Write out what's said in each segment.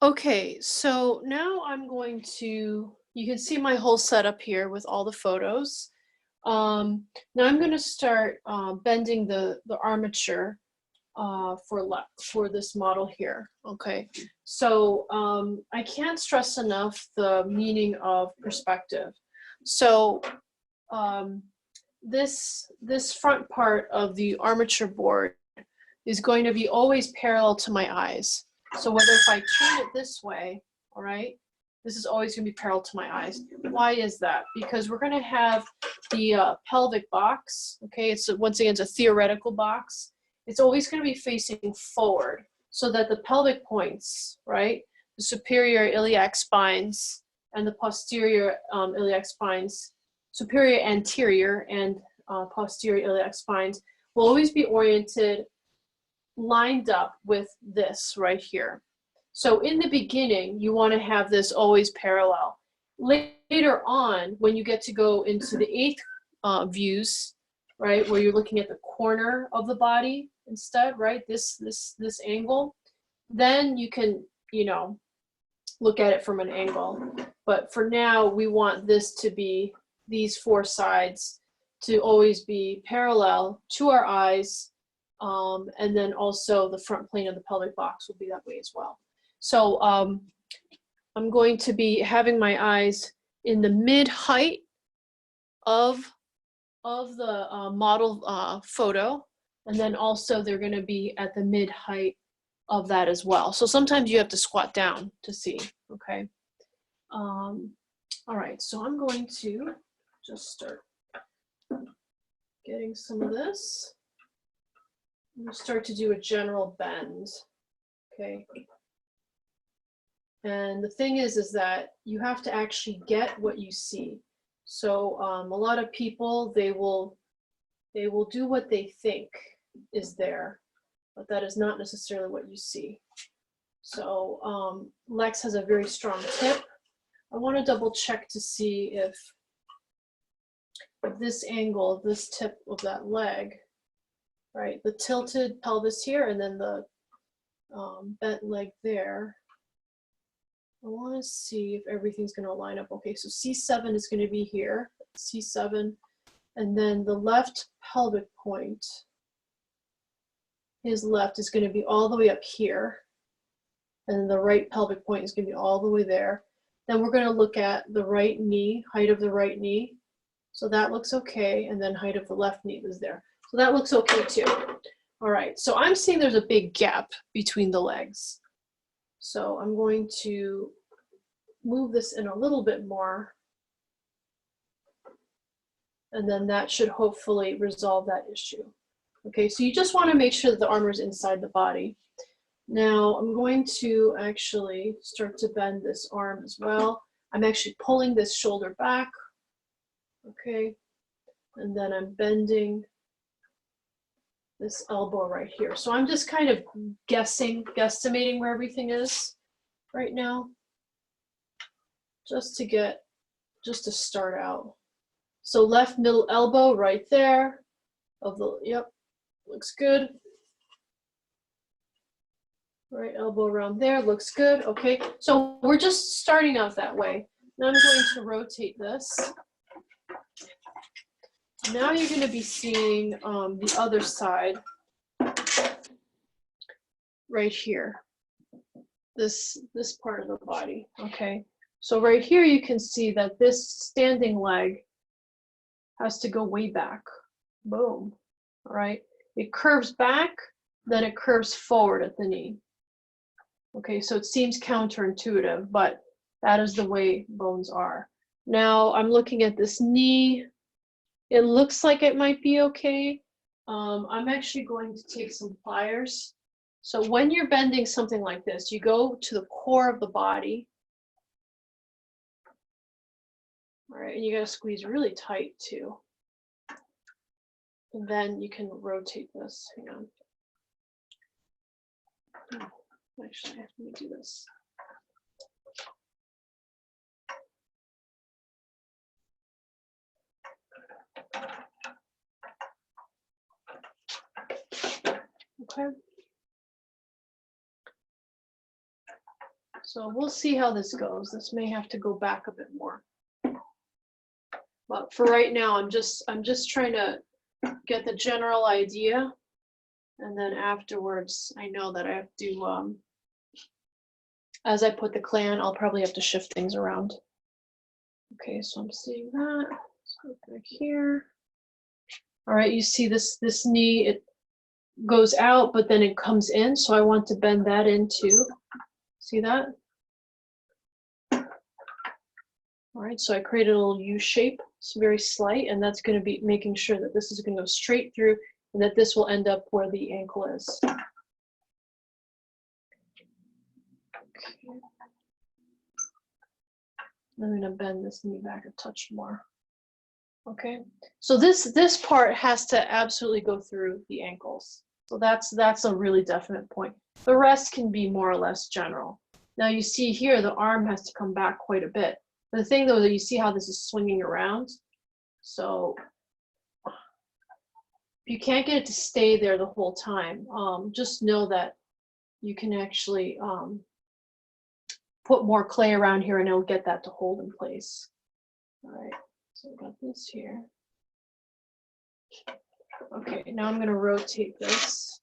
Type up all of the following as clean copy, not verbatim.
Okay, so now you can see my whole setup here with all the photos. Now I'm going to start bending the armature for this model here. Okay, so I can't stress enough the meaning of perspective. So um, this front part of the armature board is going to be always parallel to my eyes. So whether if I turn it this way, all right, this is always going to be parallel to my eyes. Why is that? Because we're going to have the pelvic box, okay, it's once again, it's a theoretical box. It's always going to be facing forward so that the pelvic points, right, the superior iliac spines and the posterior iliac spines, superior anterior and posterior iliac spines will always be oriented lined up with this right here. So in the beginning, you want to have this always parallel. Later on, when you get to go into the eighth views, right, where you're looking at the corner of the body instead, right, this angle, then you can, you know, look at it from an angle. But for now, we want this to be, these four sides to always be parallel to our eyes, and then also the front plane of the pelvic box will be that way as well. So I'm going to be having my eyes in the mid height of the model photo, and then also they're going to be at the mid height of that as well. So sometimes you have to squat down to see, okay? All right, so I'm going to just start getting some of this. I'm going to start to do a general bend, okay? And the thing is that you have to actually get what you see. So a lot of people, they will do what they think is there, but that is not necessarily what you see. So Lex has a very strong tip. I want to double check to see if this angle, this tip of that leg, right, the tilted pelvis here and then the bent leg there, I want to see if everything's going to line up. Okay, so C7 is going to be here, C7, and then the left pelvic point, his left is going to be all the way up here, and the right pelvic point is going to be all the way there. Then we're going to look at the right knee, height of the right knee. So that looks okay, and then height of the left knee is there. So that looks okay too. All right, so I'm seeing there's a big gap between the legs. So I'm going to move this in a little bit more, and then that should hopefully resolve that issue. Okay, so you just want to make sure that the armor is inside the body. Now I'm going to actually start to bend this arm as well. I'm actually pulling this shoulder back, okay, and then I'm bending this elbow right here. So I'm just kind of guesstimating where everything is right now, just to start out. So left middle elbow right there of the, yep, looks good. Right elbow around there, looks good. Okay, so we're just starting out that way. Now I'm going to rotate this. Now you're going to be seeing the other side right here, this part of the body. Okay, so right here you can see that this standing leg has to go way back. Boom. All right, it curves back, then it curves forward at the knee. Okay, so it seems counterintuitive, but that is the way bones are. Now I'm looking at this knee. It looks like it might be okay. I'm actually going to take some pliers. So when you're bending something like this, you go to the core of the body. All right, and you gotta squeeze really tight too. And then you can rotate this. Hang on. Actually, let me do this. Okay. So we'll see how this goes. This may have to go back a bit more. But for right now, I'm just trying to get the general idea. And then afterwards, I know that I have to, as I put the clay on, I'll probably have to shift things around. Okay, so I'm seeing that. Let's go back here. All right, you see this knee, it goes out, but then it comes in. So I want to bend that in too. See that? All right, so I created a little U shape. It's very slight, and that's going to be making sure that this is going to go straight through and that this will end up where the ankle is. Okay. I'm going to bend this knee back a touch more. Okay, so this part has to absolutely go through the ankles. So that's a really definite point. The rest can be more or less general. Now you see here the arm has to come back quite a bit. The thing though, that you see how this is swinging around. So you can't get it to stay there the whole time. Just know that you can actually put more clay around here and it'll get that to hold in place. All right, so I got this here. Okay, now I'm gonna rotate this.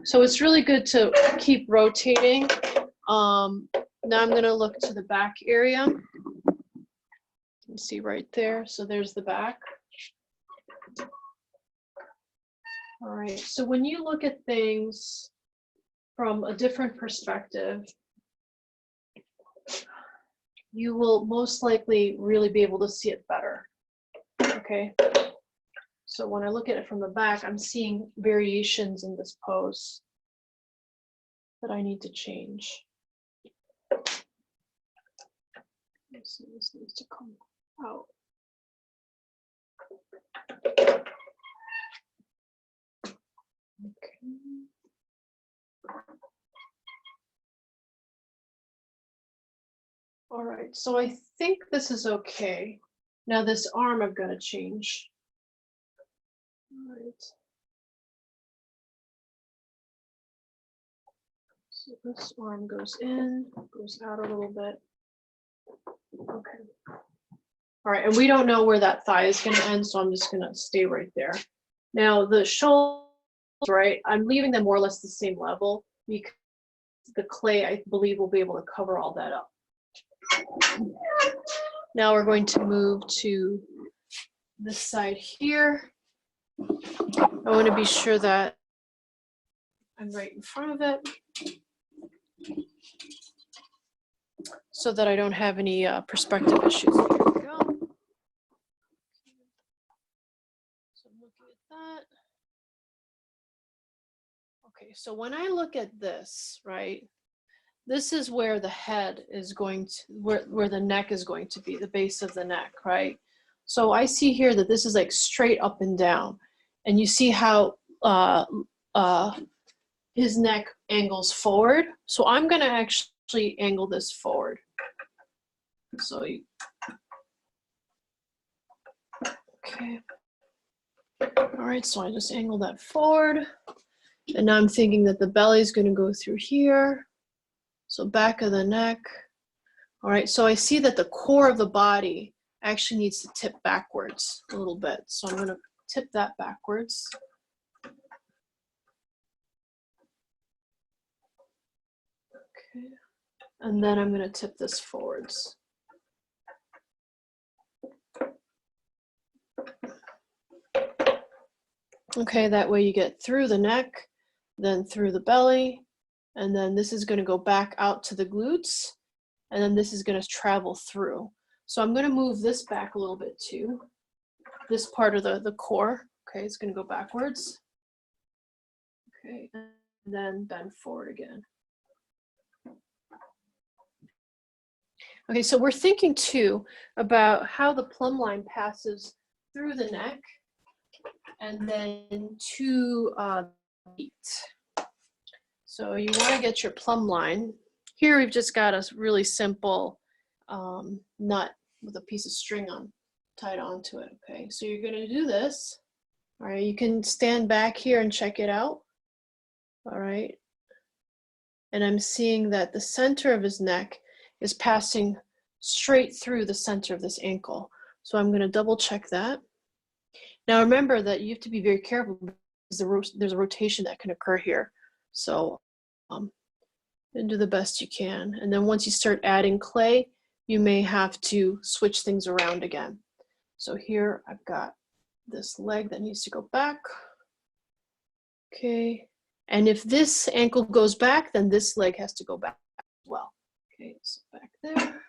So it's really good to keep rotating. Now I'm gonna look to the back area. You can see right there, so there's the back. All right, so when you look at things from a different perspective, you will most likely really be able to see it better, okay? So when I look at it from the back, I'm seeing variations in this pose that I need to change. So this needs to come out. Okay. All right, so I think this is okay. Now this arm I've got to change. All right. So this arm goes in, goes out a little bit. Okay. All right, and we don't know where that thigh is going to end, so I'm just going to stay right there. Now the shoulders, right, I'm leaving them more or less the same level because the clay, I believe, will be able to cover all that up. Now we're going to move to this side here. I want to be sure that I'm right in front of it so that I don't have any perspective issues. Here we go. So I'm looking at that. Okay, so when I look at this, right, this is where the head is going to, where the neck is going to be, the base of the neck, right? So I see here that this is like straight up and down. And you see how his neck angles forward. So I'm gonna actually angle this forward. So you, okay. All right, so I just angle that forward. And now I'm thinking that the belly is gonna go through here. So back of the neck. All right, so I see that the core of the body actually needs to tip backwards a little bit. So I'm gonna tip that backwards. Okay, and then I'm gonna tip this forwards. Okay, that way you get through the neck, then through the belly, and then this is gonna go back out to the glutes, and then this is gonna travel through. So I'm gonna move this back a little bit too. This part of the core, okay, it's gonna go backwards. Okay, and then bend forward again. Okay, so we're thinking too about how the plumb line passes through the neck and then to the feet. So you want to get your plumb line. Here we've just got a really simple nut with a piece of string on tied onto it. Okay, so you're going to do this. All right, you can stand back here and check it out. All right, and I'm seeing that the center of his neck is passing straight through the center of this ankle. So I'm going to double check that. Now remember that you have to be very careful because there's a rotation that can occur here. So and do the best you can. And then once you start adding clay, you may have to switch things around again. So here I've got this leg that needs to go back. Okay. And if this ankle goes back, then this leg has to go back as well. Okay, so back there,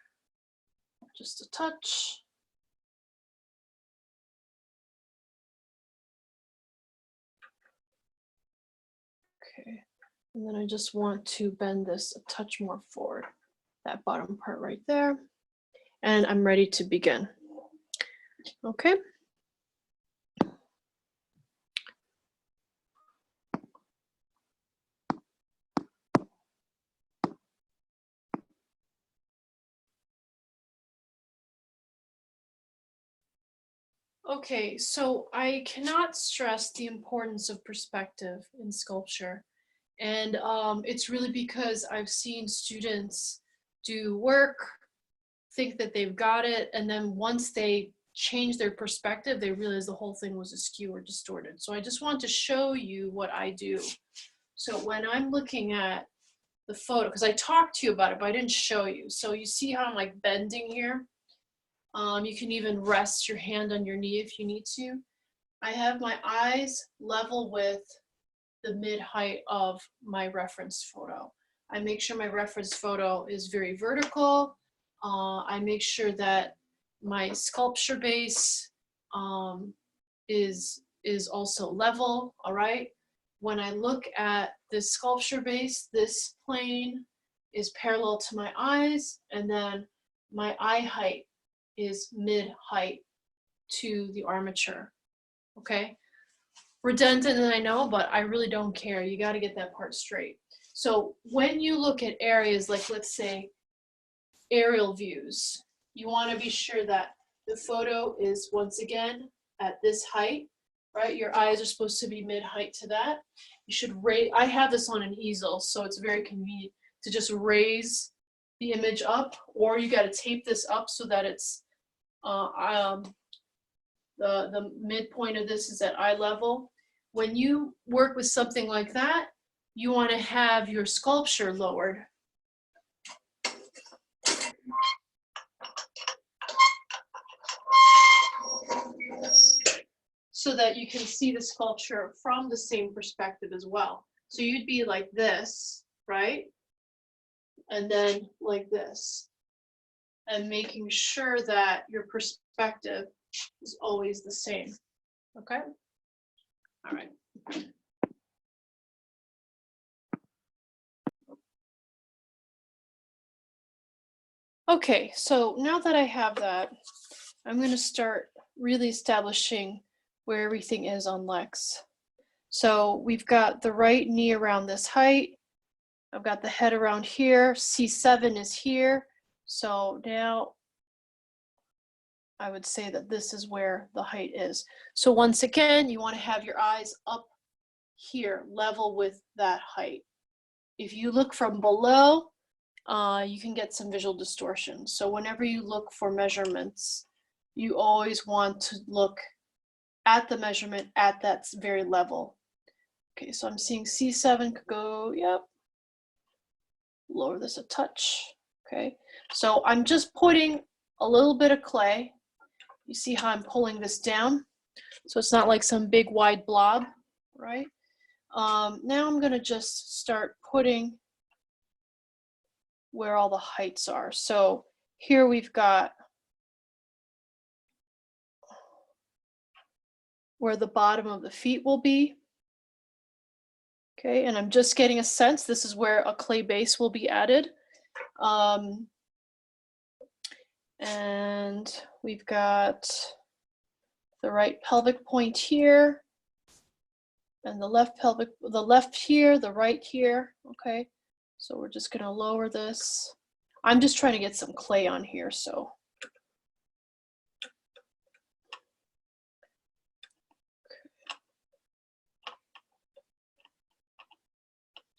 just a touch. Okay, and then I just want to bend this a touch more forward, that bottom part right there. And I'm ready to begin. Okay. Okay, so I cannot stress the importance of perspective in sculpture. And it's really because I've seen students do work, think that they've got it, and then once they change their perspective, they realize the whole thing was askew or distorted. So I just want to show you what I do. So when I'm looking at the photo, because I talked to you about it, but I didn't show you. So you see how I'm like bending here? You can even rest your hand on your knee if you need to. I have my eyes level with the mid-height of my reference photo. I make sure my reference photo is very vertical. I make sure that my sculpture base is also level, all right? When I look at this sculpture base, this plane is parallel to my eyes, and then my eye height is mid-height to the armature, okay? Redundant, and I know, but I really don't care. You got to get that part straight. So when you look at areas like, let's say, aerial views, you want to be sure that the photo is, once again, at this height, right? Your eyes are supposed to be mid-height to that. You should raise, I have this on an easel, so it's very convenient to just raise the image up, or you got to tape this up so that it's the midpoint of this is at eye level. When you work with something like that, you want to have your sculpture lowered. So that you can see the sculpture from the same perspective as well. So you'd be like this, right? And then like this. And making sure that your perspective is always the same. Okay? All right. Okay, so now that I have that, I'm going to start really establishing where everything is on Lex. So we've got the right knee around this height. I've got the head around here. C7 is here. So now I would say that this is where the height is. So once again, you want to have your eyes up here, level with that height. If you look from below, you can get some visual distortion. So whenever you look for measurements, you always want to look at the measurement at that very level. Okay, so I'm seeing C7 could go, yep. Lower this a touch, okay? So I'm just putting a little bit of clay. You see how I'm pulling this down? So it's not like some big wide blob, right? Now I'm gonna just start putting where all the heights are. So here we've got where the bottom of the feet will be. Okay, and I'm just getting a sense, this is where a clay base will be added. And we've got the right pelvic point here, and the left pelvic, the left here, the right here, okay? So we're just gonna lower this. I'm just trying to get some clay on here, so.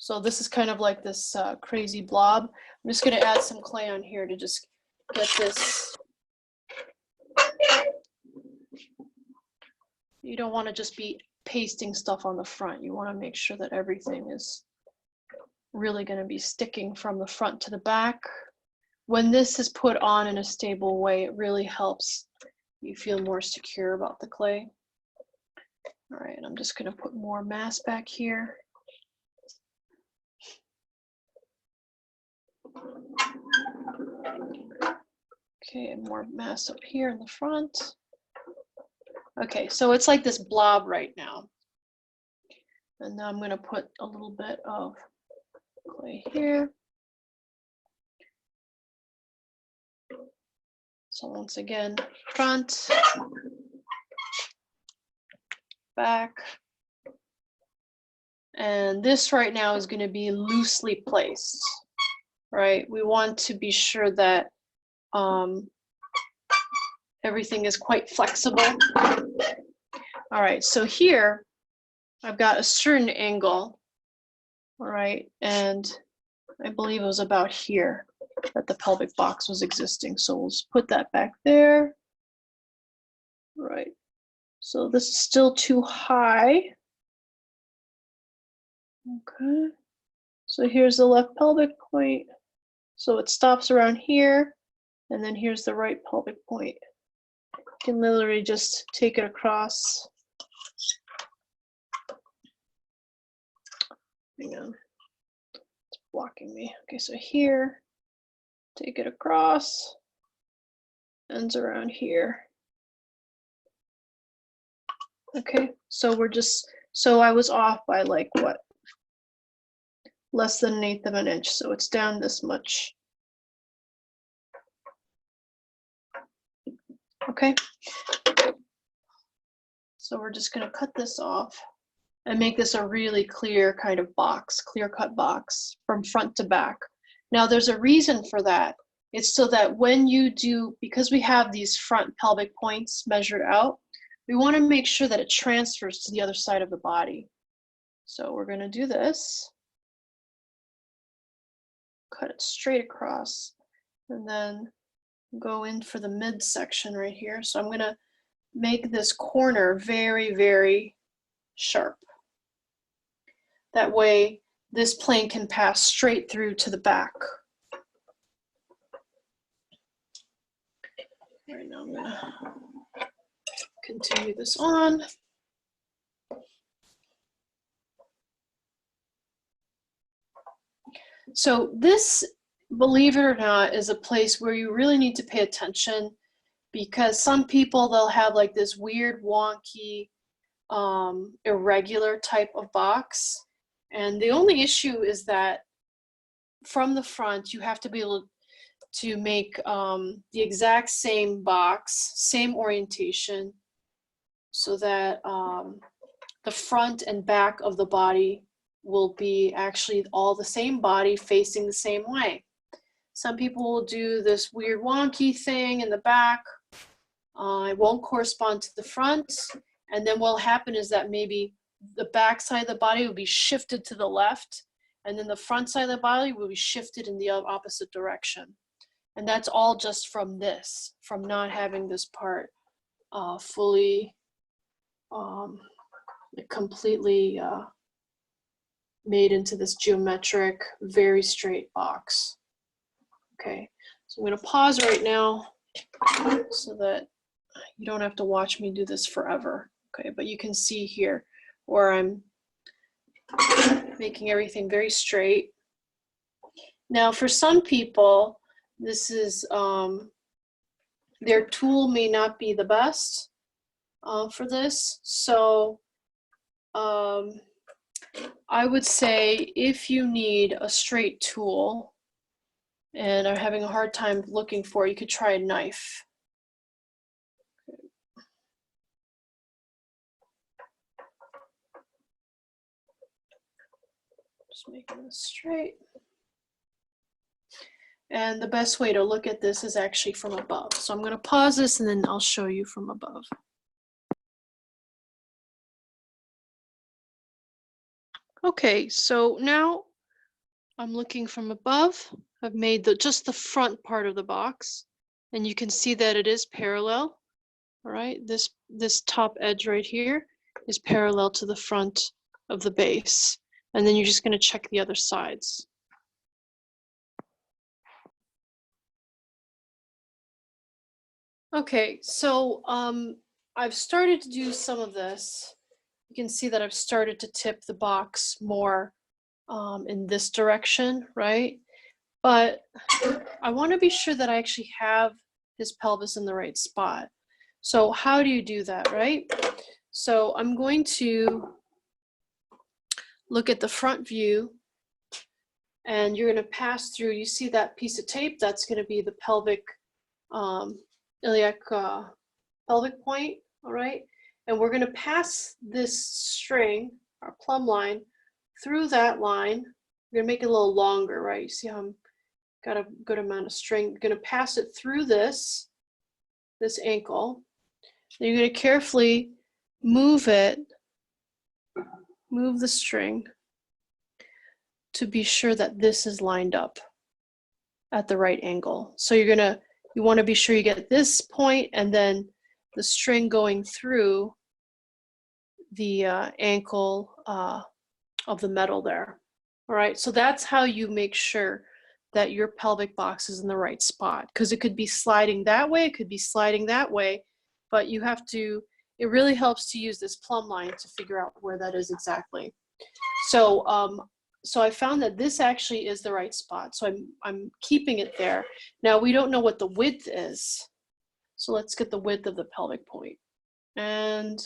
So this is kind of like this crazy blob. I'm just going to add some clay on here to just get this. You don't want to just be pasting stuff on the front. You want to make sure that everything is really going to be sticking from the front to the back. When this is put on in a stable way, it really helps you feel more secure about the clay. All right, and I'm just going to put more mass back here. Okay, and more mass up here in the front. Okay, so it's like this blob right now. And now I'm going to put a little bit of clay here. So once again, front, back. And this right now is going to be loosely placed, right? We want to be sure that everything is quite flexible. All right, so here I've got a certain angle, all right, and I believe it was about here that the pelvic box was existing. So we'll just put that back there. Right, so this is still too high. Okay, so here's the left pelvic point. So it stops around here, and then here's the right pelvic point. You can literally just take it across. Hang on, it's blocking me. Okay, so here, take it across, ends around here. Okay, so we're just, so I was off by like what? Less than 1/8 of an inch, so it's down this much. Okay, so we're just gonna cut this off and make this a really clear kind of box, clear-cut box from front to back. Now there's a reason for that. It's so that when you do, because we have these front pelvic points measured out, we want to make sure that it transfers to the other side of the body. So we're going to do this. Cut it straight across and then go in for the midsection right here. So I'm going to make this corner very, very sharp. That way this plane can pass straight through to the back. All right, now I'm going to continue this on. So this, believe it or not, is a place where you really need to pay attention, because some people, they'll have like this weird, wonky, irregular type of box. And the only issue is that from the front, you have to be able to make the exact same box, same orientation, so that the front and back of the body will be actually all the same body facing the same way. Some people will do this weird wonky thing in the back. It won't correspond to the front. And then what'll happen is that maybe the back side of the body will be shifted to the left, and then the front side of the body will be shifted in the opposite direction. And that's all just from this, from not having this part fully, completely made into this geometric, very straight box. Okay, so I'm going to pause right now so that you don't have to watch me do this forever. Okay, but you can see here where I'm making everything very straight. Now, for some people, this is their tool may not be the best for this. So I would say if you need a straight tool and are having a hard time looking for it, you could try a knife. Just making this straight. And the best way to look at this is actually from above. So I'm going to pause this and then I'll show you from above. Okay, so now I'm looking from above. I've made just the front part of the box, and you can see that it is parallel. All right, this top edge right here is parallel to the front of the base, and then you're just going to check the other sides. Okay, so I've started to do some of this. You can see that I've started to tip the box more in this direction, right? But I want to be sure that I actually have his pelvis in the right spot. So how do you do that, right? So I'm going to look at the front view, and you're going to pass through. You see that piece of tape? That's going to be the pelvic iliac pelvic point, all right? And we're going to pass this string, our plumb line, through that line. We're going to make it a little longer, right? You see how I'm got a good amount of string. You're going to pass it through this ankle. Then you're going to carefully move the string to be sure that this is lined up at the right angle. So you want to be sure you get this point and then the string going through the ankle of the metal there. All right, so that's how you make sure that your pelvic box is in the right spot, because it could be sliding that way, it could be sliding that way, but you have to, it really helps to use this plumb line to figure out where that is exactly. So so I found that this actually is the right spot, so I'm keeping it there. Now we don't know what the width is, so let's get the width of the pelvic point. And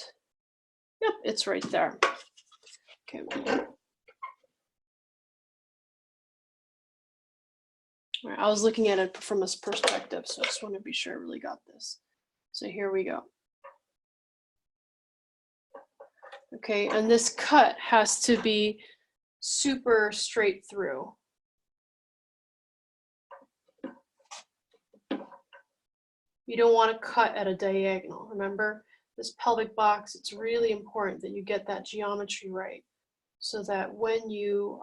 yep, it's right there. Okay. All right, I was looking at it from this perspective, so I just want to be sure I really got this. So here we go. Okay, and this cut has to be super straight through. You don't want to cut at a diagonal. Remember, this pelvic box, it's really important that you get that geometry right, so that when you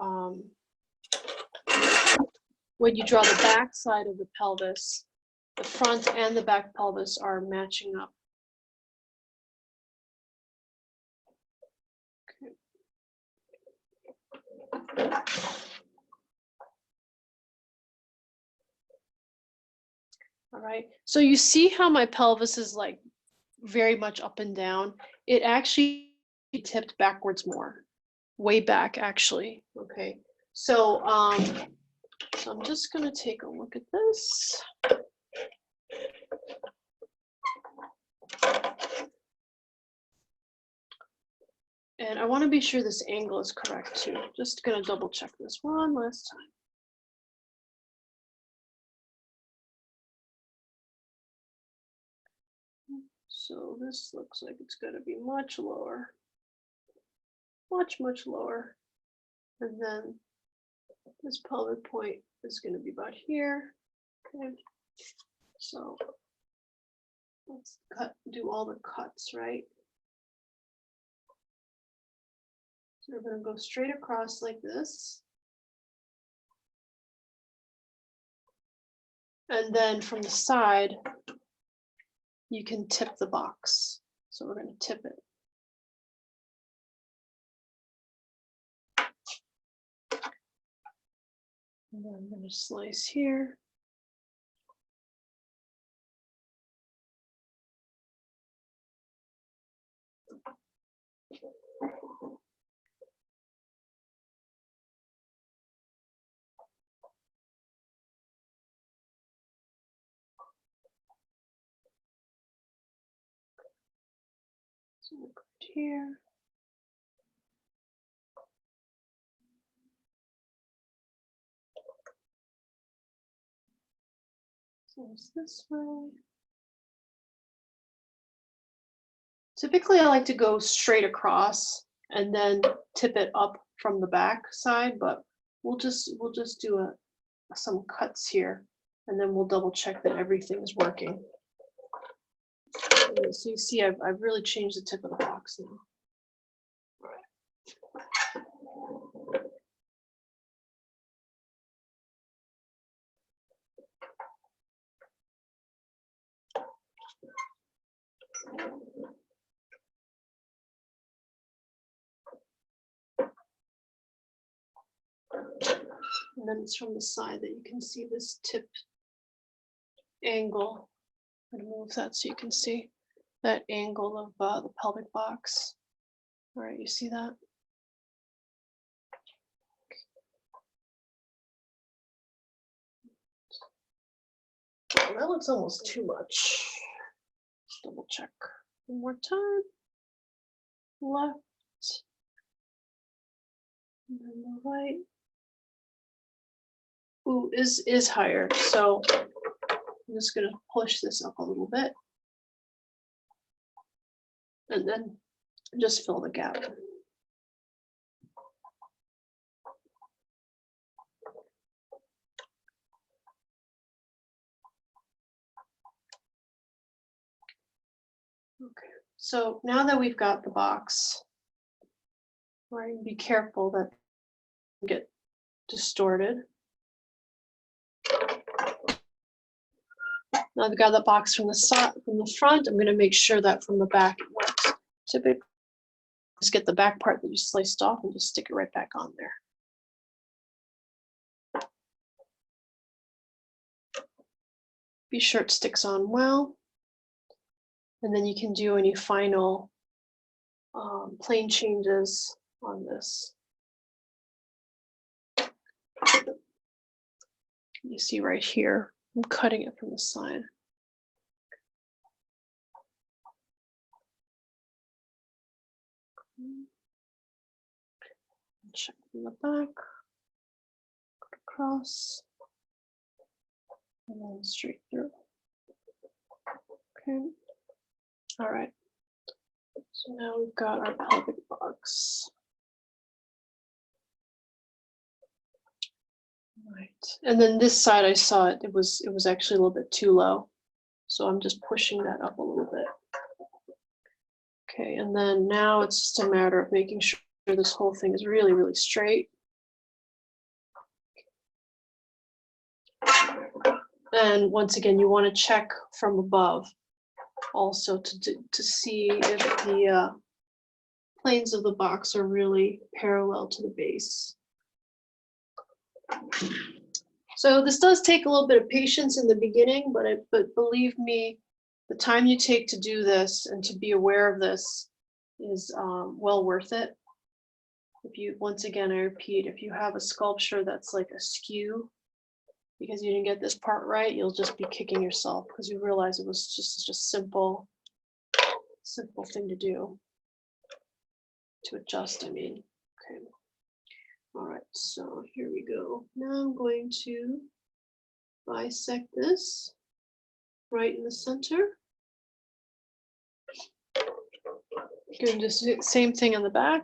draw the back side of the pelvis, the front and the back pelvis are matching up. Okay. All right, so you see how my pelvis is like very much up and down? It actually tipped backwards more, way back actually. Okay, so so I'm just gonna take a look at this. And I want to be sure this angle is correct too. Just gonna double check this one last time. So this looks like it's gonna be much lower. Much lower. And then this pelvic point is gonna be about here. Okay. So let's do all the cuts, right? So we're going to go straight across like this. And then from the side, you can tip the box. So we're going to tip it. And then I'm going to slice here. So we'll go here. So it's this way. Typically, I like to go straight across and then tip it up from the back side, but we'll just do some cuts here, and then we'll double check that everything is working. So you see, I've really changed the tip of the box now. And then it's from the side that you can see this tip angle. I'm going to move that so you can see that angle of the pelvic box. All right, you see that? Oh, that looks almost too much. Let's double check one more time. Left, and then the right. Ooh, is higher. So I'm just gonna push this up a little bit. And then just fill the gap. Okay, so now that we've got the box, right, be careful that you get distorted. Now I've got the box from the side, from the front. I'm going to make sure that from the back it works. Typically, just get the back part that you sliced off and just stick it right back on there. Be sure it sticks on well. And then you can do any final plane changes on this. You see right here, I'm cutting it from the side. Check from the back, cut across, and then straight through. Okay. All right. So now we've got our pelvic box. Right. And then this side I saw it was actually a little bit too low. So I'm just pushing that up a little bit. Okay, and then now it's just a matter of making sure this whole thing is really, really straight. And once again, you want to check from above also to see if the planes of the box are really parallel to the base. So this does take a little bit of patience in the beginning, but believe me, the time you take to do this and to be aware of this is well worth it. If you, once again, I repeat, if you have a sculpture that's like askew because you didn't get this part right, you'll just be kicking yourself because you realize it was just such a simple thing to do, to adjust, I mean. Okay. All right, so here we go. Now I'm going to bisect this right in the center. Doing the same thing on the back.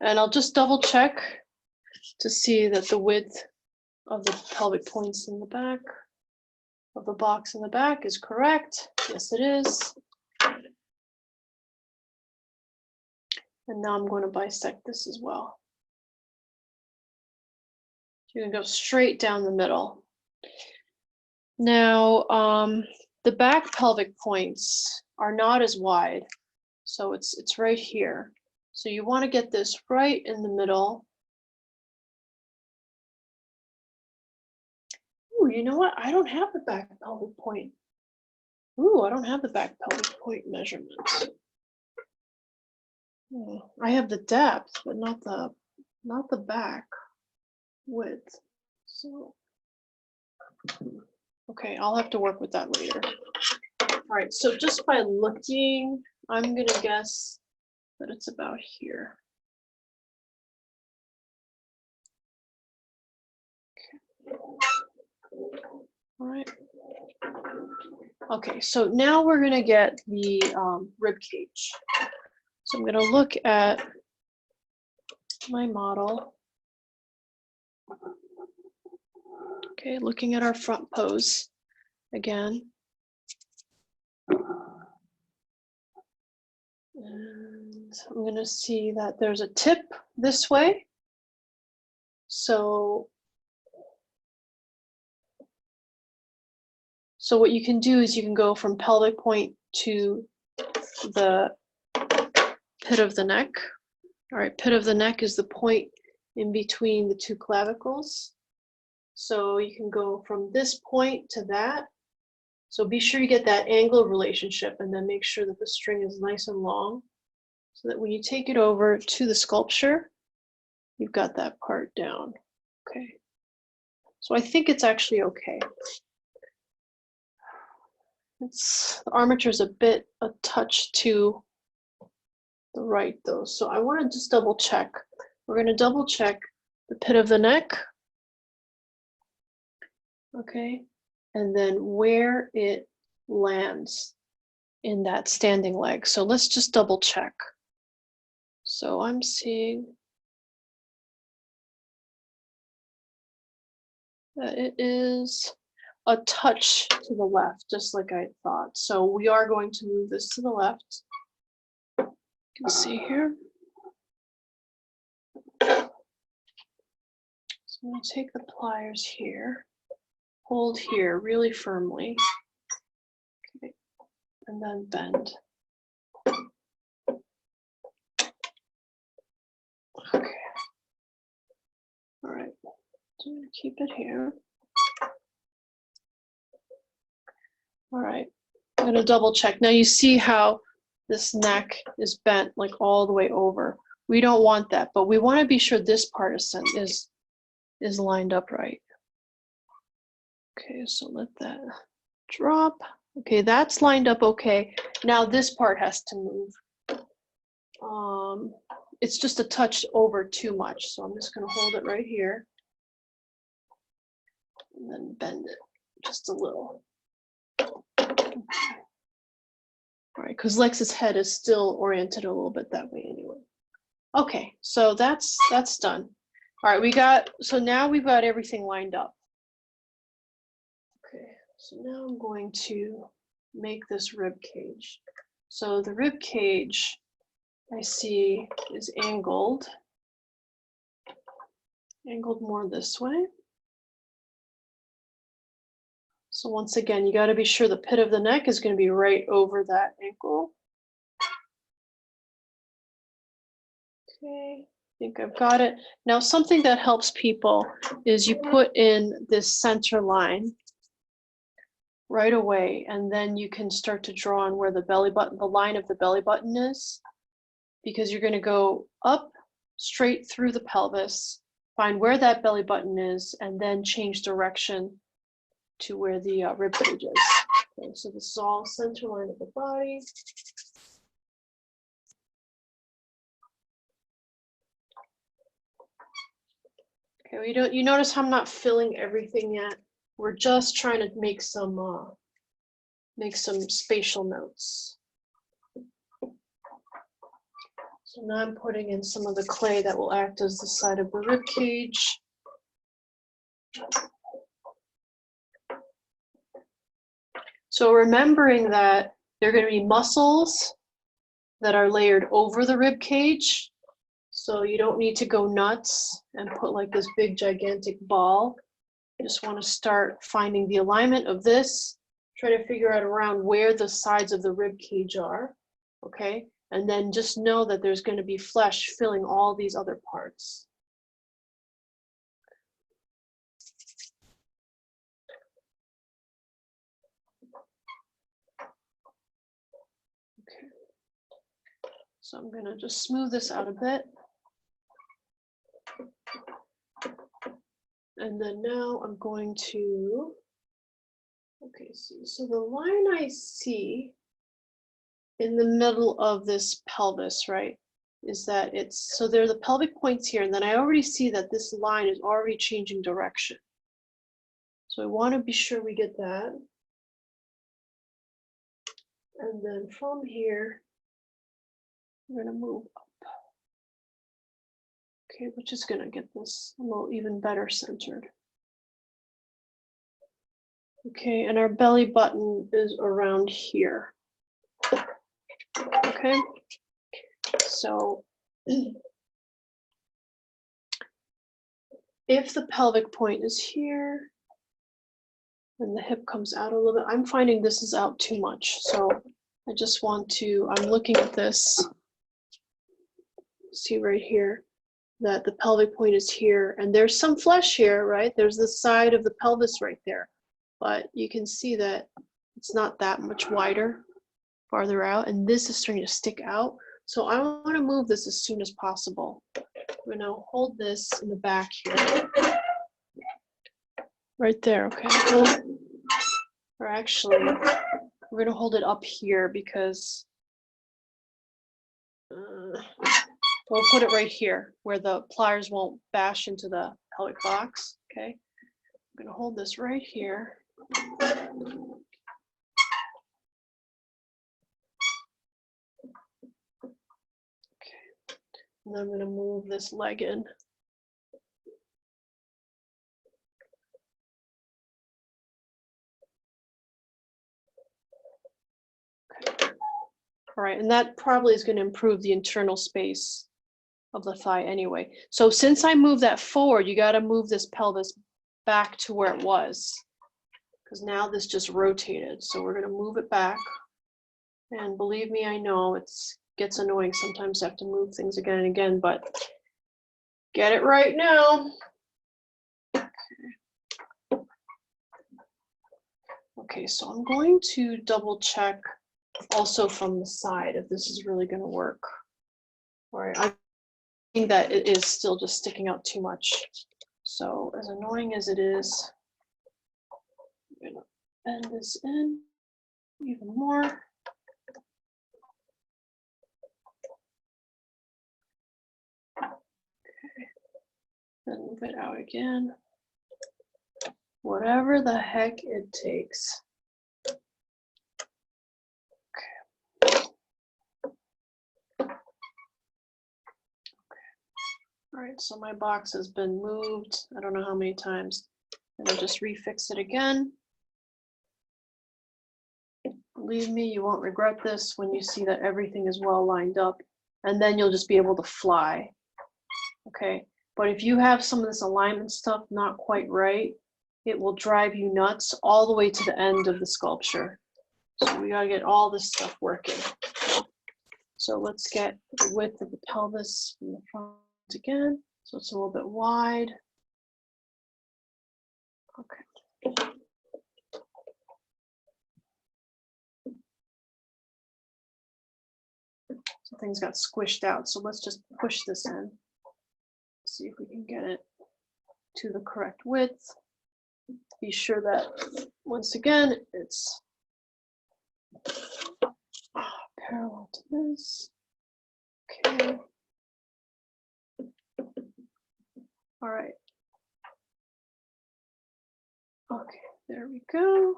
And I'll just double check to see that the width of the pelvic points in the back of the box in the back is correct. Yes, it is. And now I'm going to bisect this as well. You're going to go straight down the middle. Now, the back pelvic points are not as wide, so it's right here. So you want to get this right in the middle. Ooh, you know what? I don't have the back pelvic point. Ooh, I don't have the back pelvic point measurement. I have the depth, but not the back width. So, okay, I'll have to work with that later. All right, so just by looking, I'm gonna guess that it's about here. Okay. All right. Okay, so now we're gonna get the rib cage. So I'm gonna look at my model. Okay, looking at our front pose again. And I'm going to see that there's a tip this way. So what you can do is you can go from pelvic point to the pit of the neck. All right, pit of the neck is the point in between the two clavicles. So you can go from this point to that. So be sure you get that angle relationship and then make sure that the string is nice and long so that when you take it over to the sculpture, you've got that part down. Okay. So I think it's actually okay. The armature's a touch to the right though. So I want to just double check. We're going to double check the pit of the neck. Okay. And then where it lands in that standing leg. So let's just double check. So I'm seeing that it is a touch to the left, just like I thought. So we are going to move this to the left. You can see here. So I'm going to take the pliers here, hold here really firmly, okay, and then bend. Okay. All right. So I'm going to keep it here. All right. I'm going to double check. Now you see how this neck is bent like all the way over. We don't want that, but we want to be sure this part is lined up right. Okay, so let that drop. Okay, that's lined up okay. Now this part has to move. It's just a touch over too much, so I'm just going to hold it right here and then bend it just a little. Okay. All right, because Lex's head is still oriented a little bit that way anyway. Okay, so that's done. All right, so now we've got everything lined up. Okay, so now I'm going to make this rib cage. So the rib cage I see is angled more this way. So once again, you got to be sure the pit of the neck is going to be right over that ankle. Okay, I think I've got it. Now something that helps people is you put in this center line right away, and then you can start to draw on where the belly button, the line of the belly button is, because you're going to go up straight through the pelvis, find where that belly button is, and then change direction to where the rib cage is. Okay, so this is all center line of the body. Okay, you notice I'm not filling everything yet. We're just trying to make some spatial notes. So now I'm putting in some of the clay that will act as the side of the rib cage. So remembering that there are going to be muscles that are layered over the rib cage. So you don't need to go nuts and put like this big gigantic ball. You just want to start finding the alignment of this, try to figure out around where the sides of the rib cage are, okay? And then just know that there's going to be flesh filling all these other parts. Okay. So I'm going to just smooth this out a bit. And then now I'm going to, okay, so the line I see in the middle of this pelvis, right, is that so there are the pelvic points here, and then I already see that this line is already changing direction. So I want to be sure we get that. And then from here, we're going to move up. Okay, which is going to get this a little even better centered. Okay, and our belly button is around here. Okay, so if the pelvic point is here and the hip comes out a little bit, I'm finding this is out too much. So I just want to, I'm looking at this, see right here, that the pelvic point is here, and there's some flesh here, right? There's the side of the pelvis right there, but you can see that it's not that much wider, farther out, and this is starting to stick out. So I want to move this as soon as possible. I'm going to hold this in the back here. Right there, okay. Or actually, we're going to hold it up here because we'll put it right here where the pliers won't bash into the pelvic box, okay? I'm going to hold this right here. And I'm going to move this leg in. Okay. All right, and that probably is going to improve the internal space of the thigh anyway. So since I moved that forward, you got to move this pelvis back to where it was, because now this just rotated. So we're going to move it back. And believe me, I know it gets annoying sometimes to have to move things again and again, but get it right now. Okay, so I'm going to double check also from the side if this is really going to work. All right, I think that it is still just sticking out too much. So as annoying as it is, I'm going to bend this in even more. Okay, then move it out again. Whatever the heck it takes. All right, so my box has been moved. I don't know how many times. And I'll just refix it again. Believe me, you won't regret this when you see that everything is well lined up, and then you'll just be able to fly. Okay, but if you have some of this alignment stuff not quite right, it will drive you nuts all the way to the end of the sculpture. So we gotta get all this stuff working. So let's get the width of the pelvis from the front again. So it's a little bit wide. Okay. So things got squished out. So let's just push this in. See if we can get it to the correct width. Be sure that, once again, it's parallel to this. Okay. All right. Okay, there we go.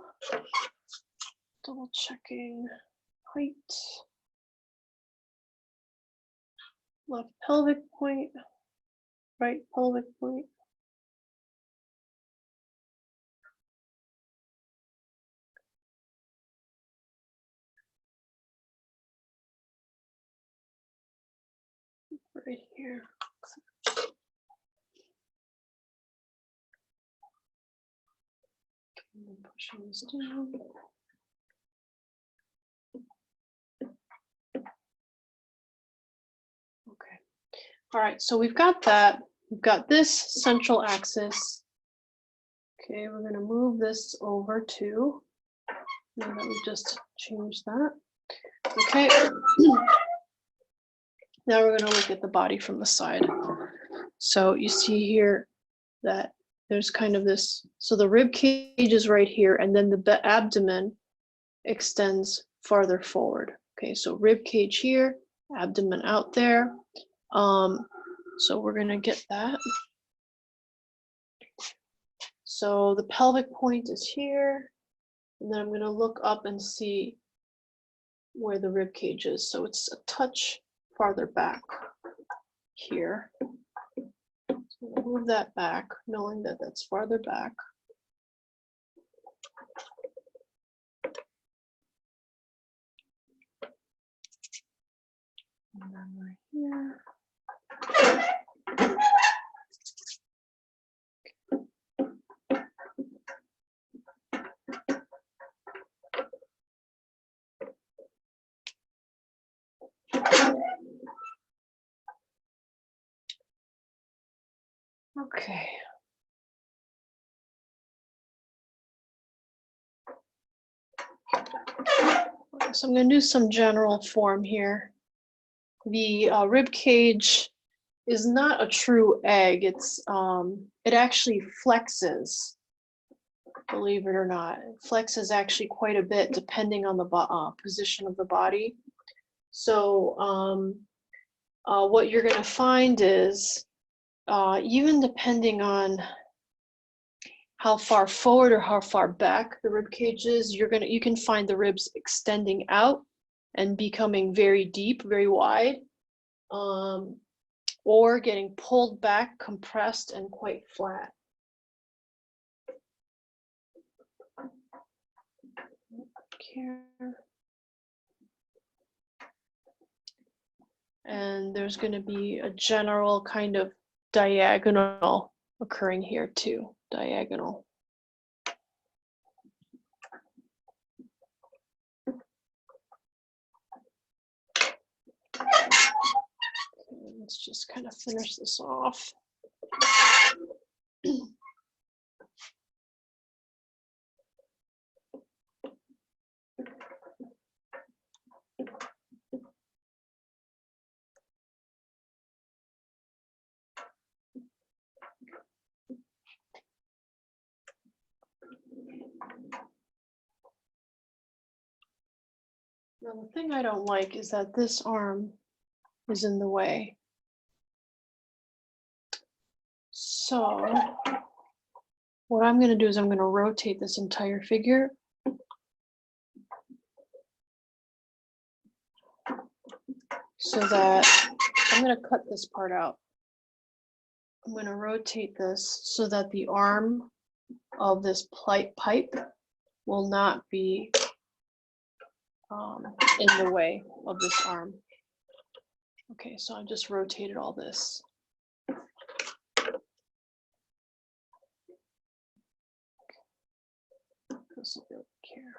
Double checking height. Left pelvic point, right pelvic point. Right here. And pushing this down. Okay. All right, so we've got that. We've got this central axis. Okay, we're going to move this over to, now that we've just changed that. Okay. Now we're going to look at the body from the side. So you see here that there's kind of this, so the rib cage is right here, and then the abdomen extends farther forward. Okay, so rib cage here, abdomen out there. So we're going to get that. So the pelvic point is here, and then I'm going to look up and see where the rib cage is. So it's a touch farther back here. So move that back, knowing that that's farther back. And then right here. Okay. So I'm going to do some general form here. The rib cage is not a true egg. It actually flexes, believe it or not. It flexes actually quite a bit depending on the position of the body. So what you're going to find is even depending on how far forward or how far back the rib cage is, you can find the ribs extending out and becoming very deep, very wide, or getting pulled back, compressed, and quite flat. Here. And there's going to be a general kind of diagonal occurring here too, diagonal. Let's just kind of finish this off. Now, the thing I don't like is that this arm is in the way. So what I'm going to do is I'm going to rotate this entire figure. So that I'm going to cut this part out. I'm going to rotate this so that the arm of this pipe will not be in the way of this arm. Okay, so I've just rotated all this. This will be over here.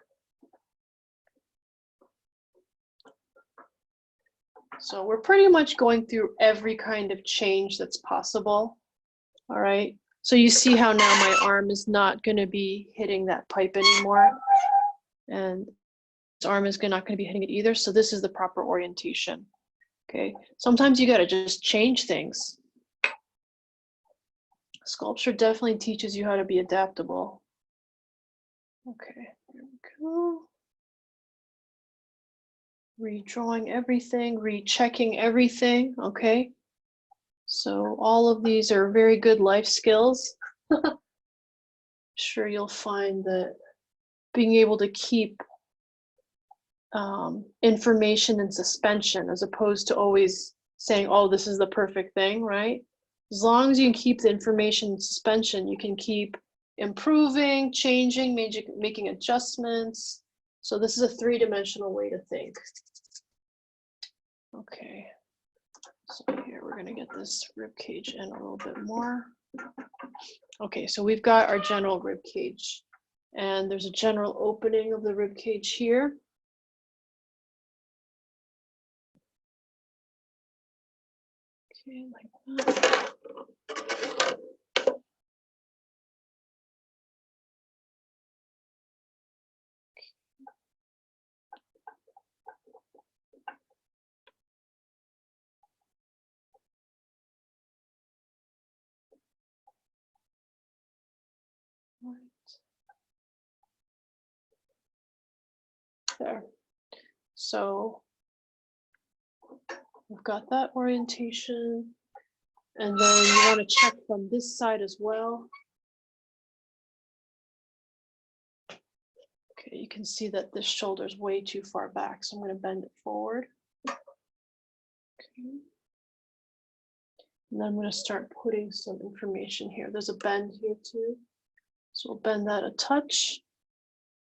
So we're pretty much going through every kind of change that's possible. All right. So you see how now my arm is not going to be hitting that pipe anymore. And this arm is not going to be hitting it either. So this is the proper orientation. Okay. Sometimes you got to just change things. Sculpture definitely teaches you how to be adaptable. Okay. There we go. Redrawing everything, rechecking everything, okay? So all of these are very good life skills. Sure, you'll find that being able to keep information in suspension as opposed to always saying, oh, this is the perfect thing, right? As long as you can keep the information in suspension, you can keep improving, changing, making adjustments. So this is a three-dimensional way to think. Okay, so here we're gonna get this rib cage in a little bit more. Okay, so we've got our general rib cage, and there's a general opening of the rib cage here. Okay, like that. There. So we've got that orientation, and then you want to check from this side as well. Okay, you can see that this shoulder is way too far back, so I'm going to bend it forward. Okay. And then I'm going to start putting some information here. There's a bend here too, so we'll bend that a touch.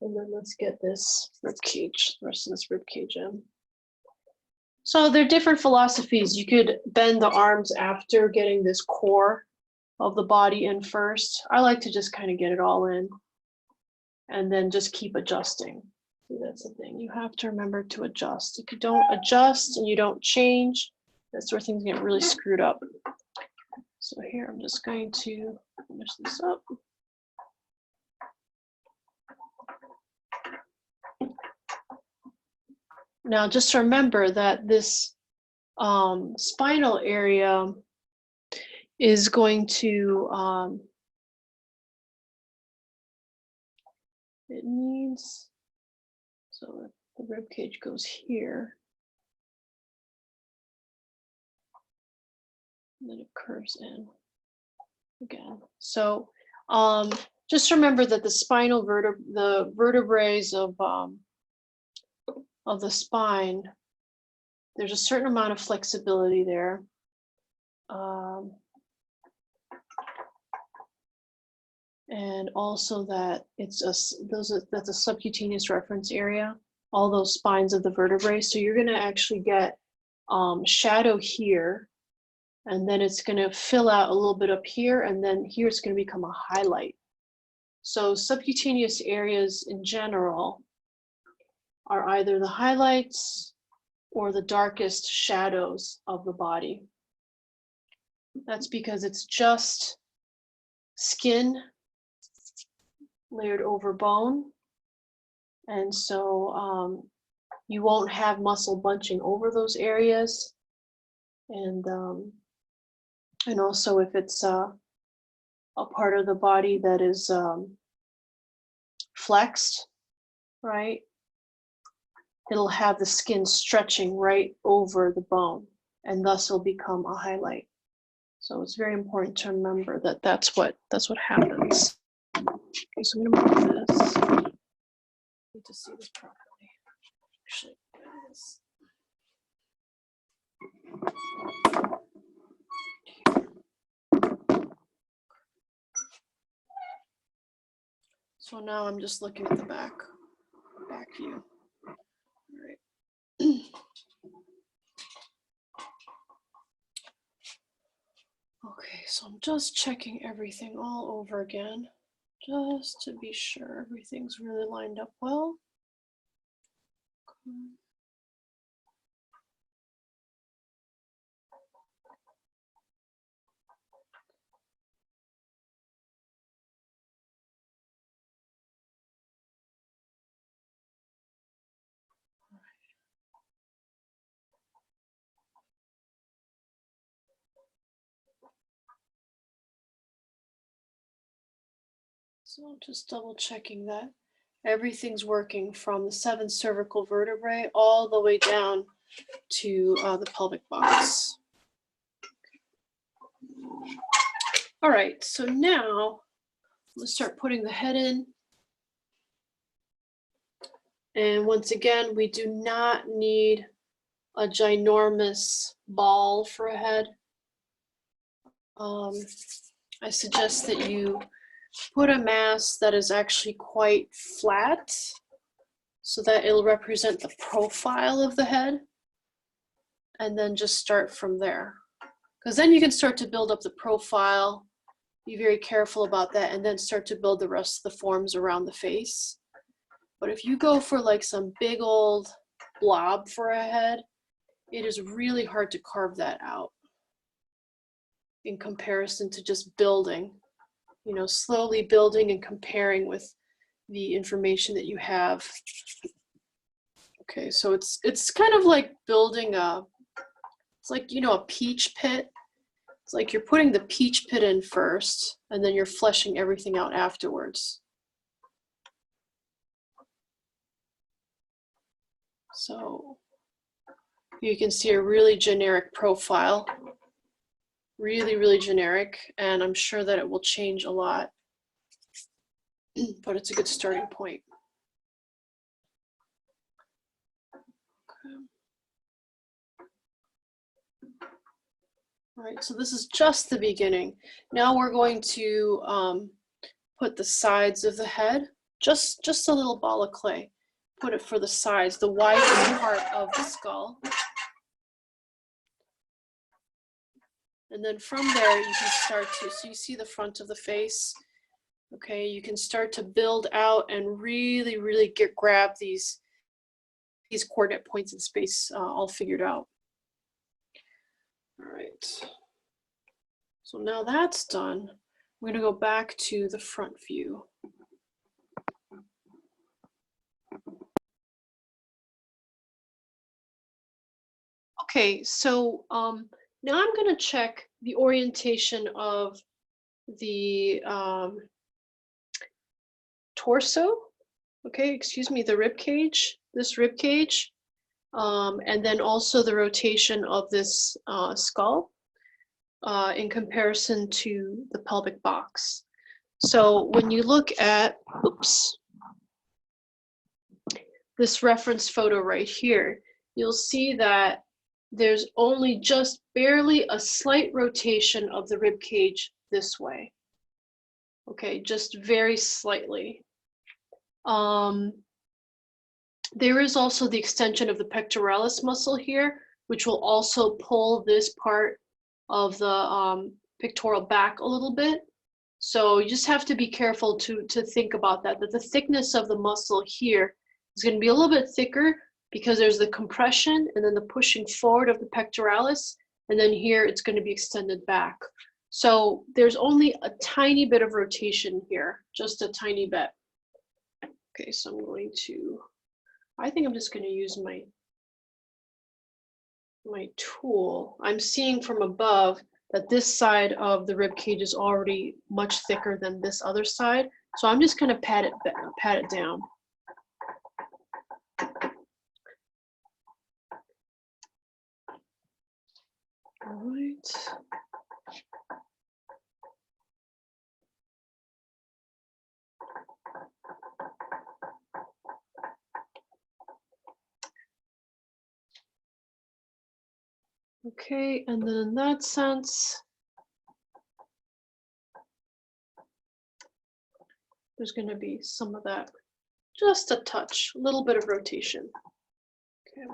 And then let's get this rib cage, the rest of this rib cage in. So there are different philosophies. You could bend the arms after getting this core of the body in first. I like to just kind of get it all in and then just keep adjusting. See, that's the thing. You have to remember to adjust. If you don't adjust and you don't change, that's where things get really screwed up. So here I'm just going to finish this up. Now just remember that this spinal area is going to, it needs, so the rib cage goes here, and then it curves in again. So just remember that the spinal the vertebrae of the spine, there's a certain amount of flexibility there. And also that it's that's a subcutaneous reference area, all those spines of the vertebrae. So you're going to actually get shadow here, and then it's going to fill out a little bit up here, and then here it's going to become a highlight. So subcutaneous areas in general are either the highlights or the darkest shadows of the body. That's because it's just skin layered over bone. And so you won't have muscle bunching over those areas. And also if it's a part of the body that is flexed, right? It'll have the skin stretching right over the bone, and thus will become a highlight. So it's very important to remember that that's what happens. Okay, so I'm gonna move this. I need to see this properly. Actually, this. So now I'm just looking at the back view. All right. Okay, so I'm just checking everything all over again, just to be sure everything's really lined up well. Okay. So I'm just double checking that everything's working from the 7 cervical vertebrae all the way down to the pelvic box. All right, so now let's start putting the head in. And once again, we do not need a ginormous ball for a head. I suggest that you put a mass that is actually quite flat so that it'll represent the profile of the head, and then just start from there. Because then you can start to build up the profile, be very careful about that, and then start to build the rest of the forms around the face. But if you go for like some big old blob for a head, it is really hard to carve that out in comparison to just building, you know, slowly building and comparing with the information that you have. Okay, so it's kind of like building it's like, you know, a peach pit. It's like you're putting the peach pit in first, and then you're fleshing everything out afterwards. So you can see a really generic profile, really, really generic, and I'm sure that it will change a lot, but it's a good starting point. Okay. All right, so this is just the beginning. Now we're going to put the sides of the head, just a little ball of clay. Put it for the sides, the widest part of the skull. And then from there, you can start to, so you see the front of the face. Okay, you can start to build out and really, really grab these coordinate points in space all figured out. All right. So now that's done. I'm going to go back to the front view. Okay, so now I'm going to check the orientation of the torso. Okay, excuse me, the rib cage, this rib cage, and then also the rotation of this skull in comparison to the pelvic box. So when you look at, oops, this reference photo right here, you'll see that there's only just barely a slight rotation of the rib cage this way. Okay, just very slightly. There is also the extension of the pectoralis muscle here, which will also pull this part of the pectoral back a little bit. So you just have to be careful to think about that the thickness of the muscle here is going to be a little bit thicker because there's the compression and then the pushing forward of the pectoralis, and then here it's going to be extended back. So there's only a tiny bit of rotation here, just a tiny bit. Okay, so I'm going to, I think I'm just going to use my tool. I'm seeing from above that this side of the rib cage is already much thicker than this other side. So I'm just going to pat it down. All right. Okay, and then in that sense, there's going to be some of that, just a touch, a little bit of rotation. Okay.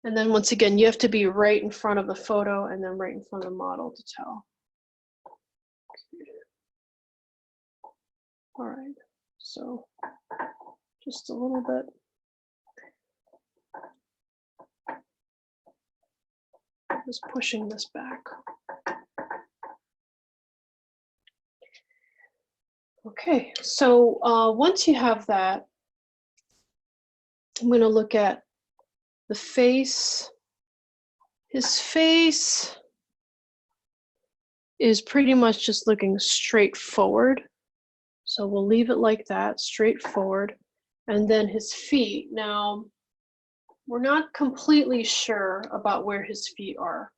And then once again, you have to be right in front of the photo and then right in front of the model to tell. Okay. All right, so just a little bit. Just pushing this back. Okay, so once you have that, I'm going to look at the face. His face is pretty much just looking straight forward. So we'll leave it like that, straight forward. And then his feet. Now, we're not completely sure about where his feet are,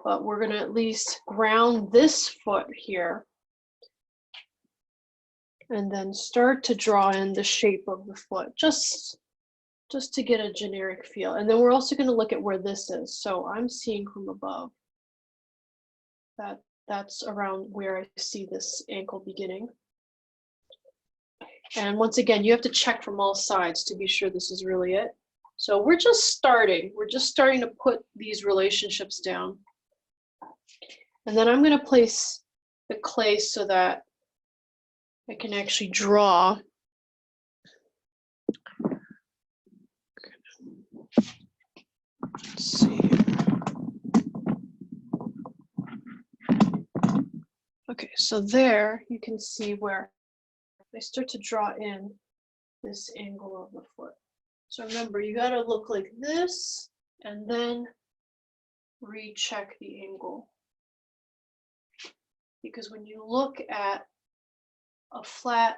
but we're going to at least ground this foot here and then start to draw in the shape of the foot, just to get a generic feel. And then we're also going to look at where this is. So I'm seeing from above that that's around where I see this ankle beginning. And once again, you have to check from all sides to be sure this is really it. So we're just starting. We're just starting to put these relationships down. And then I'm going to place the clay so that I can actually draw. Let's see. Okay, so there you can see where I start to draw in this angle of the foot. So remember, you got to look like this and then recheck the angle. Because when you look at a flat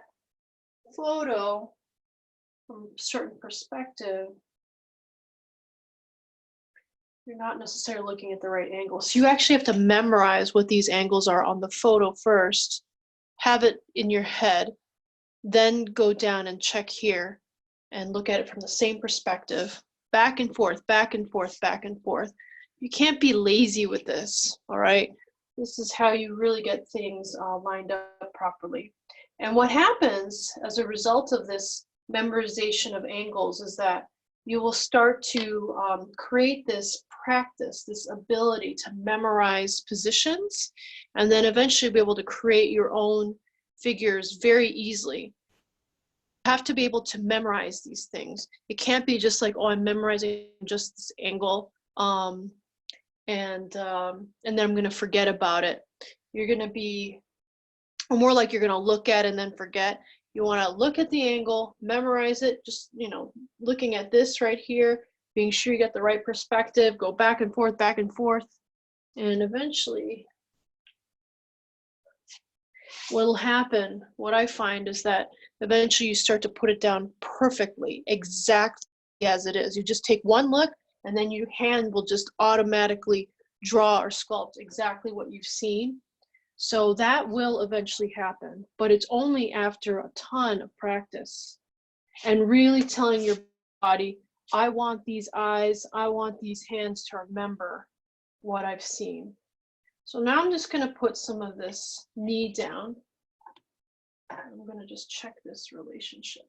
photo from a certain perspective, you're not necessarily looking at the right angle. So you actually have to memorize what these angles are on the photo first, have it in your head, then go down and check here and look at it from the same perspective, back and forth, back and forth, back and forth. You can't be lazy with this, all right? This is how you really get things lined up properly. And what happens as a result of this memorization of angles is that you will start to create this practice, this ability to memorize positions, and then eventually be able to create your own figures very easily. You have to be able to memorize these things. It can't be just like, oh, I'm memorizing just this angle. and then I'm going to forget about it. You're going to be, or more like you're going to look at and then forget. You want to look at the angle, memorize it, just, you know, looking at this right here, being sure you get the right perspective, go back and forth, and eventually what'll happen, what I find is that eventually you start to put it down perfectly, exactly as it is. You just take one look and then your hand will just automatically draw or sculpt exactly what you've seen. So that will eventually happen, but it's only after a ton of practice and really telling your body, I want these eyes, I want these hands to remember what I've seen. So now I'm just going to put some of this knee down. I'm going to just check this relationship.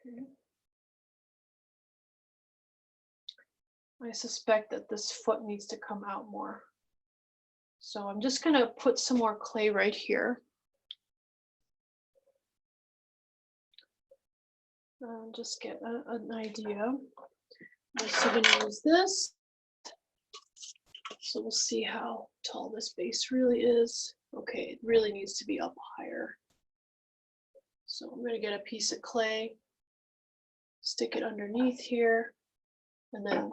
Okay. I suspect that this foot needs to come out more. So I'm just going to put some more clay right here. Just get an idea. I'm also going to use this. So we'll see how tall this base really is. Okay, it really needs to be up higher. So I'm going to get a piece of clay, stick it underneath here, and then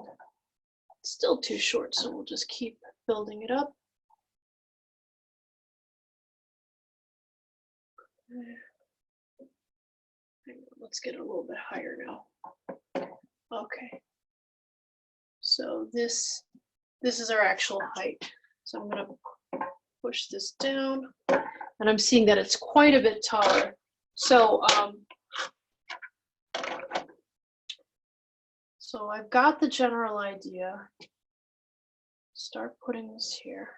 it's still too short, so we'll just keep building it up. Let's get it a little bit higher now. Okay. So this is our actual height. So I'm going to push this down, and I'm seeing that it's quite a bit taller. So so I've got the general idea. Start putting this here.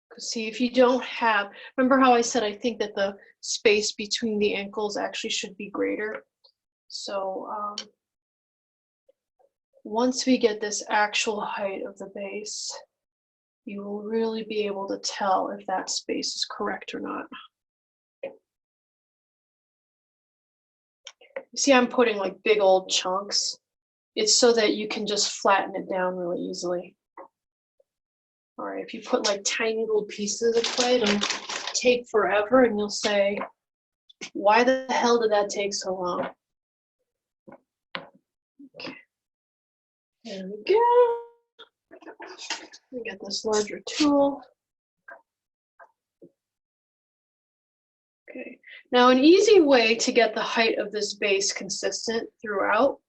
Because see, if you don't have, remember how I said I think that the space between the ankles actually should be greater. So once we get this actual height of the base, you will really be able to tell if that space is correct or not. You see, I'm putting like big old chunks. It's so that you can just flatten it down really easily. All right, if you put like tiny little pieces of clay, it'll take forever, and you'll say, why the hell did that take so long? Okay. There we go. We get this larger tool. Okay, now an easy way to get the height of this base consistent throughout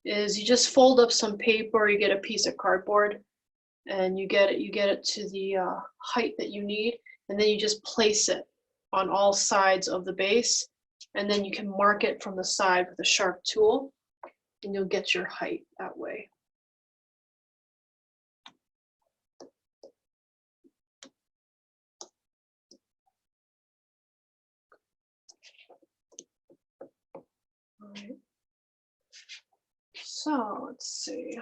is you just fold up some paper, or you get a piece of cardboard, and you get it to the height that you need, and then you just place it on all sides of the base, and then you can mark it from the side with a sharp tool, and you'll get your height that way. All right. So let's see.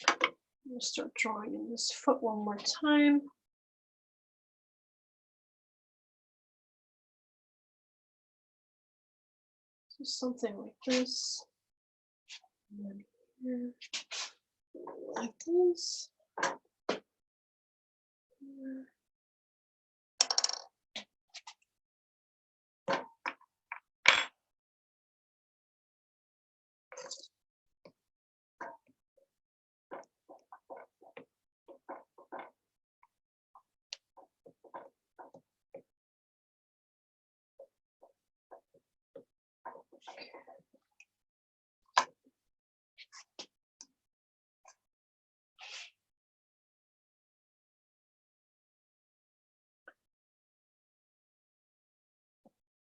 I'm gonna start drawing in this foot one more time. So something like this. And then here, like this. Here.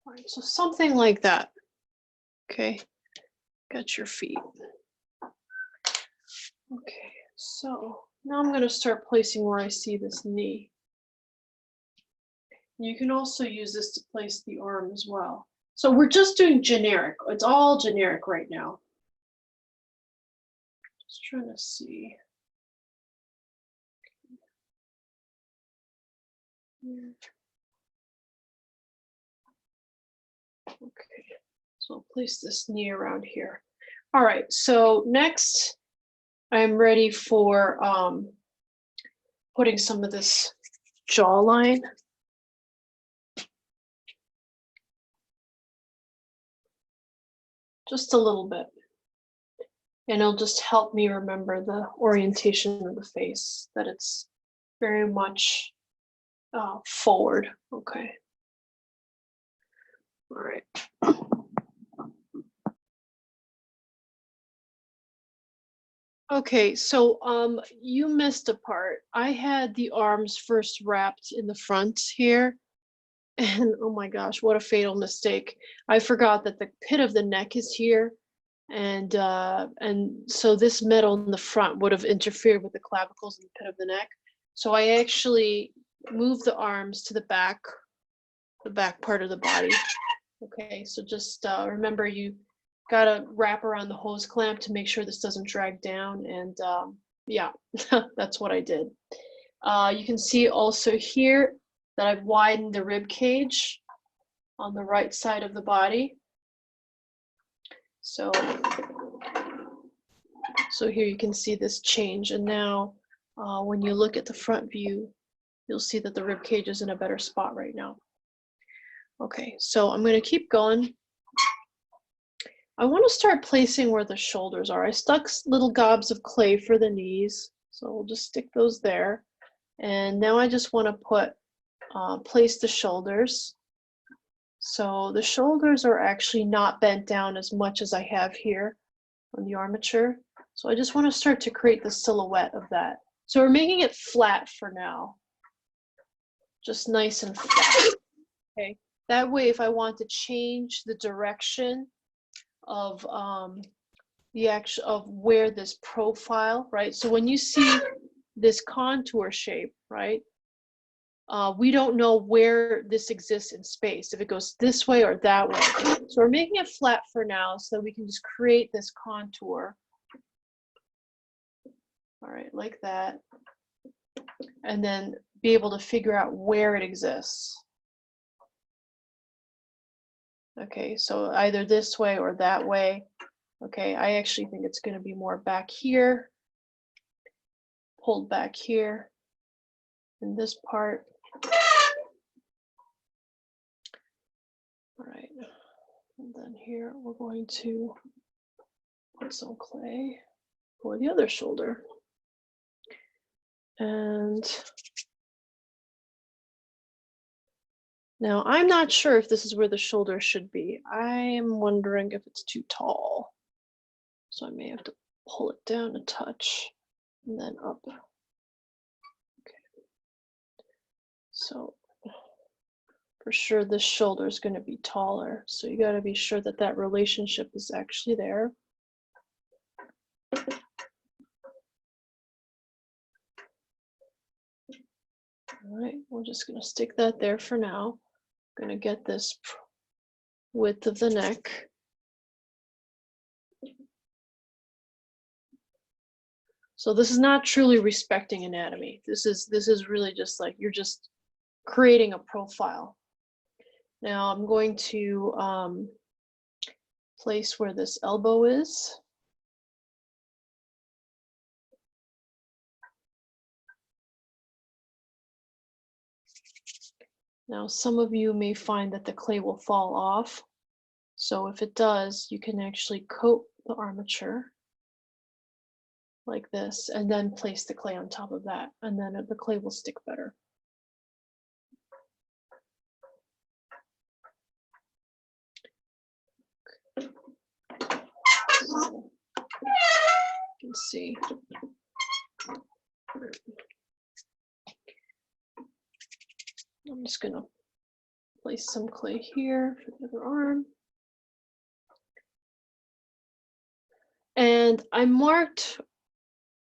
All right, so something like that. Okay, got your feet. Okay, so now I'm going to start placing where I see this knee. You can also use this to place the arm as well. So we're just doing generic. It's all generic right now. Just trying to see. Okay, so I'll place this knee around here. All right, so next I'm ready for putting some of this jawline. Just a little bit. And it'll just help me remember the orientation of the face, that it's very much forward. Okay. All right. Okay, so you missed a part. I had the arms first wrapped in the front here, and oh my gosh, what a fatal mistake. I forgot that the pit of the neck is here, and so this metal in the front would have interfered with the clavicles and the pit of the neck. So I actually moved the arms to the back part of the body. Okay, so just remember you gotta wrap around the hose clamp to make sure this doesn't drag down, and yeah, that's what I did. You can see also here that I've widened the rib cage on the right side of the body. So here you can see this change, and now when you look at the front view, you'll see that the rib cage is in a better spot right now. Okay, so I'm going to keep going. I want to start placing where the shoulders are. I stuck little gobs of clay for the knees, so we'll just stick those there. And now I just want to put place the shoulders. So the shoulders are actually not bent down as much as I have here on the armature. So I just want to start to create the silhouette of that. So we're making it flat for now. Just nice and flat. Okay. That way, if I want to change the direction of where this profile, right? So when you see this contour shape, right? We don't know where this exists in space, if it goes this way or that way. So we're making it flat for now so that we can just create this contour. All right, like that. And then be able to figure out where it exists. Okay, so either this way or that way. Okay, I actually think it's going to be more back here, pulled back here in this part. All right, and then here we're going to put some clay for the other shoulder. And now I'm not sure if this is where the shoulder should be. I am wondering if it's too tall. So I may have to pull it down a touch and then up. Okay. So for sure this shoulder is going to be taller. So you got to be sure that that relationship is actually there. All right, we're just going to stick that there for now. I'm going to get this width of the neck. So this is not truly respecting anatomy. This is really just like you're just creating a profile. Now I'm going to place where this elbow is. Now some of you may find that the clay will fall off. So if it does, you can actually coat the armature like this and then place the clay on top of that, and then the clay will stick better. So, you can see. I'm just going to place some clay here for the other arm. And I marked,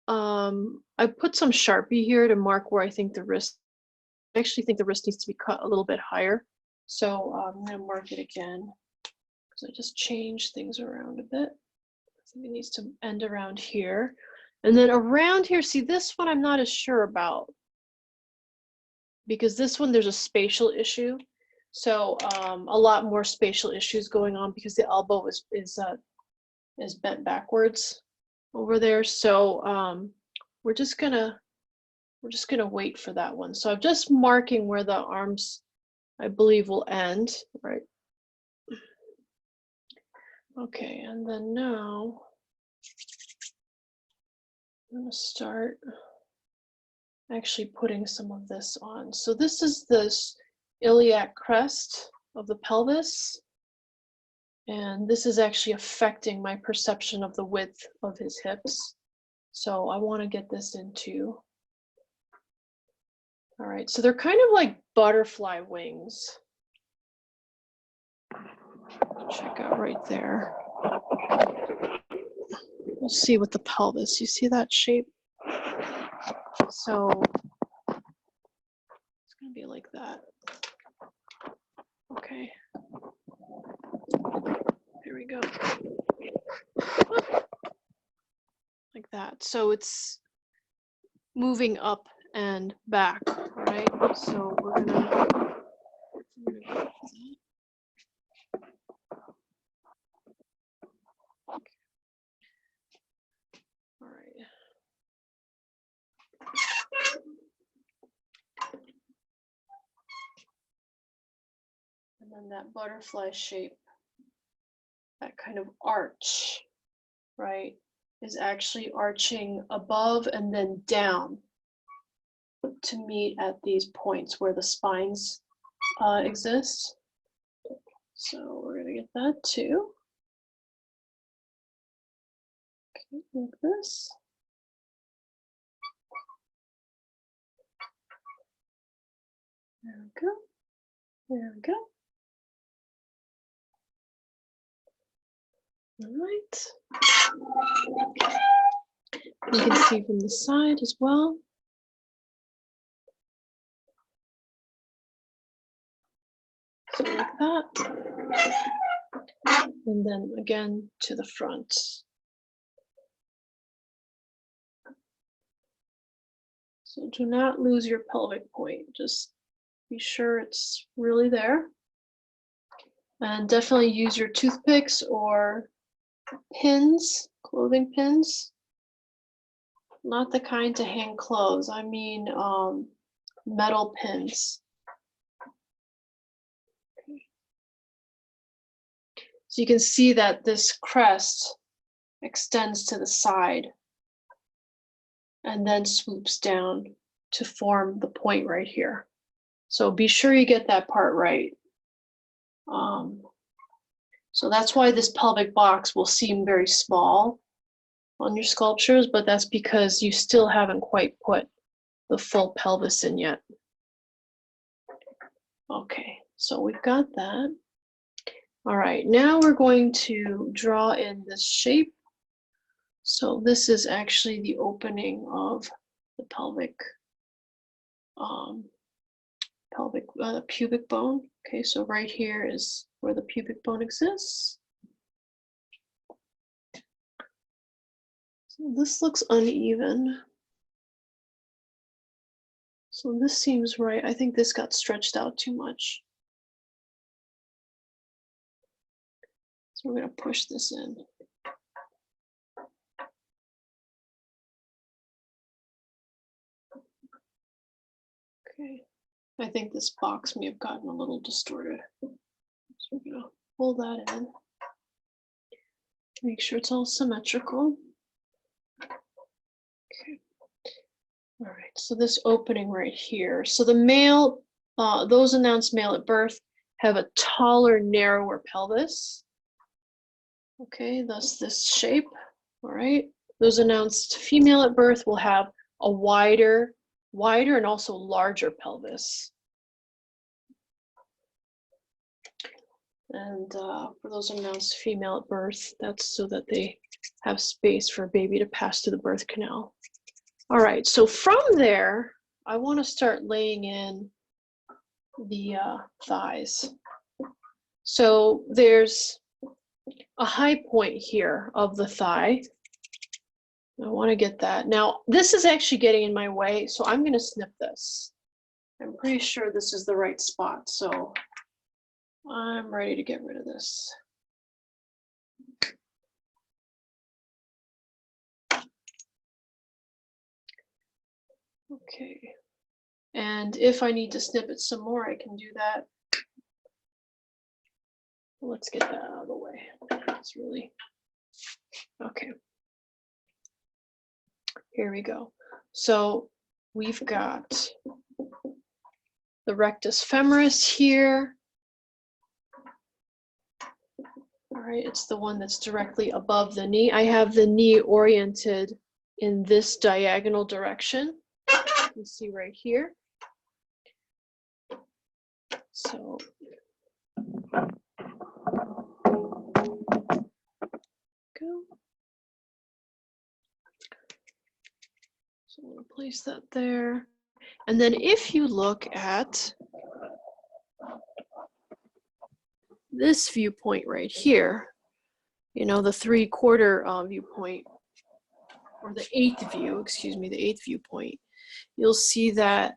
I put some Sharpie here to mark where I think the wrist, I actually think the wrist needs to be cut a little bit higher. So I'm going to mark it again because I just changed things around a bit. I think it needs to end around here. And then around here, see this one I'm not as sure about, because this one there's a spatial issue. So a lot more spatial issues going on because the elbow is is bent backwards over there. So we're just gonna wait for that one. So I'm just marking where the arms, I believe, will end, right? Okay, and then now I'm gonna start actually putting some of this on. So this is this iliac crest of the pelvis. And this is actually affecting my perception of the width of his hips. So I want to get this into. All right, so they're kind of like butterfly wings. Check out right there. We'll see with the pelvis. You see that shape? So it's going to be like that. Okay. There we go. Like that. So it's moving up and back, right? So we're gonna go for that. All right. And then that butterfly shape, that kind of arch, right, is actually arching above and then down to meet at these points where the spines exist. So we're gonna get that too. Okay, like this. There we go. There we go. All right. You can see from the side as well. So like that. And then again to the front. So do not lose your pelvic point. Just be sure it's really there. And definitely use your toothpicks or pins, clothing pins. Not the kind to hang clothes. I mean metal pins. So you can see that this crest extends to the side and then swoops down to form the point right here. So be sure you get that part right. So that's why this pelvic box will seem very small on your sculptures, but that's because you still haven't quite put the full pelvis in yet. Okay, so we've got that. All right, now we're going to draw in this shape. So this is actually the opening of the pelvic, pubic bone. Okay, so right here is where the pubic bone exists. So this looks uneven. So this seems right. I think this got stretched out too much. So we're going to push this in. Okay. I think this box may have gotten a little distorted. So we're going to pull that in. Make sure it's all symmetrical. Okay. All right, so this opening right here. So the male, those announced male at birth have a taller, narrower pelvis. Okay, thus this shape. All right. Those announced female at birth will have a wider and also larger pelvis. And for those announced female at birth, that's so that they have space for a baby to pass through the birth canal. All right, so from there, I want to start laying in the thighs. So there's a high point here of the thigh. I want to get that. Now, this is actually getting in my way, so I'm going to snip this. I'm pretty sure this is the right spot, so I'm ready to get rid of this. Okay. And if I need to snip it some more, I can do that. Let's get that out of the way. It's really, okay. Here we go. So we've got the rectus femoris here. All right, it's the one that's directly above the knee. I have the knee oriented in this diagonal direction. You can see right here. So go. So we'll place that there. And then if you look at this viewpoint right here, you know, the 3/4 viewpoint, or the 8th view, excuse me, the 8th viewpoint, you'll see that,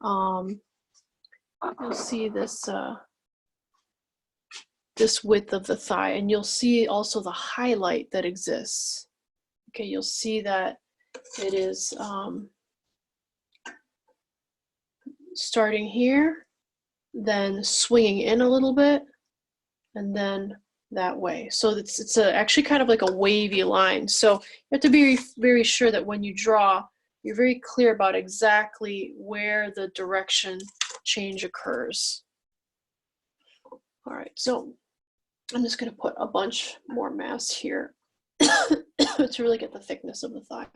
you'll see this, this width of the thigh, and you'll see also the highlight that exists. Okay, you'll see that it is starting here, then swinging in a little bit, and then that way. So it's actually kind of like a wavy line. So you have to be very sure that when you draw, you're very clear about exactly where the direction change occurs. All right, so I'm just going to put a bunch more mass here to really get the thickness of the thigh.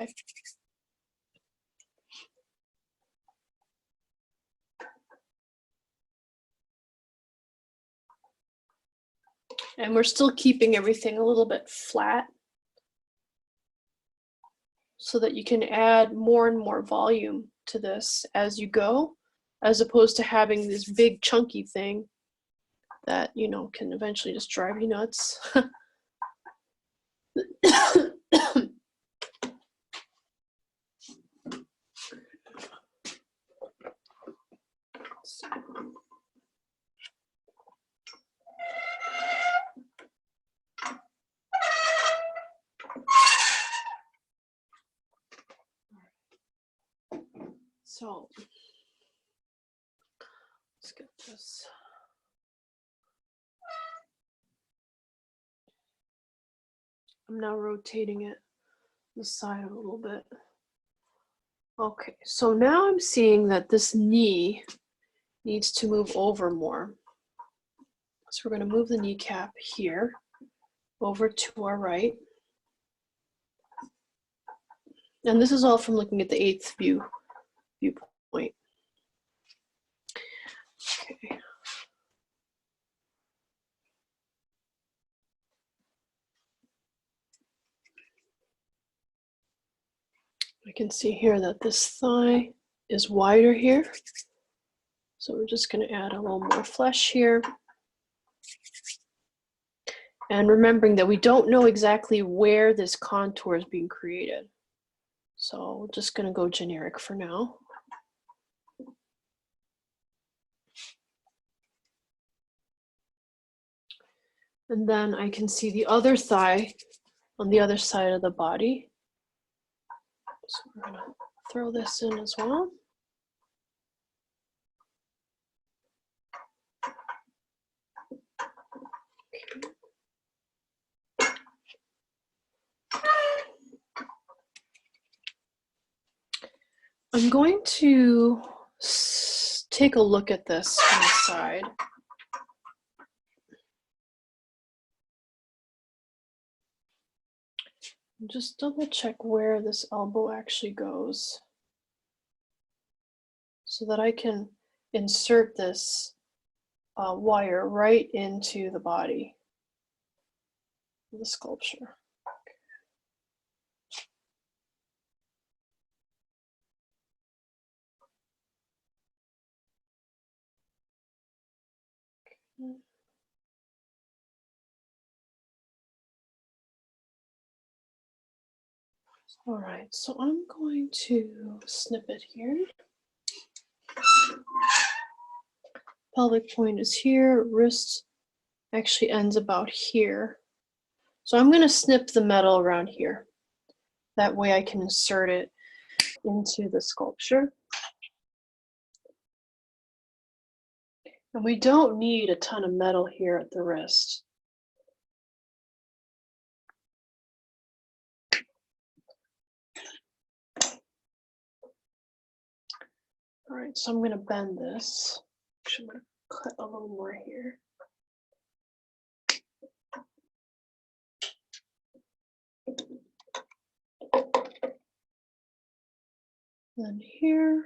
And we're still keeping everything a little bit flat so that you can add more and more volume to this as you go, as opposed to having this big chunky thing that, you know, can eventually just drive you nuts. So let's get this. I'm now rotating it the side a little bit. Okay, so now I'm seeing that this knee needs to move over more. So we're going to move the kneecap here over to our right. And this is all from looking at the 8th viewpoint. Okay. I can see here that this thigh is wider here. So we're just going to add a little more flesh here. And remembering that we don't know exactly where this contour is being created. So we're just going to go generic for now. And then I can see the other thigh on the other side of the body. So we're going to throw this in as well. I'm going to take a look at this from the side. Just double check where this elbow actually goes so that I can insert this wire right into the body of the sculpture. Okay. All right, so I'm going to snip it here. Pelvic point is here, wrist actually ends about here. So I'm going to snip the metal around here. That way I can insert it into the sculpture. And we don't need a ton of metal here at the wrist. All right, so I'm going to bend this. Actually, I'm going to cut a little more here. Then here.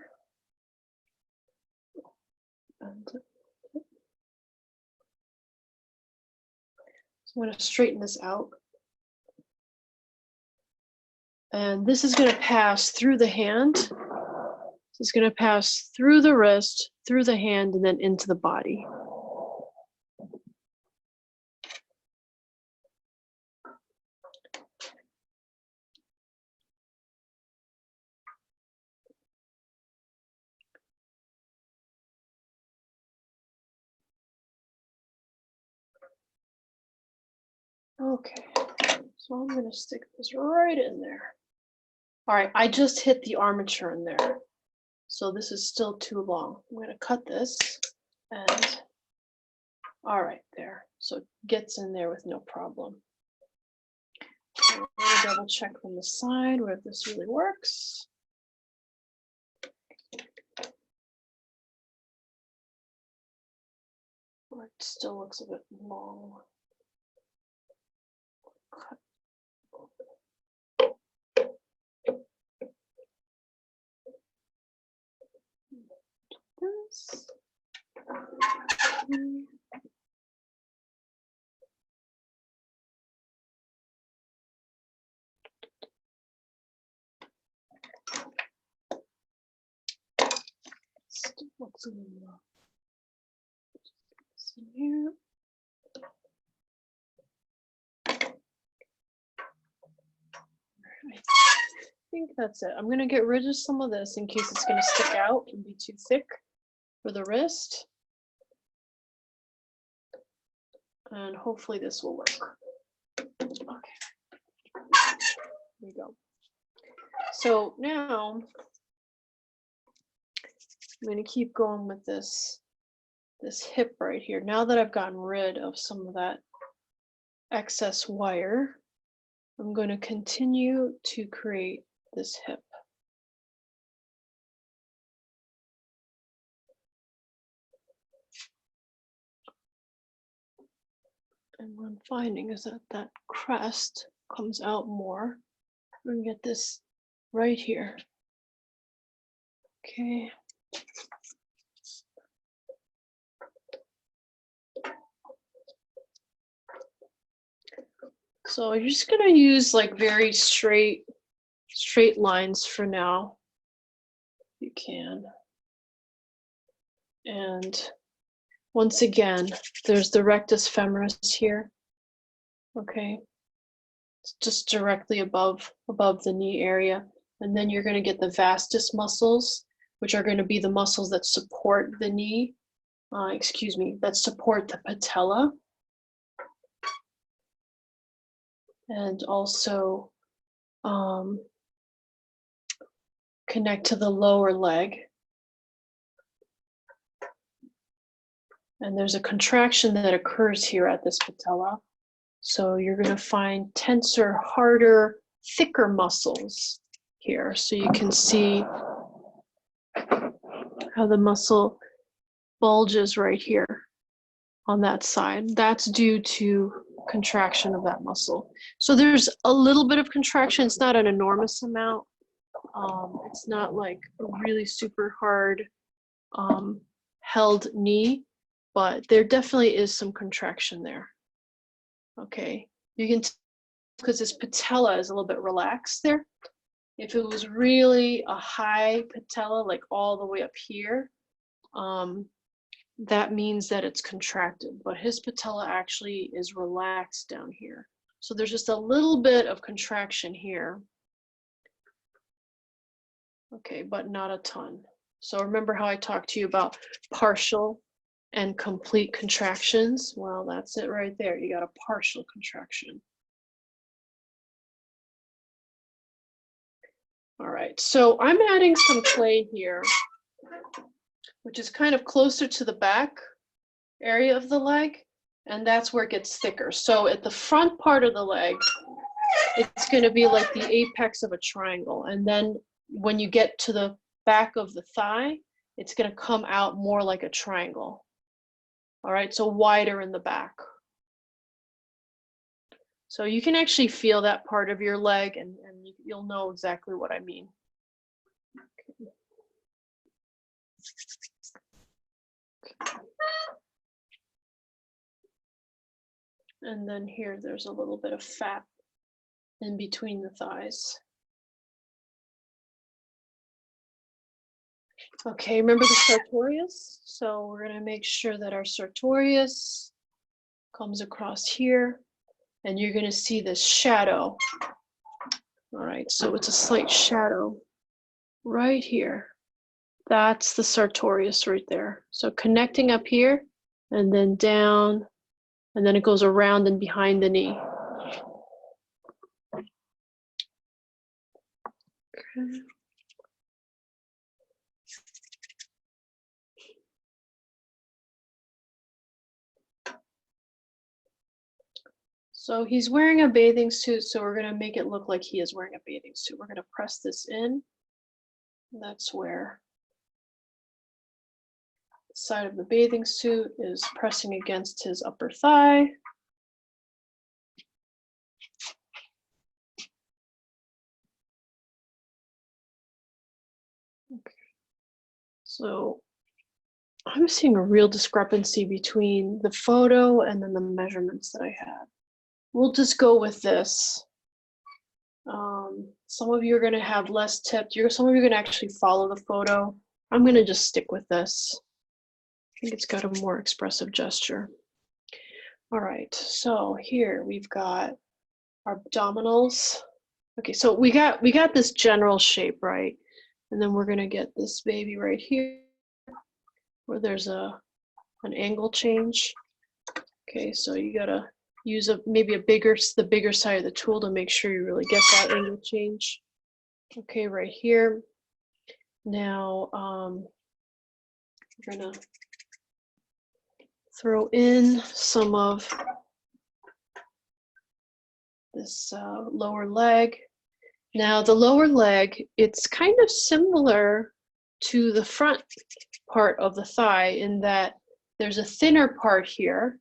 Bend it. So I'm going to straighten this out. And this is going to pass through the hand. It's going to pass through the wrist, through the hand, and then into the body. Okay, so I'm going to stick this right in there. All right, I just hit the armature in there. So this is still too long. I'm going to cut this and all right, there. So it gets in there with no problem. I'm going to double check from the side where this really works. Oh, it still looks a bit long. Cut. This. Still looks a little long. This in here. I think that's it. I'm going to get rid of some of this in case it's going to stick out and be too thick for the wrist. And hopefully this will work. Okay. There we go. So now I'm going to keep going with this hip right here. Now that I've gotten rid of some of that excess wire, I'm going to continue to create this hip. And what I'm finding is that that crest comes out more. I'm going to get this right here. Okay. So you're just going to use like very straight lines for now. You can. And once again, there's the rectus femoris here. Okay. It's just directly above the knee area. And then you're going to get the vastus muscles, which are going to be the muscles that support the knee. That support the patella. And also connect to the lower leg. And there's a contraction that occurs here at this patella. So you're going to find tenser, harder, thicker muscles here. So you can see how the muscle bulges right here on that side. That's due to contraction of that muscle. So there's a little bit of contraction. It's not an enormous amount. It's not like a really super hard held knee, but there definitely is some contraction there. Okay, you can, because this patella is a little bit relaxed there. If it was really a high patella, like all the way up here, that means that it's contracted, but his patella actually is relaxed down here. So there's just a little bit of contraction here. Okay, but not a ton. So remember how I talked to you about partial and complete contractions? Well, that's it right there. You got a partial contraction. All right, so I'm adding some clay here, which is kind of closer to the back area of the leg, and that's where it gets thicker. So at the front part of the leg, it's going to be like the apex of a triangle. And then when you get to the back of the thigh, it's going to come out more like a triangle. All right, so wider in the back. So you can actually feel that part of your leg, and you'll know exactly what I mean. Okay. And then here, there's a little bit of fat in between the thighs. Okay, remember the sartorius? So we're going to make sure that our sartorius comes across here, and you're going to see this shadow. All right, so it's a slight shadow right here. That's the sartorius right there. So connecting up here and then down, and then it goes around and behind the knee. Okay. So he's wearing a bathing suit, so we're going to make it look like he is wearing a bathing suit. We're going to press this in. That's where the side of the bathing suit is pressing against his upper thigh. Okay. So I'm seeing a real discrepancy between the photo and then the measurements that I had. We'll just go with this. Some of you are going to have less tipped. Some of you are going to actually follow the photo. I'm going to just stick with this. I think it's got a more expressive gesture. All right, so here we've got our abdominals. Okay, so we got this general shape, right? And then we're going to get this baby right here where there's an angle change. Okay, so you got to use the bigger side of the tool to make sure you really get that angle change. Okay, right here. Now we're gonna throw in some of this lower leg. Now the lower leg, it's kind of similar to the front part of the thigh in that there's a thinner part here,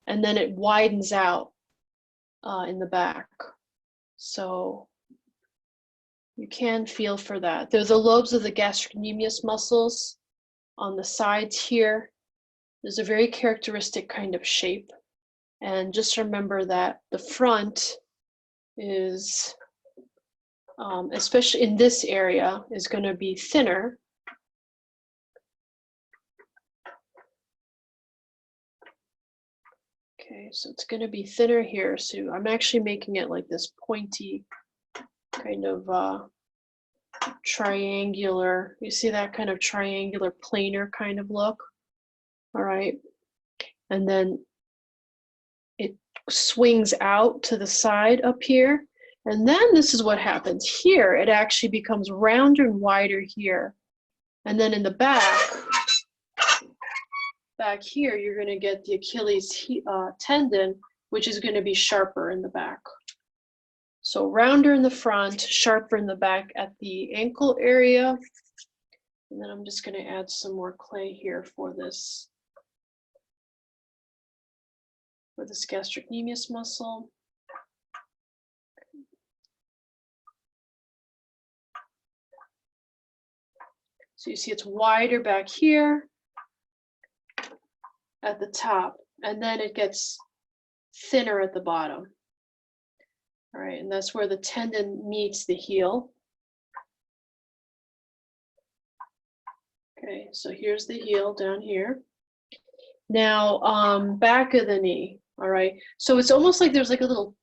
and then it widens out in the back. So you can feel for that. They're the lobes of the gastrocnemius muscles on the sides here. There's a very characteristic kind of shape. And just remember that the front is, especially in this area, is going to be thinner. Okay, so it's going to be thinner here. So I'm actually making it like this pointy kind of triangular. You see that kind of triangular planar kind of look? All right. And then it swings out to the side up here. And then this is what happens here. It actually becomes rounder and wider here. And then in the back here, you're going to get the Achilles tendon, which is going to be sharper in the back. So rounder in the front, sharper in the back at the ankle area. And then I'm just going to add some more clay here for this gastrocnemius muscle. So you see it's wider back here at the top, and then it gets thinner at the bottom. All right, and that's where the tendon meets the heel. Okay, so here's the heel down here. Now, back of the knee, all right? So it's almost like there's like a little,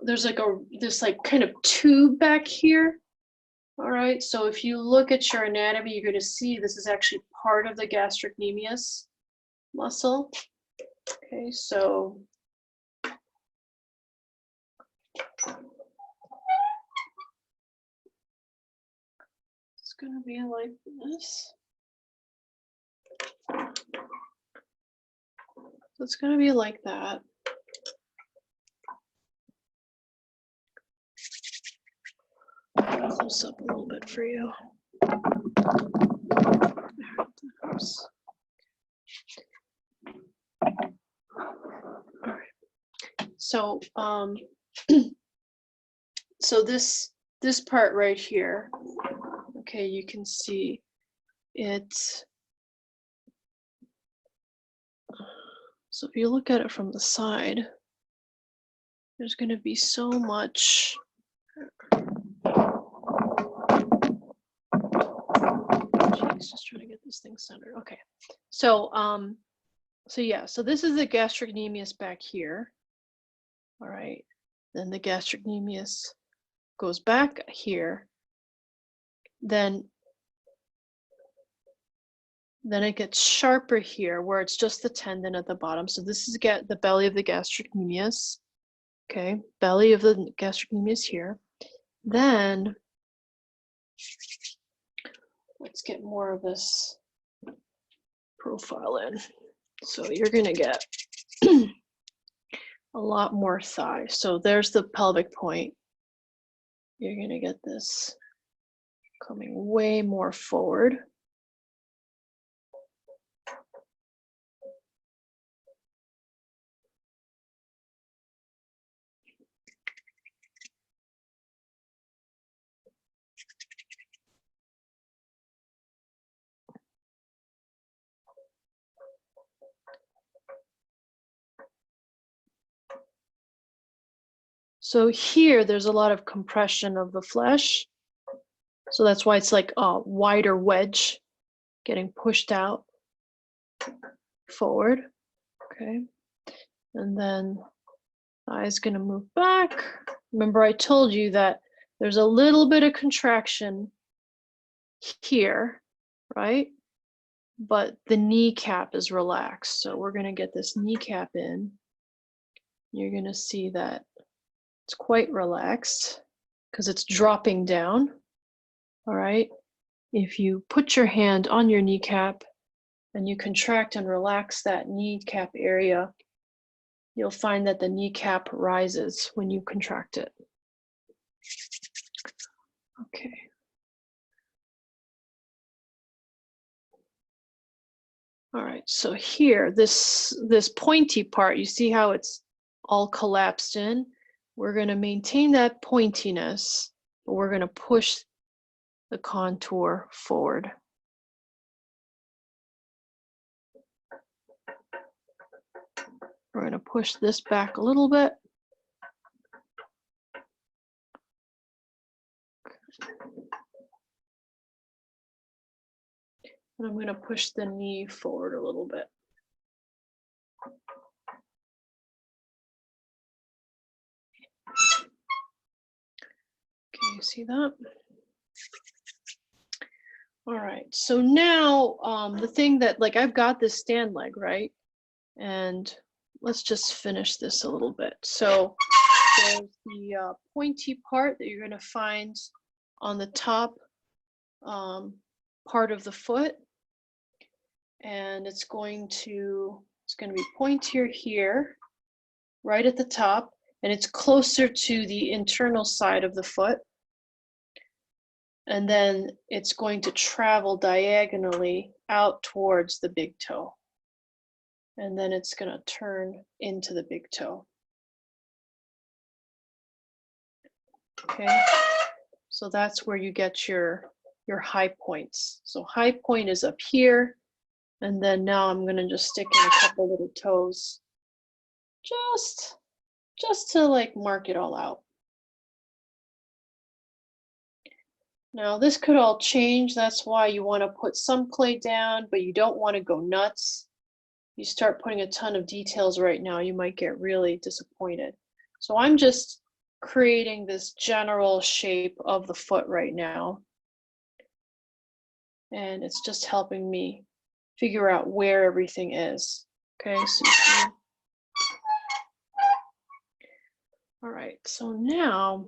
there's like this like kind of tube back here. All right, so if you look at your anatomy, you're going to see this is actually part of the gastrocnemius muscle. Okay, so let's gonna be like this. So it's gonna be like that. Close up a little bit for you. Oops. All right. So so this part right here, okay, you can see it. So if you look at it from the side, there's going to be so much. Jeez, just trying to get this thing centered. Okay, so yeah, so this is the gastrocnemius back here. All right, then the gastrocnemius goes back here. Then it gets sharper here where it's just the tendon at the bottom. So this is the belly of the gastrocnemius. Okay, belly of the gastrocnemius here. Then let's get more of this profile in. So you're gonna get a lot more thigh. So there's the pelvic point. You're gonna get this coming way more forward. So here, there's a lot of compression of the flesh. So that's why it's like a wider wedge getting pushed out forward. Okay. And then the eye is going to move back. Remember, I told you that there's a little bit of contraction here, right? But the kneecap is relaxed. So we're going to get this kneecap in. You're going to see that it's quite relaxed because it's dropping down. All right. If you put your hand on your kneecap and you contract and relax that kneecap area, you'll find that the kneecap rises when you contract it. Okay. All right, so here, this pointy part, you see how it's all collapsed in? We're going to maintain that pointiness, but we're going to push the contour forward. We're going to push this back a little bit. And I'm going to push the knee forward a little bit. Okay, you see that? All right, so now the thing that, like, I've got this stand leg, right? And let's just finish this a little bit. So there's the pointy part that you're going to find on the top part of the foot. And it's going to be pointier here, right at the top, and it's closer to the internal side of the foot. And then it's going to travel diagonally out towards the big toe. And then it's going to turn into the big toe. Okay, so that's where you get your high points. So high point is up here. And then now I'm going to just stick in a couple little toes just to like mark it all out. Now this could all change. That's why you want to put some clay down, but you don't want to go nuts. You start putting a ton of details right now, you might get really disappointed. So I'm just creating this general shape of the foot right now. And it's just helping me figure out where everything is. Okay, so you see. All right, so now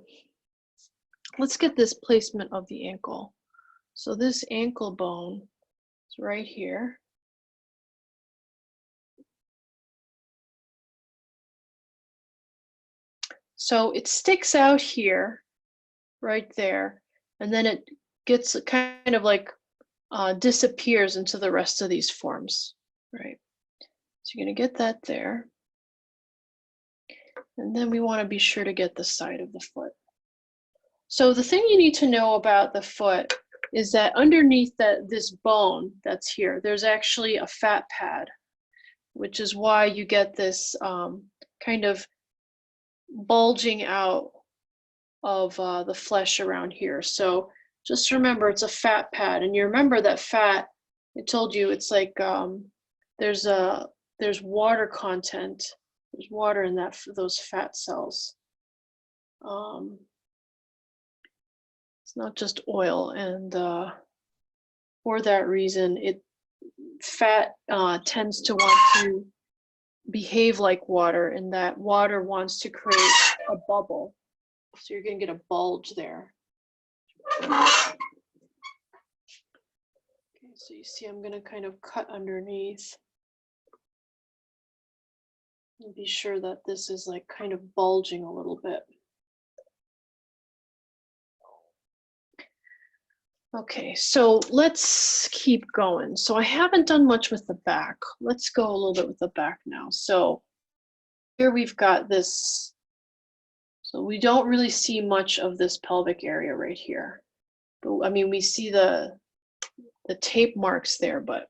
let's get this placement of the ankle. So this ankle bone is right here. So it sticks out here, right there, and then it gets kind of like disappears into the rest of these forms, right? So you're gonna get that there. And then we wanna be sure to get the side of the foot. So the thing you need to know about the foot is that underneath this bone that's here, there's actually a fat pad, which is why you get this kind of bulging out of the flesh around here. So just remember it's a fat pad, and you remember that fat, I told you it's like there's water content, there's water in those fat cells. It's not just oil, and for that reason, fat tends to want to behave like water, and that water wants to create a bubble. So you're going to get a bulge there. Okay, so you see I'm going to kind of cut underneath. And be sure that this is like kind of bulging a little bit. Okay, so let's keep going. So I haven't done much with the back. Let's go a little bit with the back now. So here we've got this. So we don't really see much of this pelvic area right here. But I mean, we see the tape marks there, but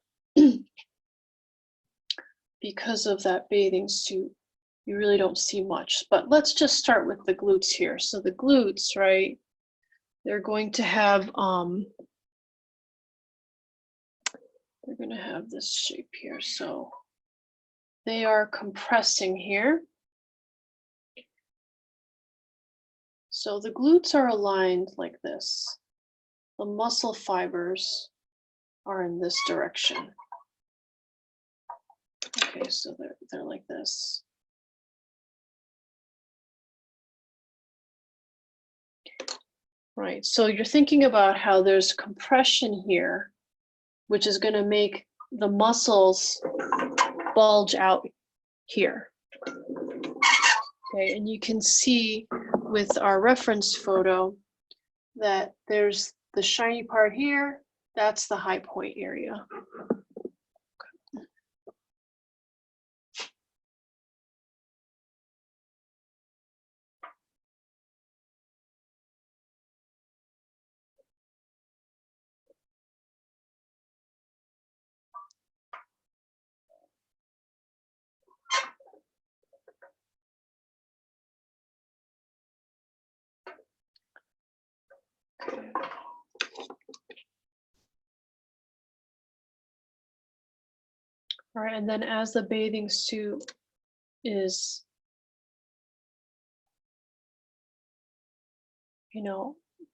because of that bathing suit, you really don't see much. But let's just start with the glutes here. So the glutes, right? They're going to have this shape here. So they are compressing here. So the glutes are aligned like this. The muscle fibers are in this direction. Okay, so they're like this. Right, so you're thinking about how there's compression here, which is going to make the muscles bulge out here. Okay, and you can see with our reference photo that there's the shiny part here, that's the high point area. All right, and then as the bathing suit is,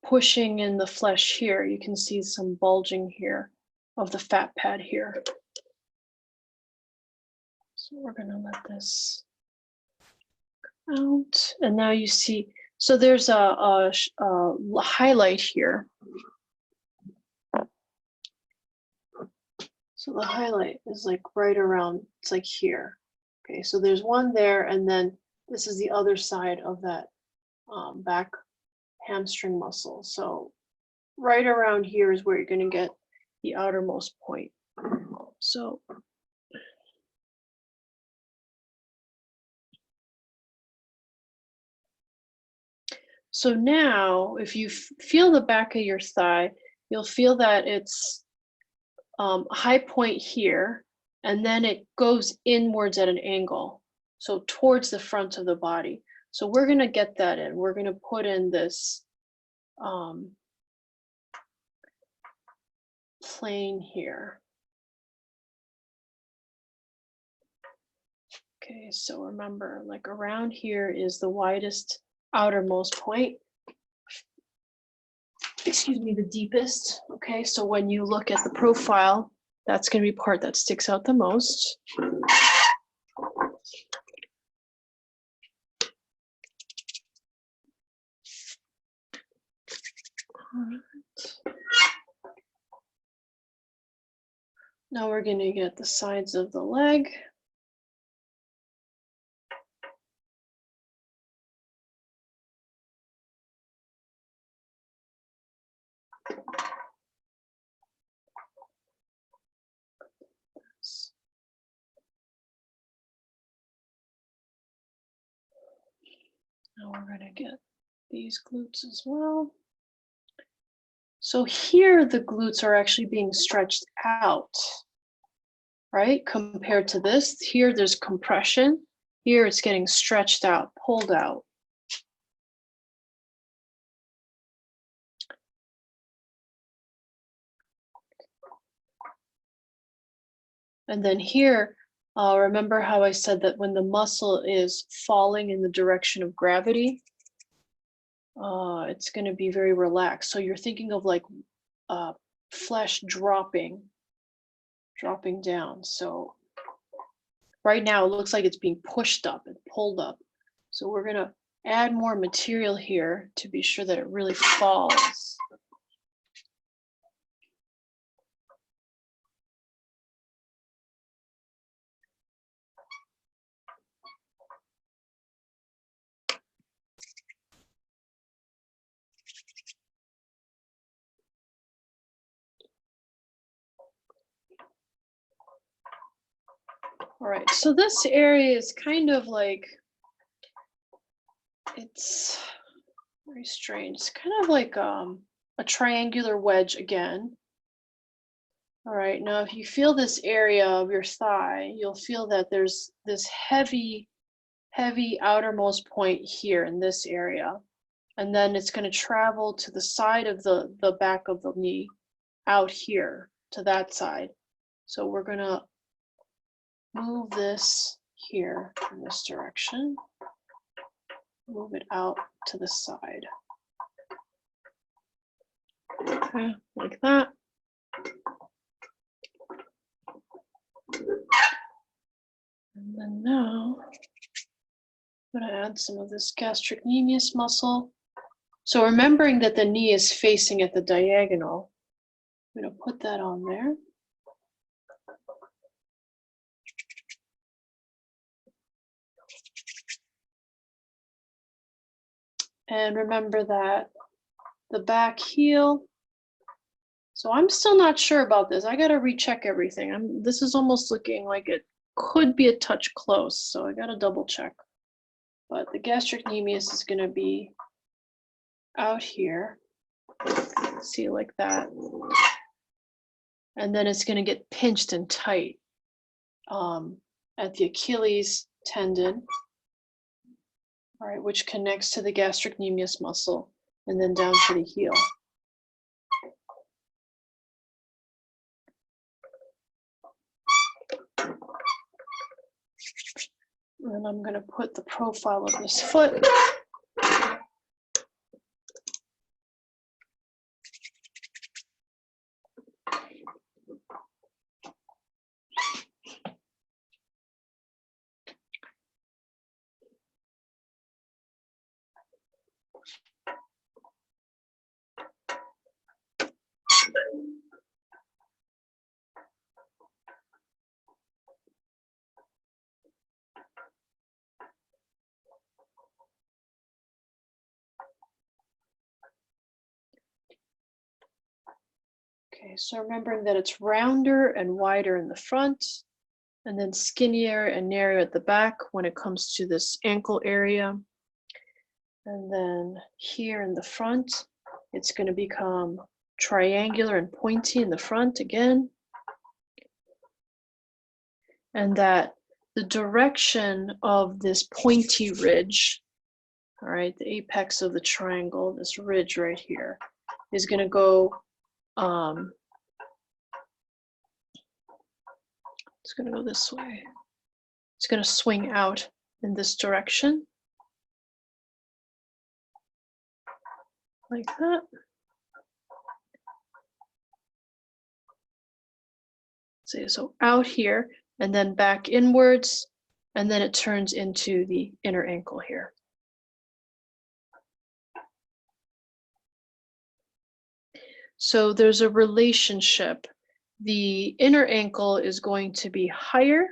pushing in the flesh here, you can see some bulging here of the fat pad here. So we're gonna let this out, and now you see, so there's a highlight here. So the highlight is like right around, it's like here. Okay, so there's one there, and then this is the other side of that back hamstring muscle. So right around here is where you're going to get the outermost point. So now if you feel the back of your thigh, you'll feel that it's a high point here, and then it goes inwards at an angle, so towards the front of the body. So we're going to get that in. We're going to put in this plane here. Okay, so remember, like around here is the widest outermost point. Excuse me, the deepest. Okay, so when you look at the profile, that's going to be part that sticks out the most. All right. Now we're going to get the sides of the leg. Now we're going to get these glutes as well. So here the glutes are actually being stretched out, right? Compared to this, here there's compression. Here it's getting stretched out, pulled out. And then here, remember how I said that when the muscle is falling in the direction of gravity, it's going to be very relaxed. So you're thinking of like flesh dropping down. So right now it looks like it's being pushed up and pulled up. So we're going to add more material here to be sure that it really falls. All right, so this area is kind of like, it's very strange. It's kind of like a triangular wedge again. All right, now if you feel this area of your thigh, you'll feel that there's this heavy outermost point here in this area. And then it's going to travel to the side of the back of the knee out here to that side. So we're going to move this here in this direction. Move it out to the side. Okay, like that. And then now I'm going to add some of this gastrocnemius muscle. So remembering that the knee is facing at the diagonal, I'm going to put that on there. And remember that the back heel. So I'm still not sure about this. I got to recheck everything. This is almost looking like it could be a touch close, so I got to double check. But the gastrocnemius is going to be out here. See, like that. And then it's going to get pinched and tight at the Achilles tendon. All right, which connects to the gastrocnemius muscle and then down to the heel. And I'm going to put the profile of this foot. Okay, so remembering that it's rounder and wider in the front, and then skinnier and narrower at the back when it comes to this ankle area. And then here in the front, it's going to become triangular and pointy in the front again. And that the direction of this pointy ridge, all right, the apex of the triangle, this ridge right here, is going to go, it's going to go this way. It's going to swing out in this direction. Like that. See, so out here and then back inwards, and then it turns into the inner ankle here. So there's a relationship the inner ankle is going to be higher,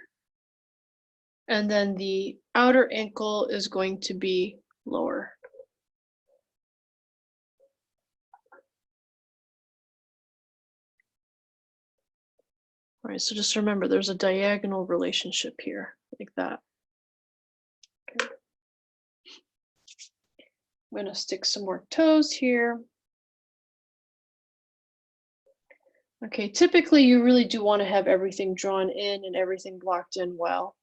and then the outer ankle is going to be lower. All right, so just remember there's a diagonal relationship here, like that. Okay. I'm gonna stick some more toes here. Okay, typically you really do want to have everything drawn in and everything blocked in well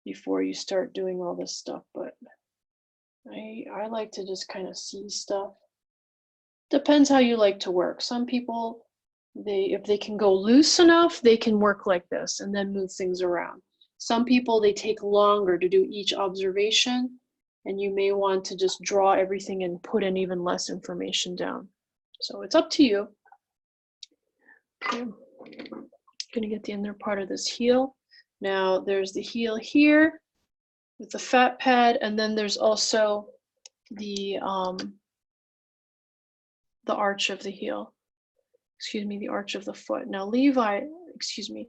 before you start doing all this stuff, but I like to just kind of see stuff. Depends how you like to work. Some people, if they can go loose enough, they can work like this and then move things around. Some people, they take longer to do each observation, and you may want to just draw everything and put in even less information down. So it's up to you. Okay. Gonna get the inner part of this heel. Now there's the heel here with the fat pad, and then there's also the arch of the heel. Excuse me, the arch of the foot. Now Levi, excuse me,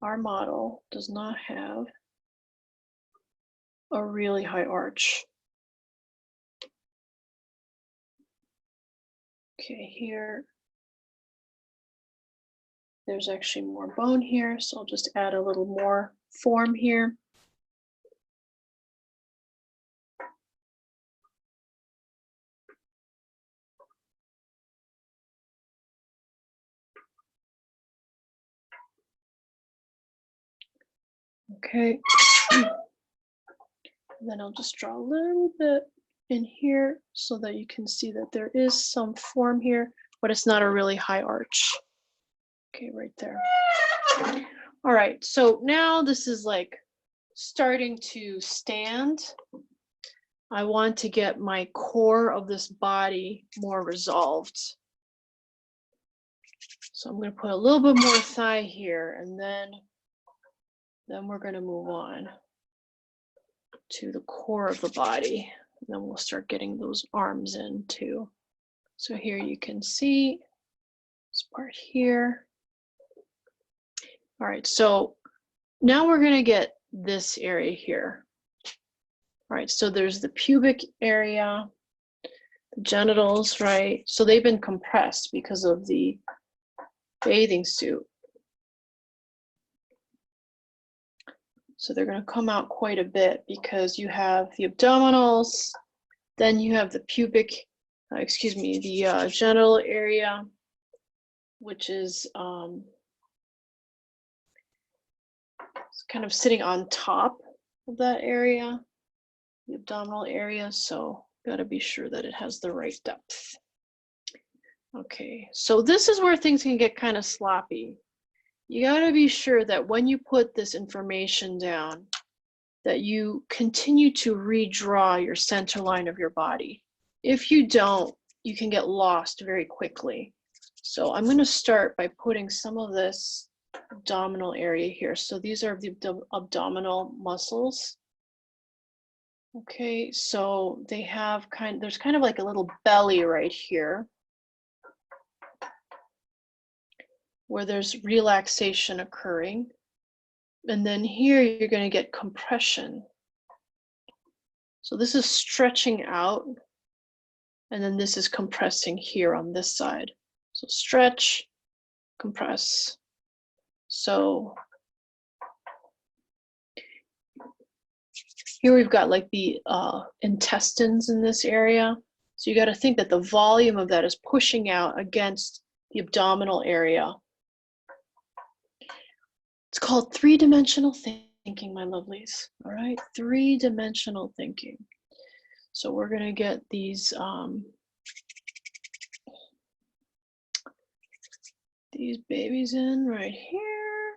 our model does not have a really high arch. Okay, here, there's actually more bone here, so I'll just add a little more form here. Okay, then I'll just draw a little bit in here so that you can see that there is some form here, but it's not a really high arch. Okay, right there. All right, so now this is like starting to stand. I want to get my core of this body more resolved. So I'm going to put a little bit more thigh here, and then we're going to move on to the core of the body. And then we'll start getting those arms in too. So here you can see this part here. All right, so now we're going to get this area here. All right, so there's the pubic area, the genitals, right? So they've been compressed because of the bathing suit. So they're going to come out quite a bit because you have the abdominals, then you have the pubic, the genital area, which is it's kind of sitting on top of that area, the abdominal area. So got to be sure that it has the right depth. Okay, so this is where things can get kind of sloppy. You got to be sure that when you put this information down, that you continue to redraw your center line of your body. If you don't, you can get lost very quickly. So I'm going to start by putting some of this abdominal area here. So these are the abdominal muscles. Okay, so they have there's kind of like a little belly right here, where there's relaxation occurring. And then here you're going to get compression. So this is stretching out, and then this is compressing here on this side. So stretch, compress. So here we've got like the intestines in this area. So you got to think that the volume of that is pushing out against the abdominal area. It's called three-dimensional thinking, my lovelies. All right, three-dimensional thinking. So we're going to get these babies in right here.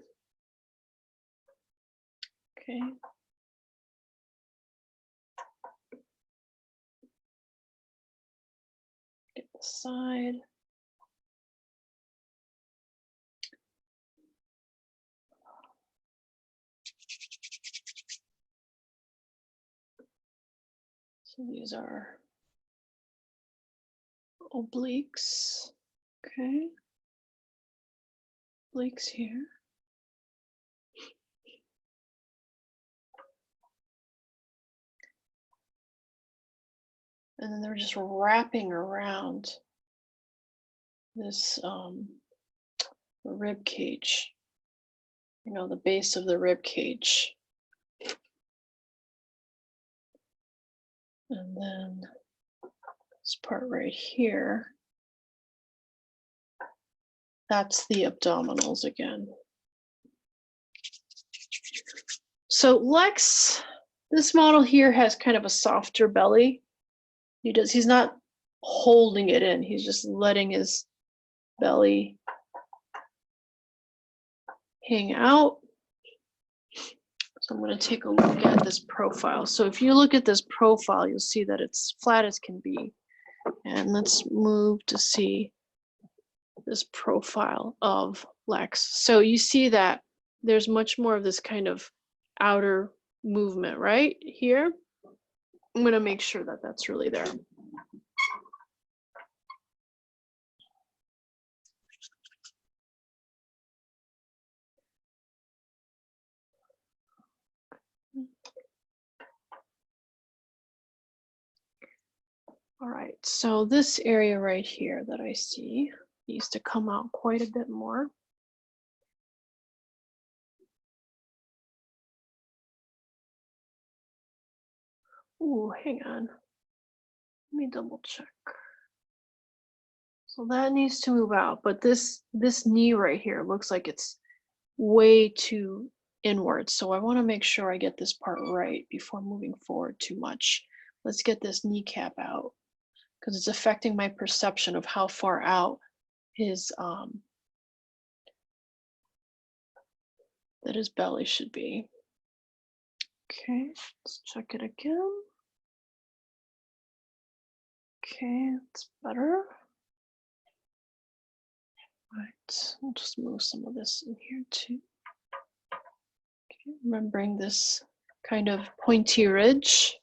Okay. Get the side. So these are obliques. Okay. obliques here. And then they're just wrapping around this rib cage, the base of the rib cage. And then this part right here, that's the abdominals again. So Lex, this model here has kind of a softer belly. He's not holding it in, he's just letting his belly hang out. So I'm going to take a look at this profile. So if you look at this profile, you'll see that it's flat as can be. And let's move to see this profile of Lex. So you see that there's much more of this kind of outer movement right here. I'm going to make sure that that's really there. All right, so this area right here that I see needs to come out quite a bit more. Ooh, hang on. Let me double check. So that needs to move out, but this knee right here looks like it's way too inward. So I want to make sure I get this part right before moving forward too much. Let's get this kneecap out because it's affecting my perception of how far out his that his belly should be. Okay, let's check it again. Okay, it's better. Right, I'll just move some of this in here too. Okay, remembering this kind of pointy ridge.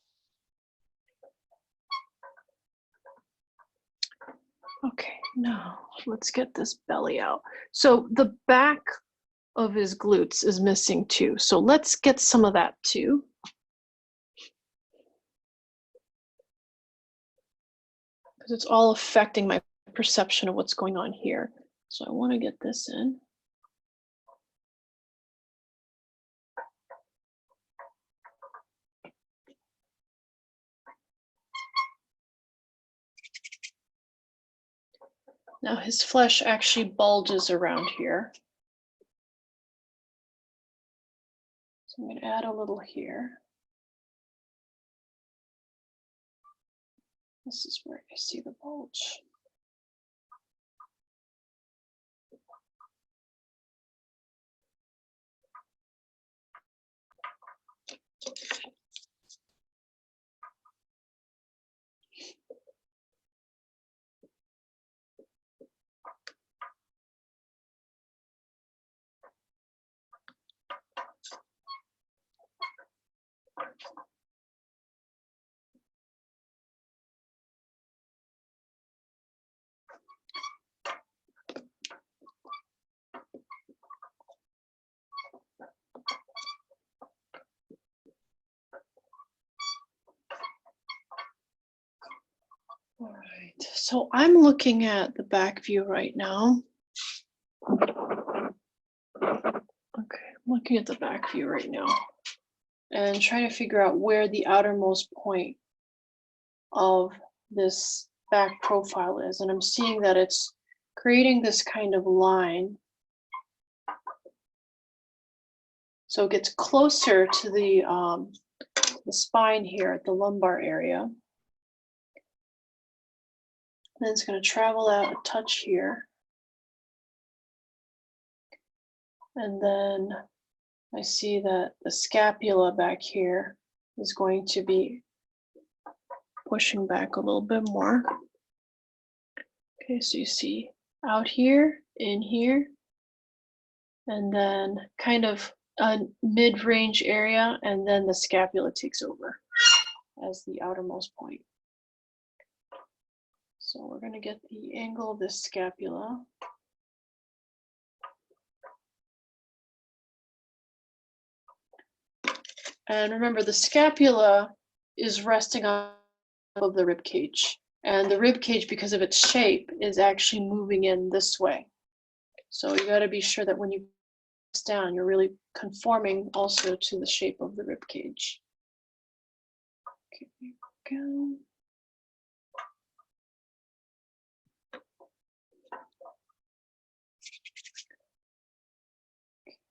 Okay, now let's get this belly out. So the back of his glutes is missing too. So let's get some of that too. Because it's all affecting my perception of what's going on here. So I want to get this in. Now his flesh actually bulges around here. So I'm going to add a little here. This is where I see the bulge. All right, so I'm looking at the back view right now. Okay, I'm looking at the back view right now and trying to figure out where the outermost point of this back profile is. And I'm seeing that it's creating this kind of line. So it gets closer to the spine here at the lumbar area. Then it's going to travel out a touch here. And then I see that the scapula back here is going to be pushing back a little bit more. Okay, so you see out here, in here, and then kind of a mid-range area, and then the scapula takes over as the outermost point. So we're going to get the angle of this scapula. And remember, the scapula is resting on top of the rib cage. And the rib cage, because of its shape, is actually moving in this way. So you got to be sure that when you press down, you're really conforming also to the shape of the rib cage. Okay, there we go.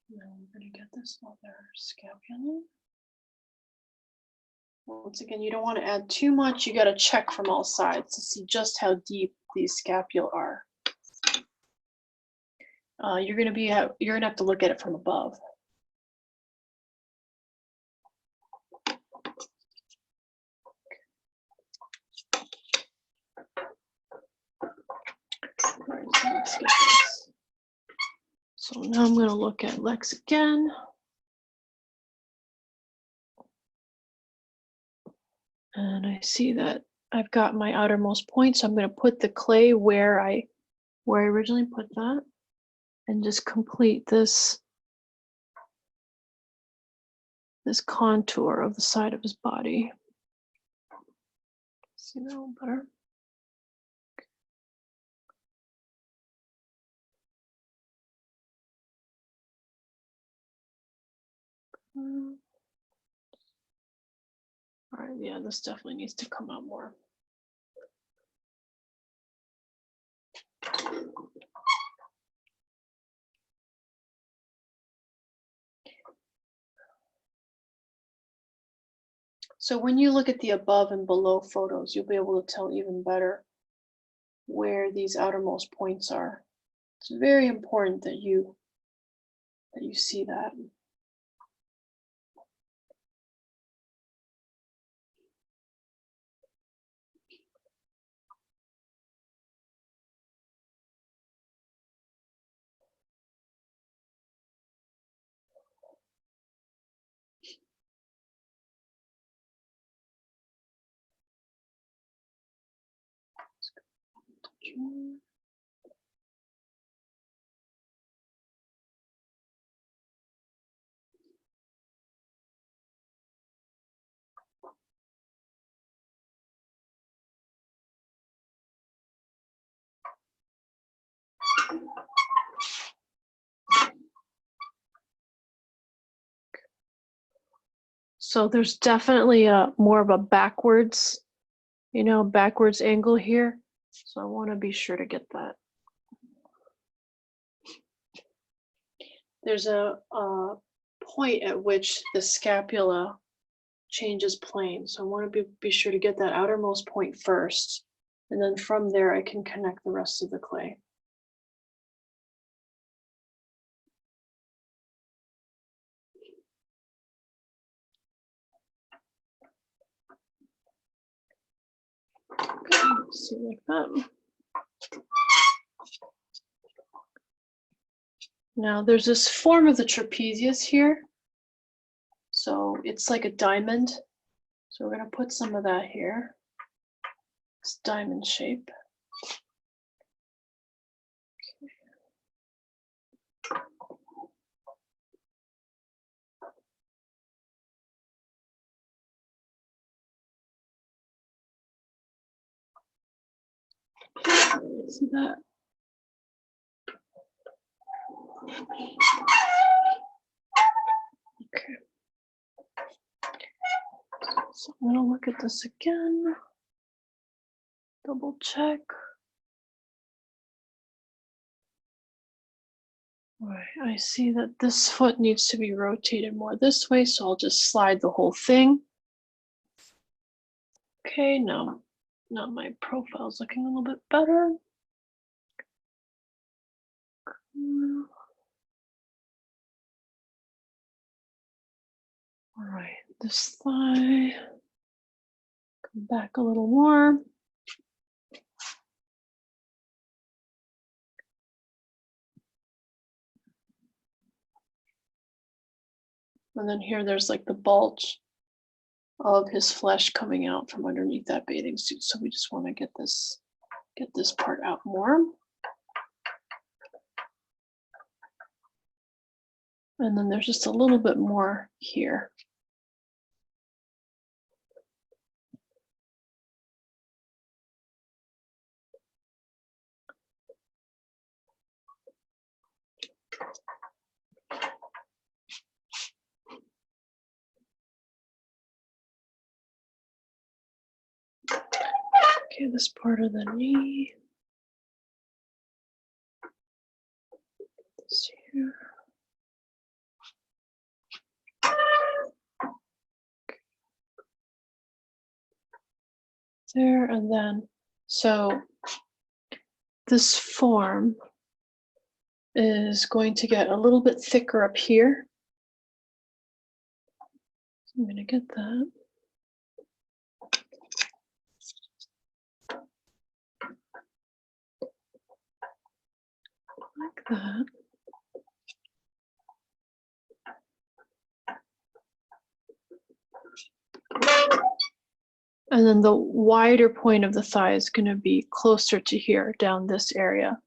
Now we're going to get this other scapula. Once again, you don't want to add too much. You got to check from all sides to see just how deep these scapula are. You're going to have to look at it from above. All right, so let's get this. So now I'm going to look at Lex again. And I see that I've got my outermost point, so I'm going to put the clay where I originally put that, and just complete this contour of the side of his body. See that a little better? All right, yeah, this definitely needs to come out more. So when you look at the above and below photos, you'll be able to tell even better where these outermost points are. It's very important that you see that. So there's definitely a more of a backwards angle here. So I want to be sure to get that. There's a point at which the scapula changes plane. So I want to be sure to get that outermost point first. And then from there, I can connect the rest of the clay. Okay, see like that. Now there's this form of the trapezius here. So it's like a diamond. So we're going to put some of that here. This diamond shape. See that? Okay. So I'm gonna look at this again. Double check. All right, I see that this foot needs to be rotated more this way, so I'll just slide the whole thing. Okay, now my profile's looking a little bit better. All right, this thigh, come back a little more. And then here there's like the bulge of his flesh coming out from underneath that bathing suit. So we just want to get this part out more. And then there's just a little bit more here. Okay, this part of the knee. This here. There, and then, so this form is going to get a little bit thicker up here. I'm going to get that. Like that. And then the wider point of the thigh is going to be closer to here, down this area.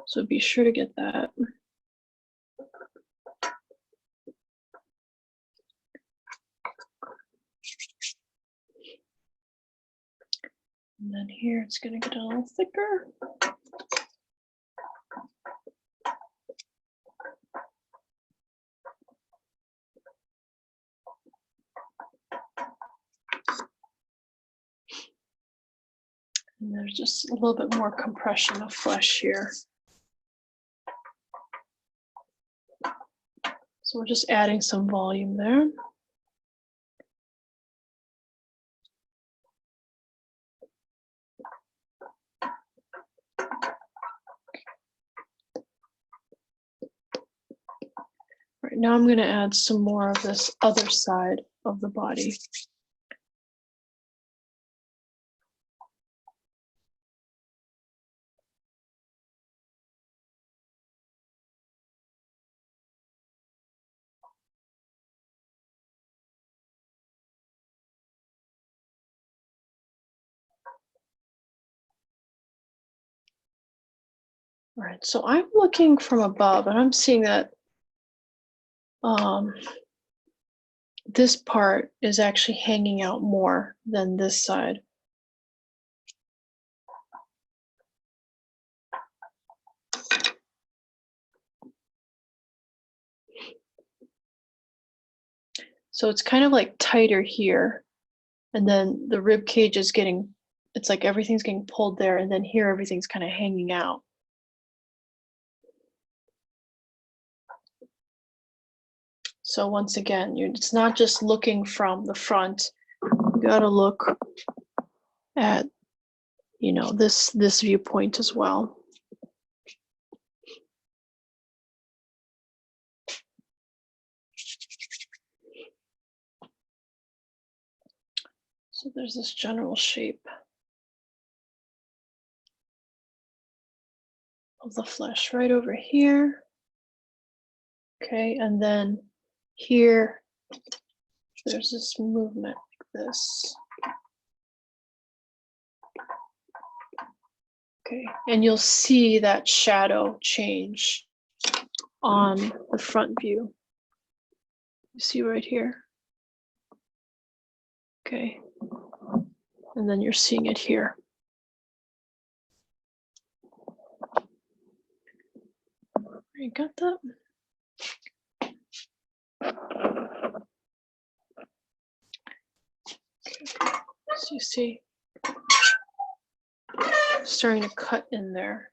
So be sure to get that. And then here it's going to get a little thicker. And there's just a little bit more compression of flesh here. So we're just adding some volume there. Right, now I'm going to add some more of this other side of the body. All right, so I'm looking from above and I'm seeing that this part is actually hanging out more than this side. So it's kind of like tighter here. And then the rib cage is getting, it's like everything's getting pulled there. And then here, everything's kind of hanging out. So once again, it's not just looking from the front. You gotta look at, you know, this viewpoint as well. So there's this general shape of the flesh right over here. Okay, and then here, there's this movement like this. Okay, and you'll see that shadow change on the front view. You see right here. Okay, and then you're seeing it here. You got that? Okay. So you see, starting to cut in there.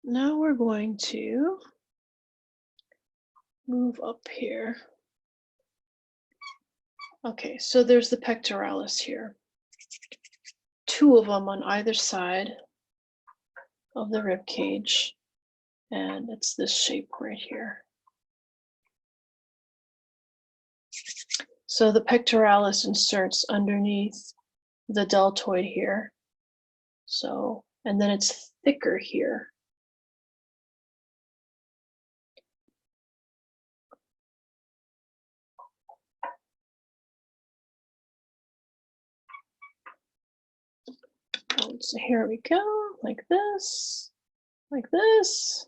Now we're going to move up here. Okay, so there's the pectoralis here. Two of them on either side of the rib cage. And it's this shape right here. So the pectoralis inserts underneath the deltoid here. So, and then it's thicker here. So here we go, like this, like this.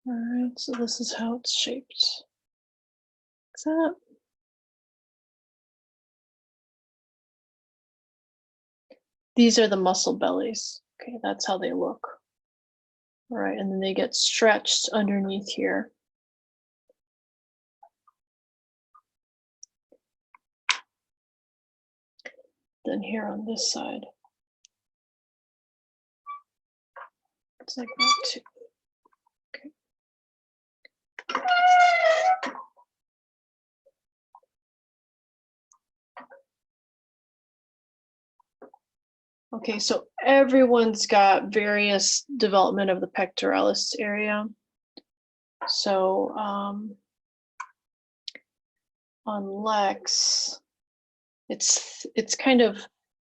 All right, so this is how it's shaped. Like that. These are the muscle bellies. Okay, that's how they look. All right, and then they get stretched underneath here. Then here on this side. It's like that too. Okay. Okay, so everyone's got various development of the pectoralis area. So on Lex, it's kind of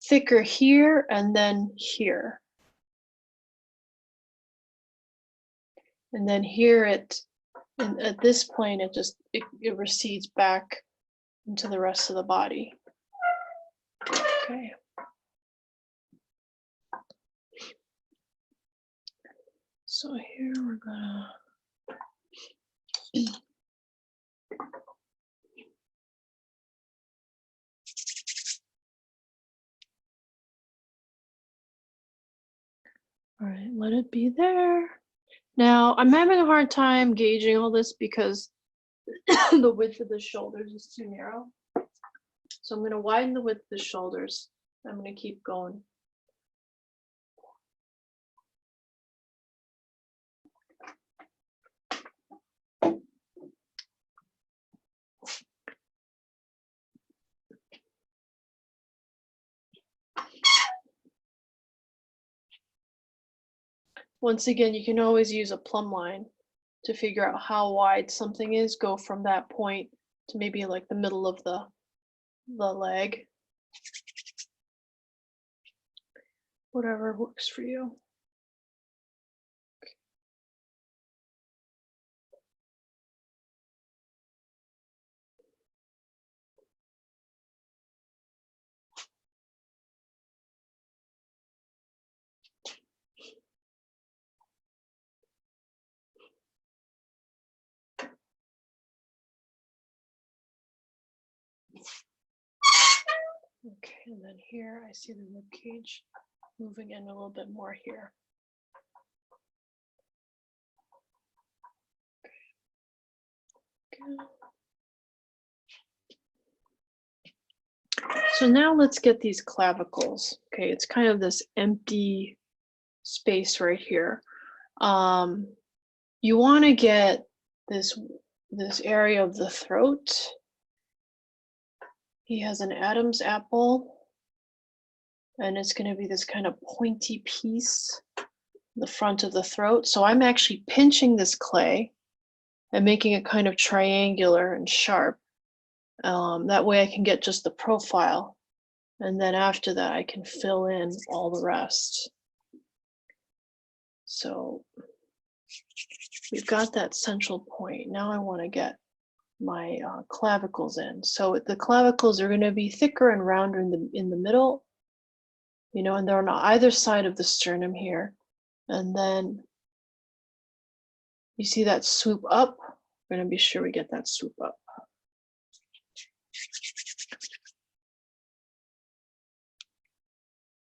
thicker here and then here. And then here at this plane, it recedes back into the rest of the body. Okay. So here we're gonna all right, let it be there. Now I'm having a hard time gauging all this because the width of the shoulders is too narrow. So I'm going to widen the width of the shoulders. I'm going to keep going. Once again, you can always use a plumb line to figure out how wide something is. Go from that point to maybe like the middle of the leg. Whatever works for you. Okay, and then here I see the rib cage moving in a little bit more here. Okay. So now let's get these clavicles. Okay, it's kind of this empty space right here. You want to get this area of the throat. He has an Adam's apple, and it's going to be this kind of pointy piece in the front of the throat. So I'm actually pinching this clay and making it kind of triangular and sharp. That way I can get just the profile, and then after that I can fill in all the rest. So we've got that central point. Now I want to get my clavicles in. So the clavicles are going to be thicker and rounder in the middle, you know, and they're on either side of the sternum here. And then you see that swoop up. We're going to be sure we get that swoop up.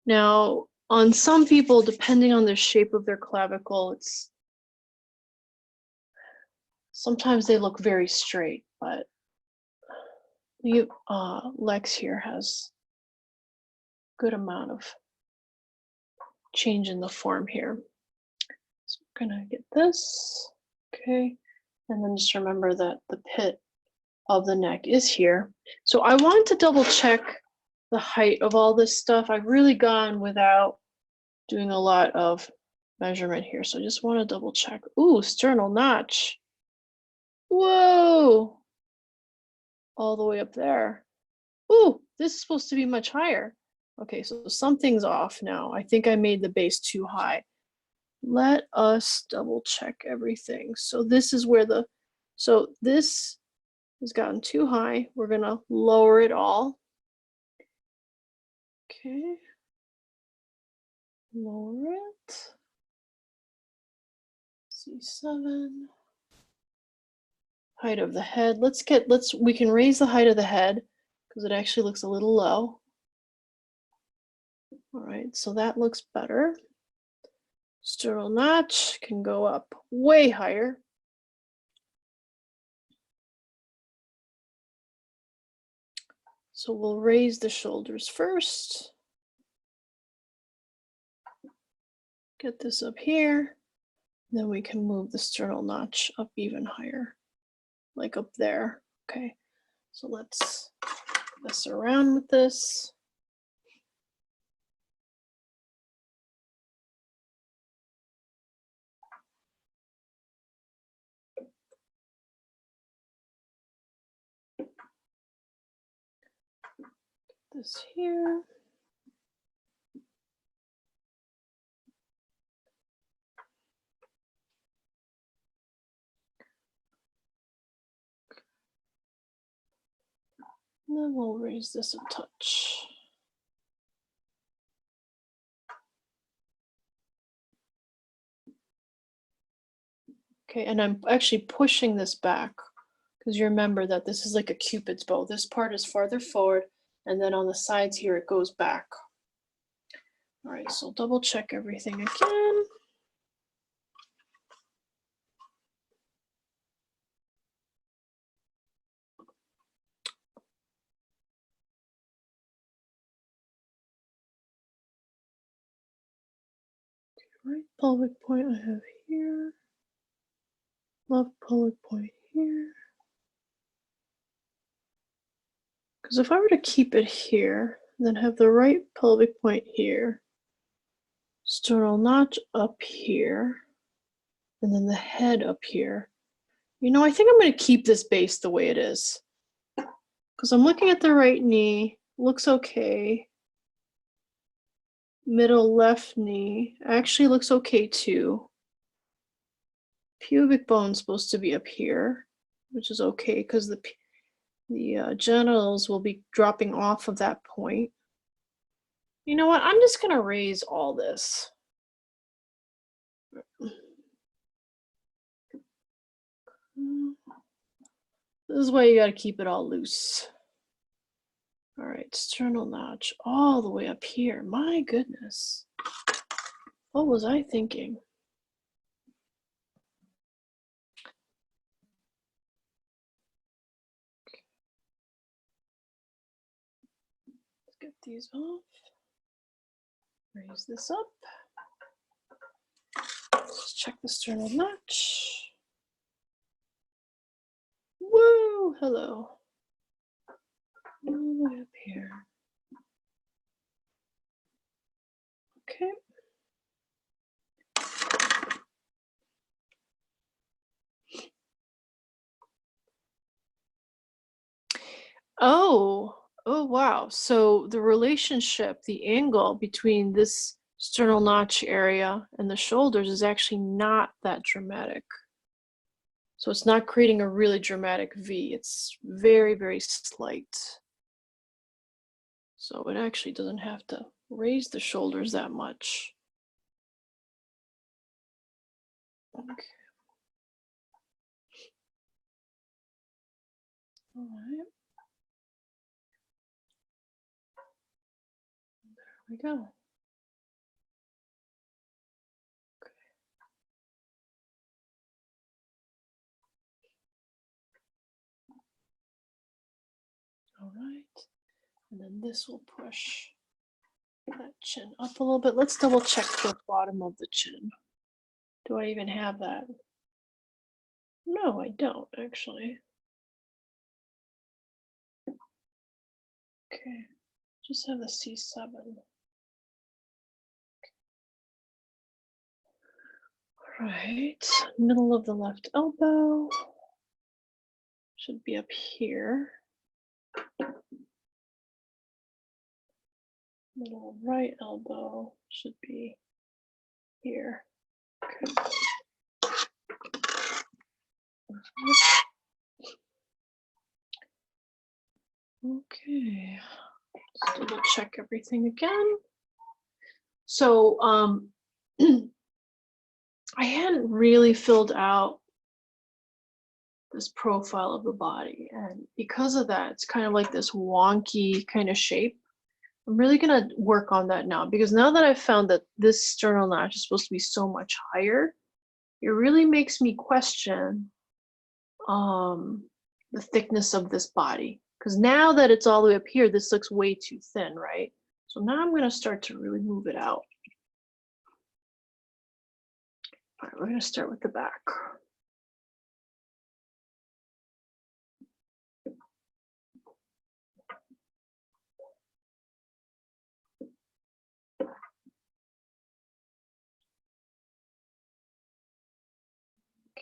Now, on some people, depending on the shape of their clavicle, sometimes they look very straight, but Lex here has a good amount of change in the form here. So we're gonna get this, okay, and then just remember that the pit of the neck is here. So I want to double check the height of all this stuff. I've really gone without doing a lot of measurement here, so I just want to double check. Ooh, sternal notch. Whoa, all the way up there. Ooh, this is supposed to be much higher. Okay, so something's off now. I think I made the base too high. Let us double check everything. So this is where so this has gotten too high. We're gonna lower it all. Okay. Lower it. C7. Height of the head. We can raise the height of the head because it actually looks a little low. All right, so that looks better. Sternal notch can go up way higher. So we'll raise the shoulders first. Get this up here. Then we can move the sternal notch up even higher, like up there. Okay, so let's mess around with this. This here. And then we'll raise this a touch. Okay, and I'm actually pushing this back because you remember that this is like a Cupid's bow. This part is farther forward, and then on the sides here, it goes back. All right, so double check everything again. Right pelvic point I have here. Left pelvic point here. Because if I were to keep it here, then have the right pelvic point here, sternal notch up here, and then the head up here. You know, I think I'm going to keep this base the way it is. Because I'm looking at the right knee, looks okay. Middle left knee actually looks okay too. Pubic bone's supposed to be up here, which is okay because the genitals will be dropping off of that point. You know what? I'm just going to raise all this. This is why you got to keep it all loose. All right, sternal notch all the way up here. My goodness. What was I thinking? Let's get these off. Raise this up. Let's check the sternal notch. Woo! Hello. All the way up here. Okay. Oh wow. So the relationship, the angle between this sternal notch area and the shoulders is actually not that dramatic. So it's not creating a really dramatic V. It's very, very slight. So it actually doesn't have to raise the shoulders that much. Okay. All right. There we go. Okay. All right. And then this will push that chin up a little bit. Let's double check the bottom of the chin. Do I even have that? No, I don't actually. Okay, just have the C7. All right, middle of the left elbow should be up here. Middle right elbow should be here. Okay. Okay, let's double check everything again. So I hadn't really filled out this profile of the body, and because of that, it's kind of like this wonky kind of shape. I'm really gonna work on that now because now that I've found that this sternal notch is supposed to be so much higher, it really makes me question um, the thickness of this body. Because now that it's all the way up here, this looks way too thin, right? So now I'm gonna start to really move it out. All right, we're gonna start with the back.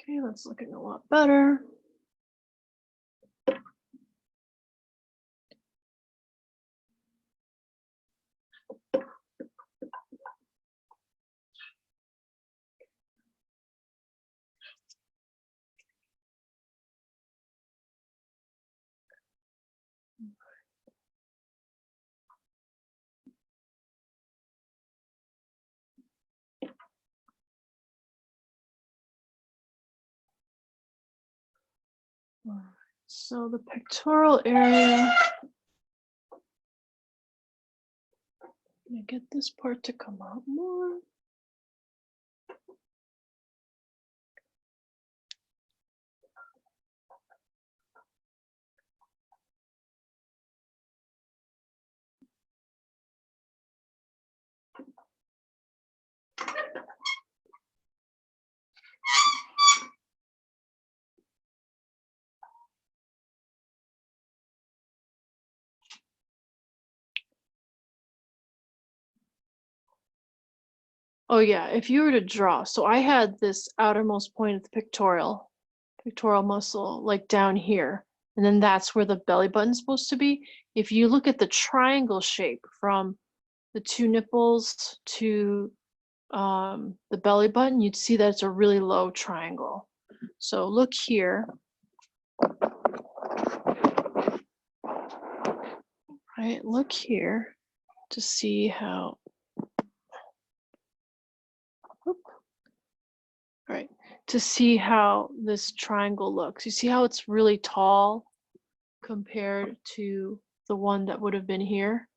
Okay, that's looking a lot better. All right, so the pectoral area, I'm gonna get this part to come out more. Oh yeah, if you were to draw, so I had this outermost point of the pectoral muscle like down here, and then that's where the belly button's supposed to be. If you look at the triangle shape from the two nipples to the belly button, you'd see that it's a really low triangle. So look here, right? Look here to see how, whoop, right, to see how this triangle looks. You see how it's really tall compared to the one that would have been here?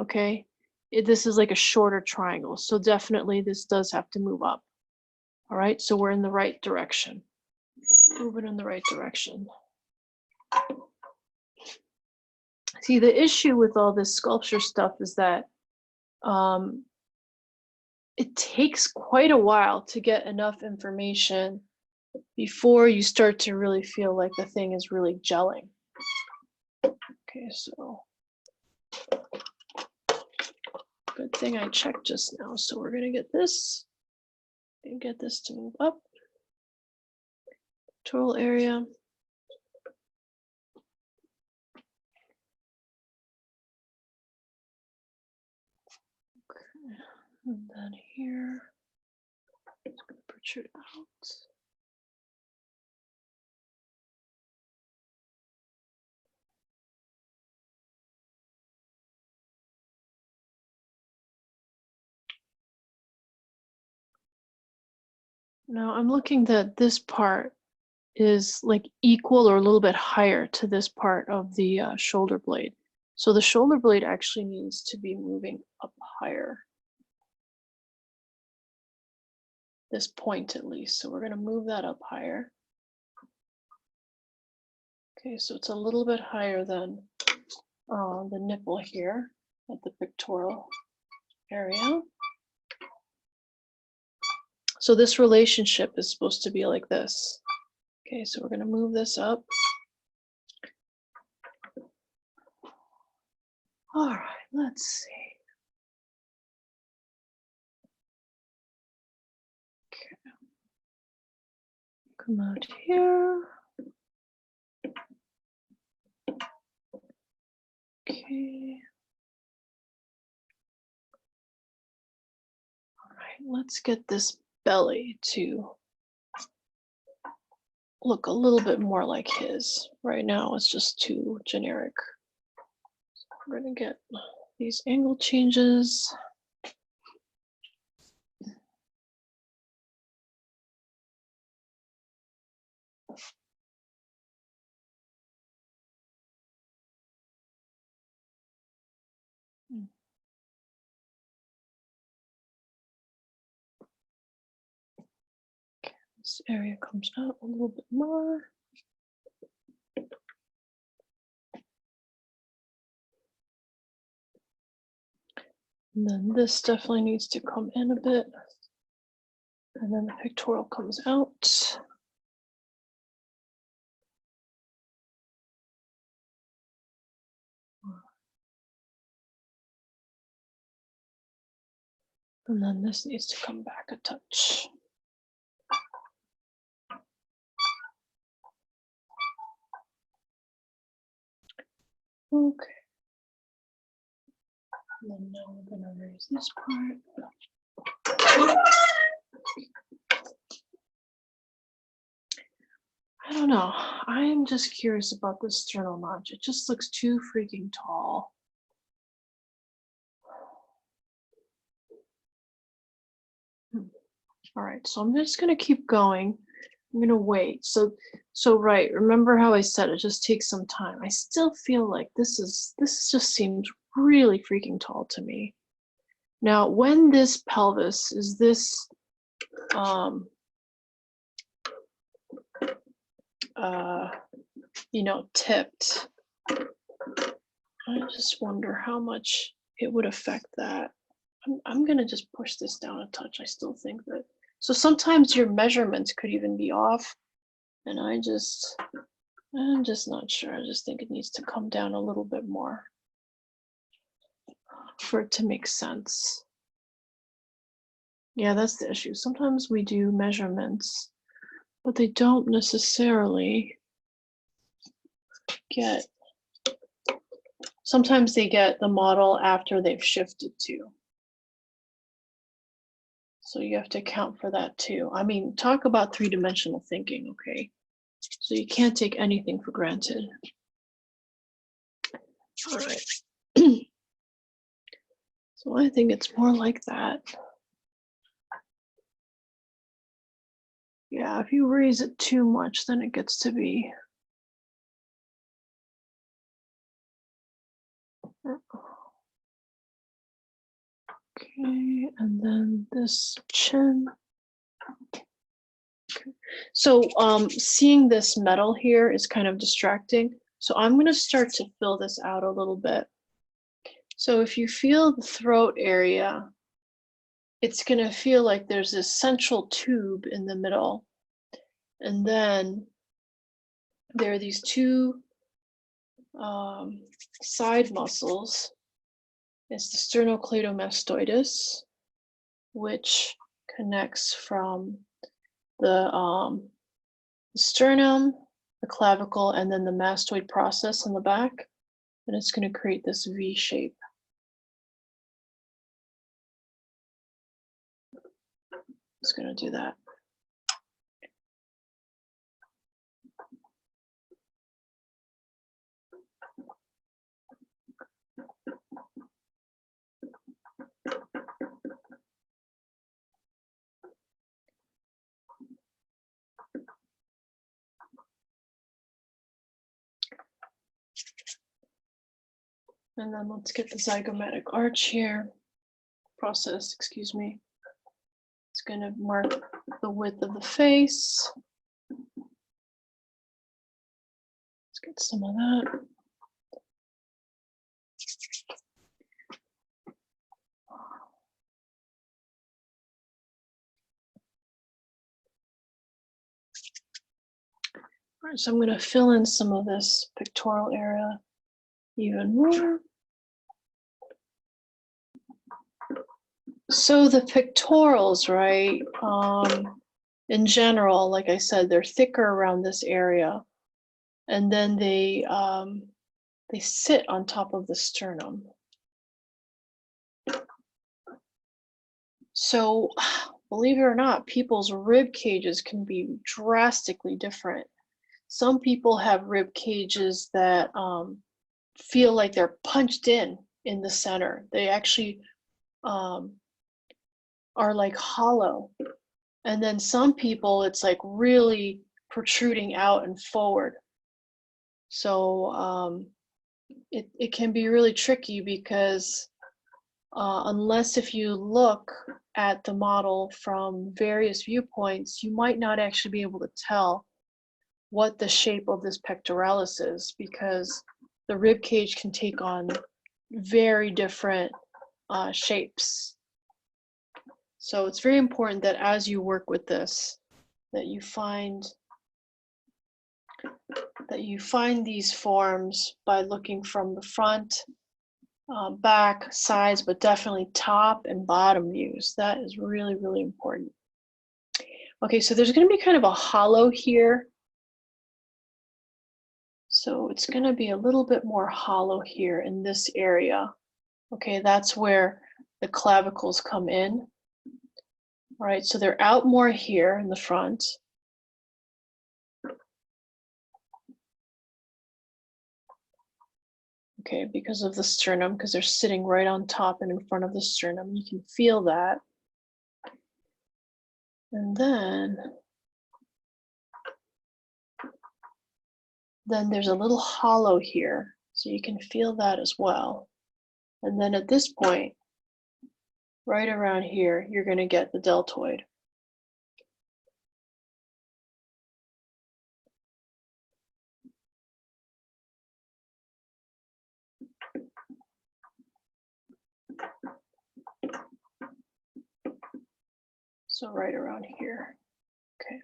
Okay, this is like a shorter triangle, so definitely this does have to move up. All right, so we're in the right direction. Moving in the right direction. See, the issue with all this sculpture stuff is that it takes quite a while to get enough information before you start to really feel like the thing is really gelling. Okay, so good thing I checked just now. So we're gonna get this and get this to move up. Total area. Okay, and then here, it's gonna protrude out. Now I'm looking that this part is like equal or a little bit higher to this part of the shoulder blade. So the shoulder blade actually needs to be moving up higher. This point at least. So we're going to move that up higher. Okay, so it's a little bit higher than the nipple here at the pectoral area. So this relationship is supposed to be like this. Okay, so we're going to move this up. All right, let's see. Okay. Come out here. Okay. All right, let's get this belly to look a little bit more like his. Right now it's just too generic. So we're going to get these angle changes. This area comes out a little bit more. And then this definitely needs to come in a bit. And then the pectoral comes out. And then this needs to come back a touch. Okay. And then now we're going to raise this part. I don't know. I'm just curious about this sternal notch. It just looks too freaking tall. All right, so I'm just going to keep going. I'm going to wait. So right, remember how I said it just takes some time. I still feel like this just seems really freaking tall to me. Now, when this pelvis is this you know, tipped, I just wonder how much it would affect that. I'm gonna just push this down a touch. I still think that, so sometimes your measurements could even be off, and I'm just not sure. I just think it needs to come down a little bit more for it to make sense. Yeah, that's the issue. Sometimes we do measurements, but they don't necessarily get, sometimes they get the model after they've shifted to. So you have to account for that too. I mean, talk about three-dimensional thinking, okay? So you can't take anything for granted. All right. So I think it's more like that. Yeah, if you raise it too much, then it gets to be. Okay, and then this chin. Okay. So seeing this metal here is kind of distracting. So I'm going to start to fill this out a little bit. So if you feel the throat area, it's going to feel like there's this central tube in the middle. And then there are these two side muscles. It's the sternocleidomastoidus, which connects from the sternum, the clavicle, and then the mastoid process in the back. And it's going to create this V shape. It's going to do that. And then let's get the zygomatic arch here. Process, excuse me. It's going to mark the width of the face. Let's get some of that. All right, so I'm going to fill in some of this pectoral area even more. So the pectorals, right, in general, like I said, they're thicker around this area, and then they sit on top of the sternum. So believe it or not, people's rib cages can be drastically different. Some people have rib cages that feel like they're punched in the center. They actually are like hollow. And then some people, it's like really protruding out and forward. So it can be really tricky because unless if you look at the model from various viewpoints, you might not actually be able to tell what the shape of this pectoralis is, because the rib cage can take on very different shapes. So it's very important that as you work with this, that you find these forms by looking from the front, back, sides, but definitely top and bottom views. That is really, really important. Okay, so there's going to be kind of a hollow here. So it's going to be a little bit more hollow here in this area. Okay, that's where the clavicles come in. All right, so they're out more here in the front. Okay, because of the sternum, because they're sitting right on top and in front of the sternum. You can feel that. And then there's a little hollow here, so you can feel that as well. And then at this point, right around here, you're going to get the deltoid. So right around here. Okay.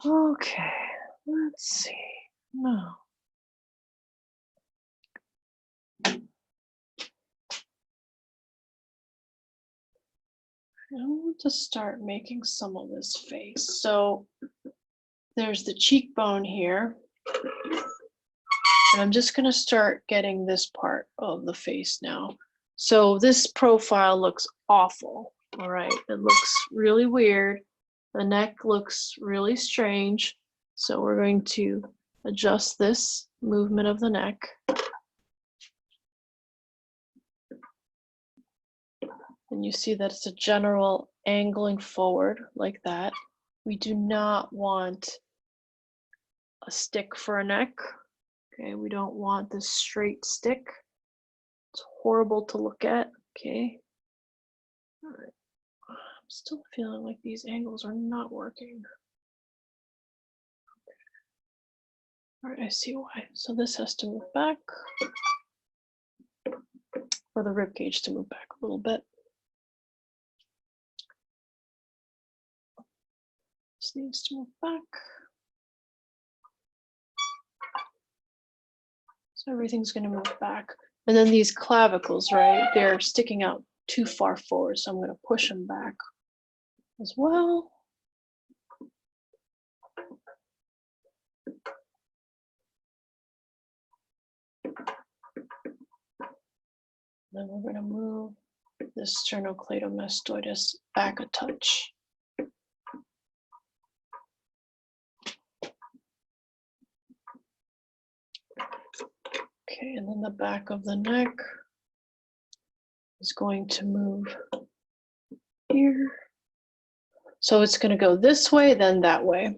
Okay, let's see. No. I want to start making some of this face. So there's the cheekbone here. And I'm just going to start getting this part of the face now. So this profile looks awful. All right, it looks really weird. The neck looks really strange. So we're going to adjust this movement of the neck. And you see that it's a general angling forward like that. We do not want a stick for a neck. Okay, we don't want this straight stick. It's horrible to look at. Okay. All right. I'm still feeling like these angles are not working. Okay. All right, I see why. So this has to move back, or the rib cage to move back a little bit. This needs to move back. So everything's going to move back. And then these clavicles, right, they're sticking out too far forward. So I'm going to push them back as well. Then we're going to move this sternocleidomastoidus back a touch. Okay, and then the back of the neck is going to move here. So it's going to go this way, then that way.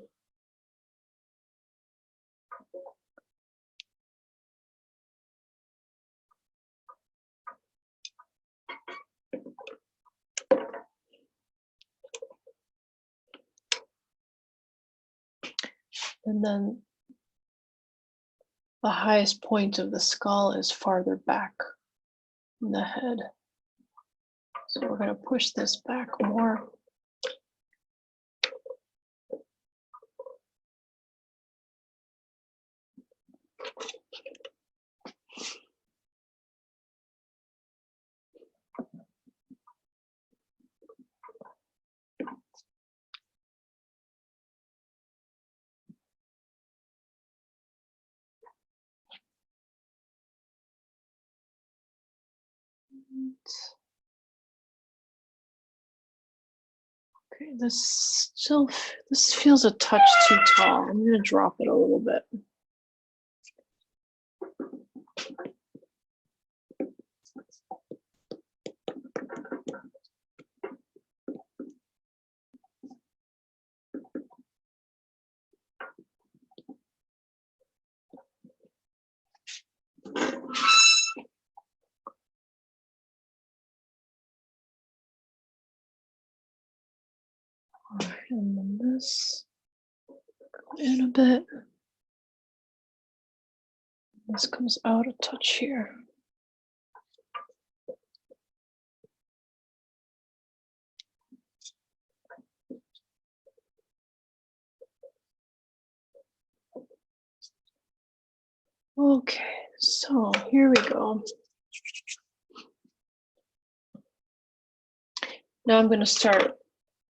And then the highest point of the skull is farther back in the head. So we're going to push this back more. Okay, this feels a touch too tall. I'm going to drop it a little bit. All right, and then this in a bit. This comes out a touch here. Okay, so here we go. Now I'm going to start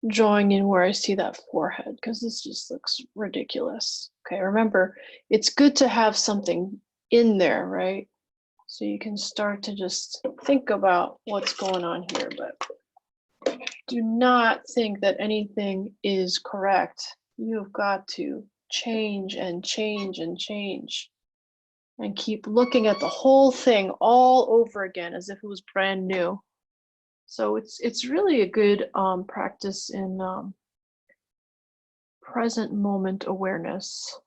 drawing in where I see that forehead because this just looks ridiculous. Okay, remember, it's good to have something in there, right? So you can start to just think about what's going on here, but do not think that anything is correct. You've got to change and change and change and keep looking at the whole thing all over again as if it was brand new. So it's really a good practice in present moment awareness.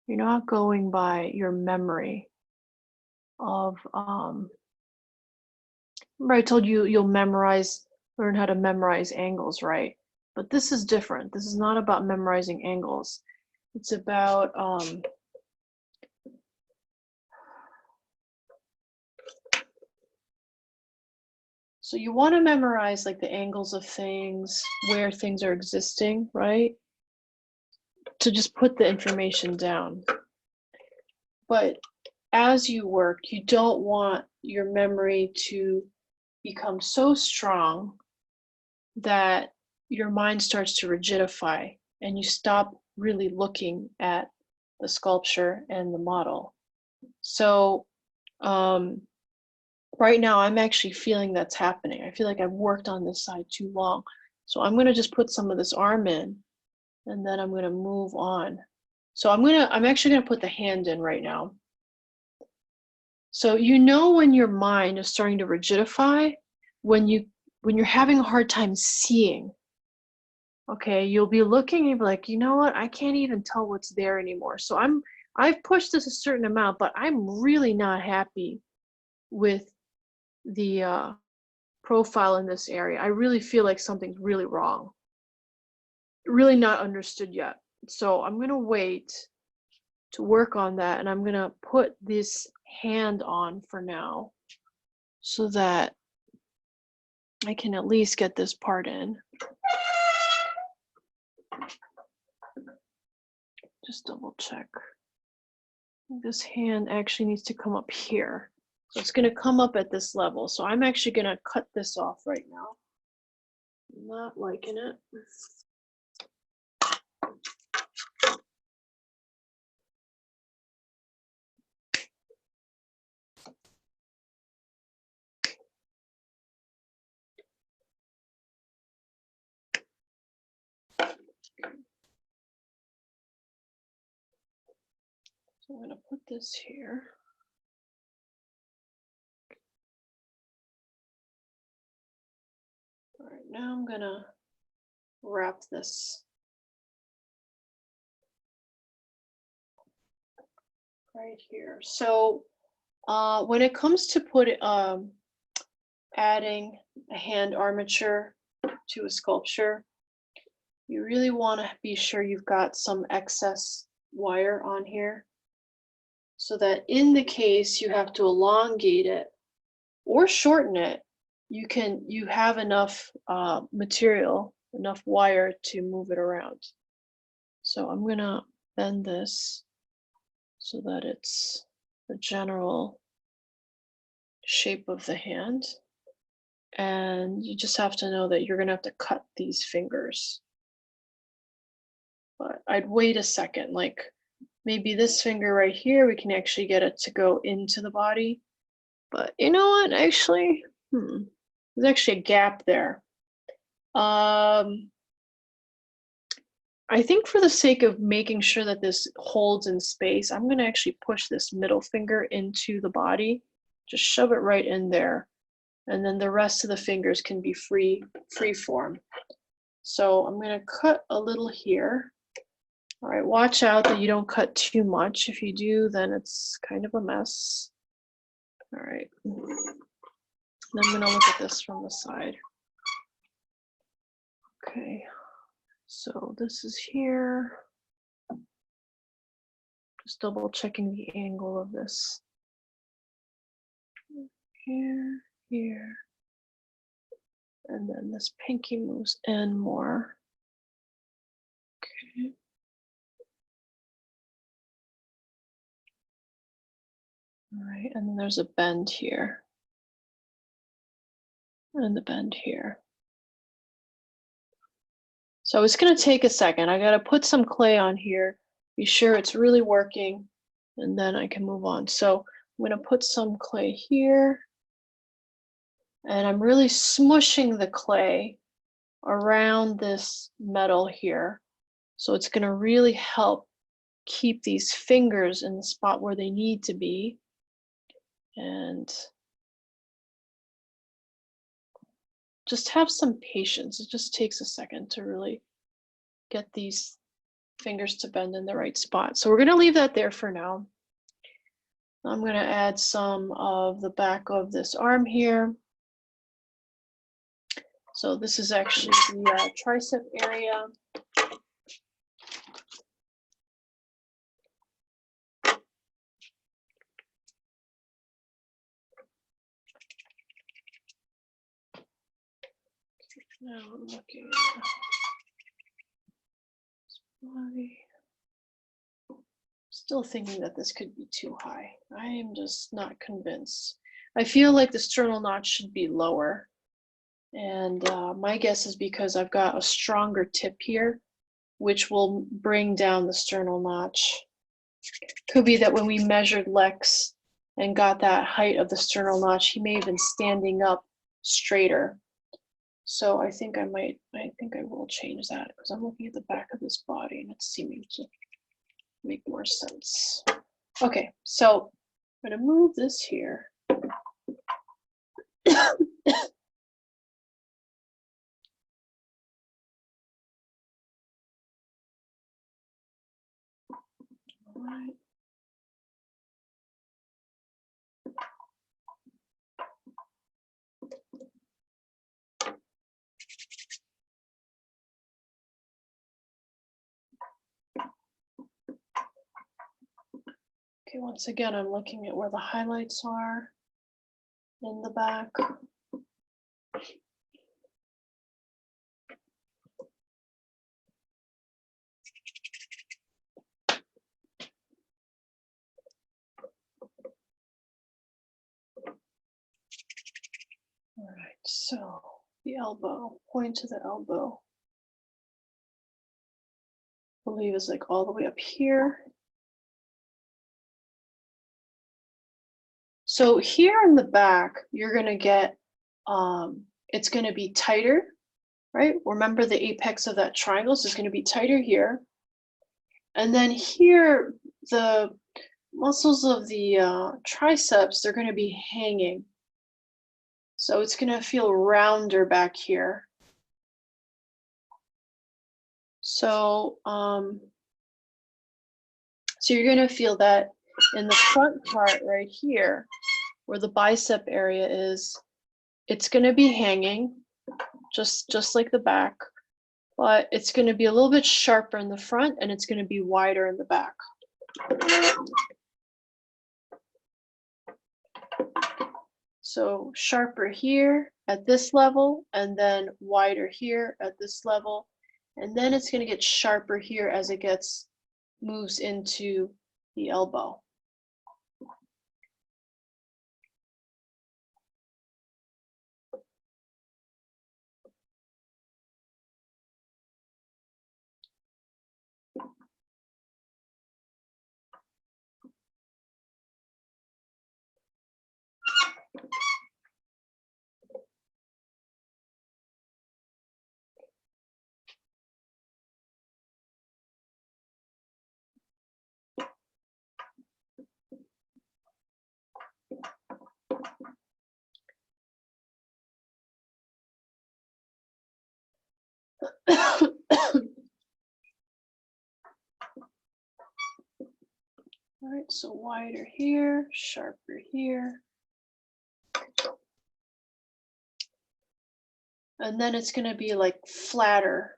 You're not going by your memory of remember I told you you'll learn how to memorize angles, right? But this is different. This is not about memorizing angles. It's about so you want to memorize like the angles of things, where things are existing, right? To just put the information down. But as you work, you don't want your memory to become so strong that your mind starts to rigidify and you stop really looking at the sculpture and the model. So right now I'm actually feeling that's happening. I feel like I've worked on this side too long. So I'm going to just put some of this arm in and then I'm going to move on. So I'm actually going to put the hand in right now. So you know when your mind is starting to rigidify, when you're having a hard time seeing. Okay, you'll be looking and you'll be like, you know what? I can't even tell what's there anymore. So I've pushed this a certain amount, but I'm really not happy with the profile in this area. I really feel like something's really wrong. Really not understood yet. So I'm gonna wait to work on that, and I'm gonna put this hand on for now so that I can at least get this part in. Just double check. This hand actually needs to come up here. So it's gonna come up at this level. So I'm actually gonna cut this off right now. I'm not liking it. So I'm gonna put this here. All right, now I'm gonna wrap this right here. So when it comes to adding a hand armature to a sculpture, you really want to be sure you've got some excess wire on here so that in the case you have to elongate it or shorten it, you have enough material, enough wire to move it around. So I'm gonna bend this so that it's the general shape of the hand. And you just have to know that you're gonna have to cut these fingers. But I'd wait a second, like maybe this finger right here, we can actually get it to go into the body. But you know what, actually, there's actually a gap there. I think for the sake of making sure that this holds in space, I'm gonna actually push this middle finger into the body, just shove it right in there. And then the rest of the fingers can be free form. So I'm gonna cut a little here. All right, watch out that you don't cut too much. If you do, then it's kind of a mess. All right, then I'm gonna look at this from the side. Okay, So this is here. Just double checking the angle of this. Here, here. And then this pinky moves in more. Okay. All right, and then there's a bend here. And the bend here. So it's going to take a second. I got to put some clay on here, be sure it's really working, and then I can move on. So I'm going to put some clay here, and I'm really smushing the clay around this metal here. So it's going to really help keep these fingers in the spot where they need to be. And just have some patience. It just takes a second to really get these fingers to bend in the right spot. So we're going to leave that there for now. I'm going to add some of the back of this arm here. So this is actually the tricep area. Now I'm looking at this body. Still thinking that this could be too high. I am just not convinced. I feel like the sternal notch should be lower. And my guess is because I've got a stronger tip here, which will bring down the sternal notch. Could be that when we measured Lex and got that height of the sternal notch, he may have been standing up straighter. So I think I will change that because I'm looking at the back of this body and it's seeming to make more sense. Okay, so I'm going to move this here. All right. Okay, once again, I'm looking at where the highlights are in the back. All right, so the elbow, point to the elbow. I believe is like all the way up here. So here in the back, you're gonna get, it's gonna be tighter, right? Remember the apex of that triangle, so it's gonna be tighter here. And then here, the muscles of the triceps, they're gonna be hanging. So it's gonna feel rounder back here. So, so you're gonna feel that in the front part right here, where the bicep area is, it's gonna be hanging, just like the back, but it's gonna be a little bit sharper in the front and it's gonna be wider in the back. So sharper here at this level, and then wider here at this level. And then it's gonna get sharper here as it moves into the elbow. All right, so wider here, sharper here. And then it's gonna be like flatter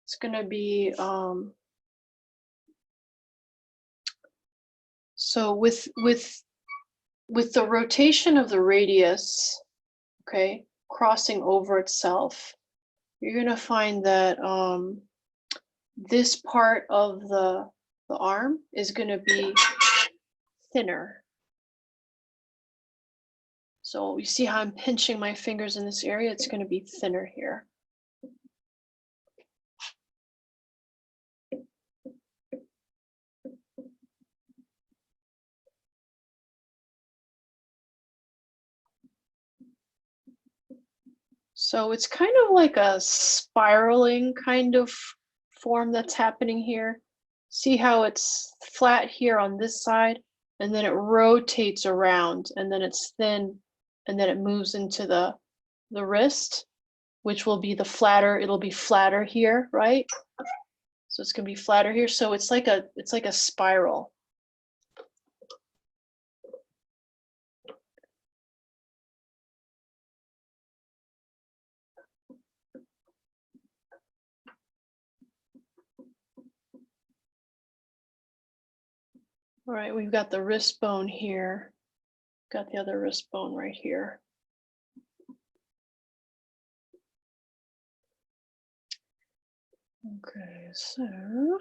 It's going to be, so with the rotation of the radius, okay, crossing over itself, you're going to find that this part of the arm is going to be thinner. So you see how I'm pinching my fingers in this area? It's going to be thinner here. So it's kind of like a spiraling kind of form that's happening here. See how it's flat here on this side, and then it rotates around, and then it's thin, and then it moves into the wrist, which will be the flatter. It'll be flatter here, right? So it's gonna be flatter here. So it's like a spiral. All right, we've got the wrist bone here. Got the other wrist bone right here. Okay, so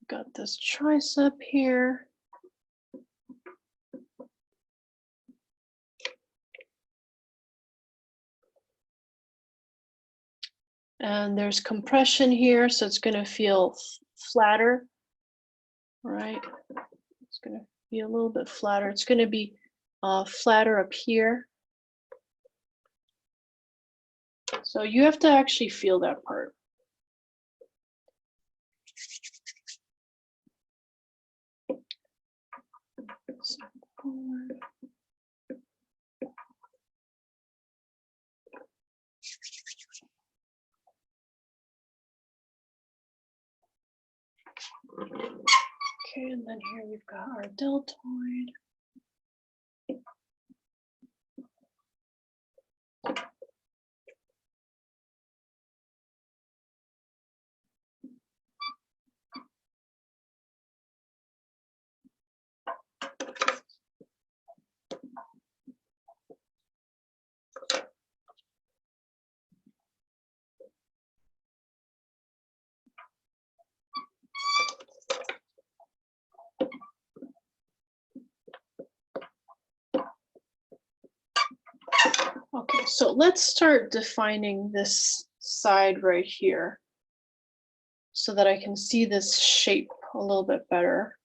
got this tricep here. And there's compression here, so it's gonna feel flatter, right? It's gonna be a little bit flatter. It's gonna be flatter up here. So you have to actually feel that part. Okay, and then here we've got our deltoid. Okay, so let's start defining this side right here so that I can see this shape a little bit better.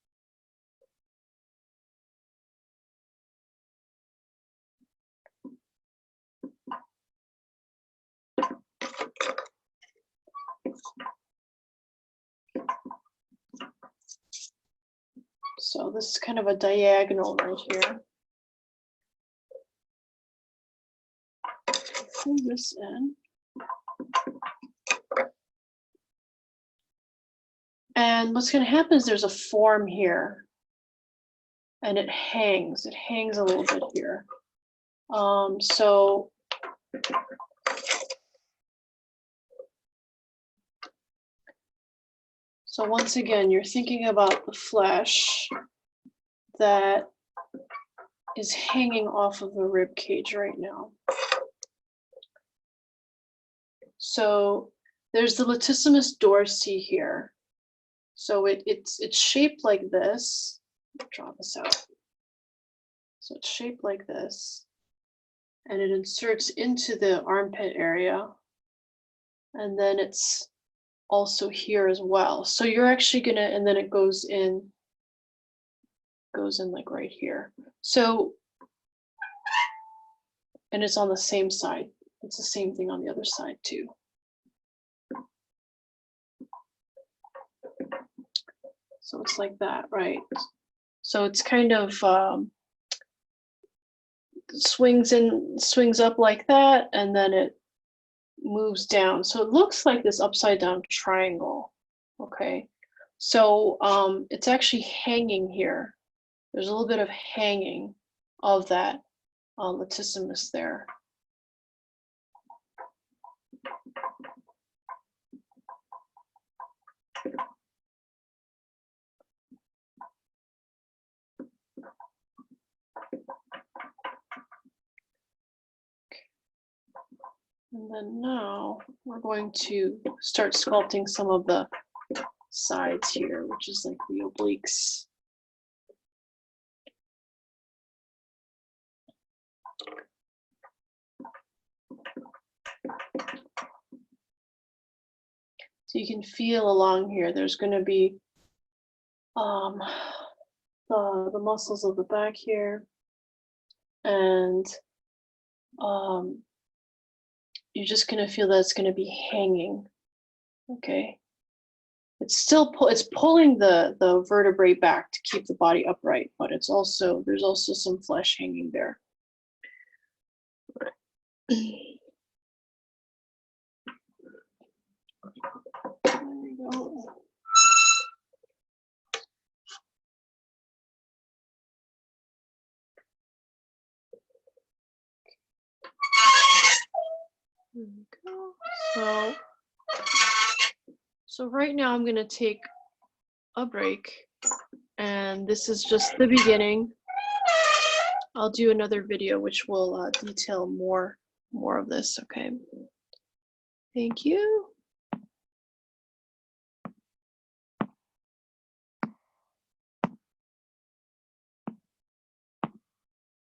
So this is kind of a diagonal right here. Pull this in. And what's going to happen is there's a form here, and it hangs a little bit here. So once again, you're thinking about the flesh that is hanging off of the rib cage right now. So there's the latissimus dorsi here. So it's shaped like this. Draw this out. So it's shaped like this, and it inserts into the armpit area, and then it's also here as well. So you're actually gonna, and then it goes in like right here. So, and it's on the same side. It's the same thing on the other side too. So it's like that, right? So it's kind of swings up like that, and then it moves down. So it looks like this upside down triangle. Okay, so it's actually hanging here. There's a little bit of hanging of that latissimus there. And then now we're going to start sculpting some of the sides here, which is like the obliques. So you can feel along here, there's going to be the muscles of the back here, and you're just going to feel that it's going to be hanging. Okay, it's still it's pulling the vertebrae back to keep the body upright, but it's also, there's also some flesh hanging there. There we go. There we go. So right now I'm going to take a break, and this is just the beginning. I'll do another video which will detail more of this. Okay. Thank you.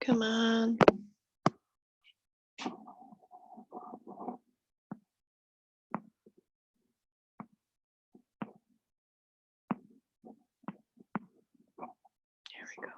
Come on. There we go.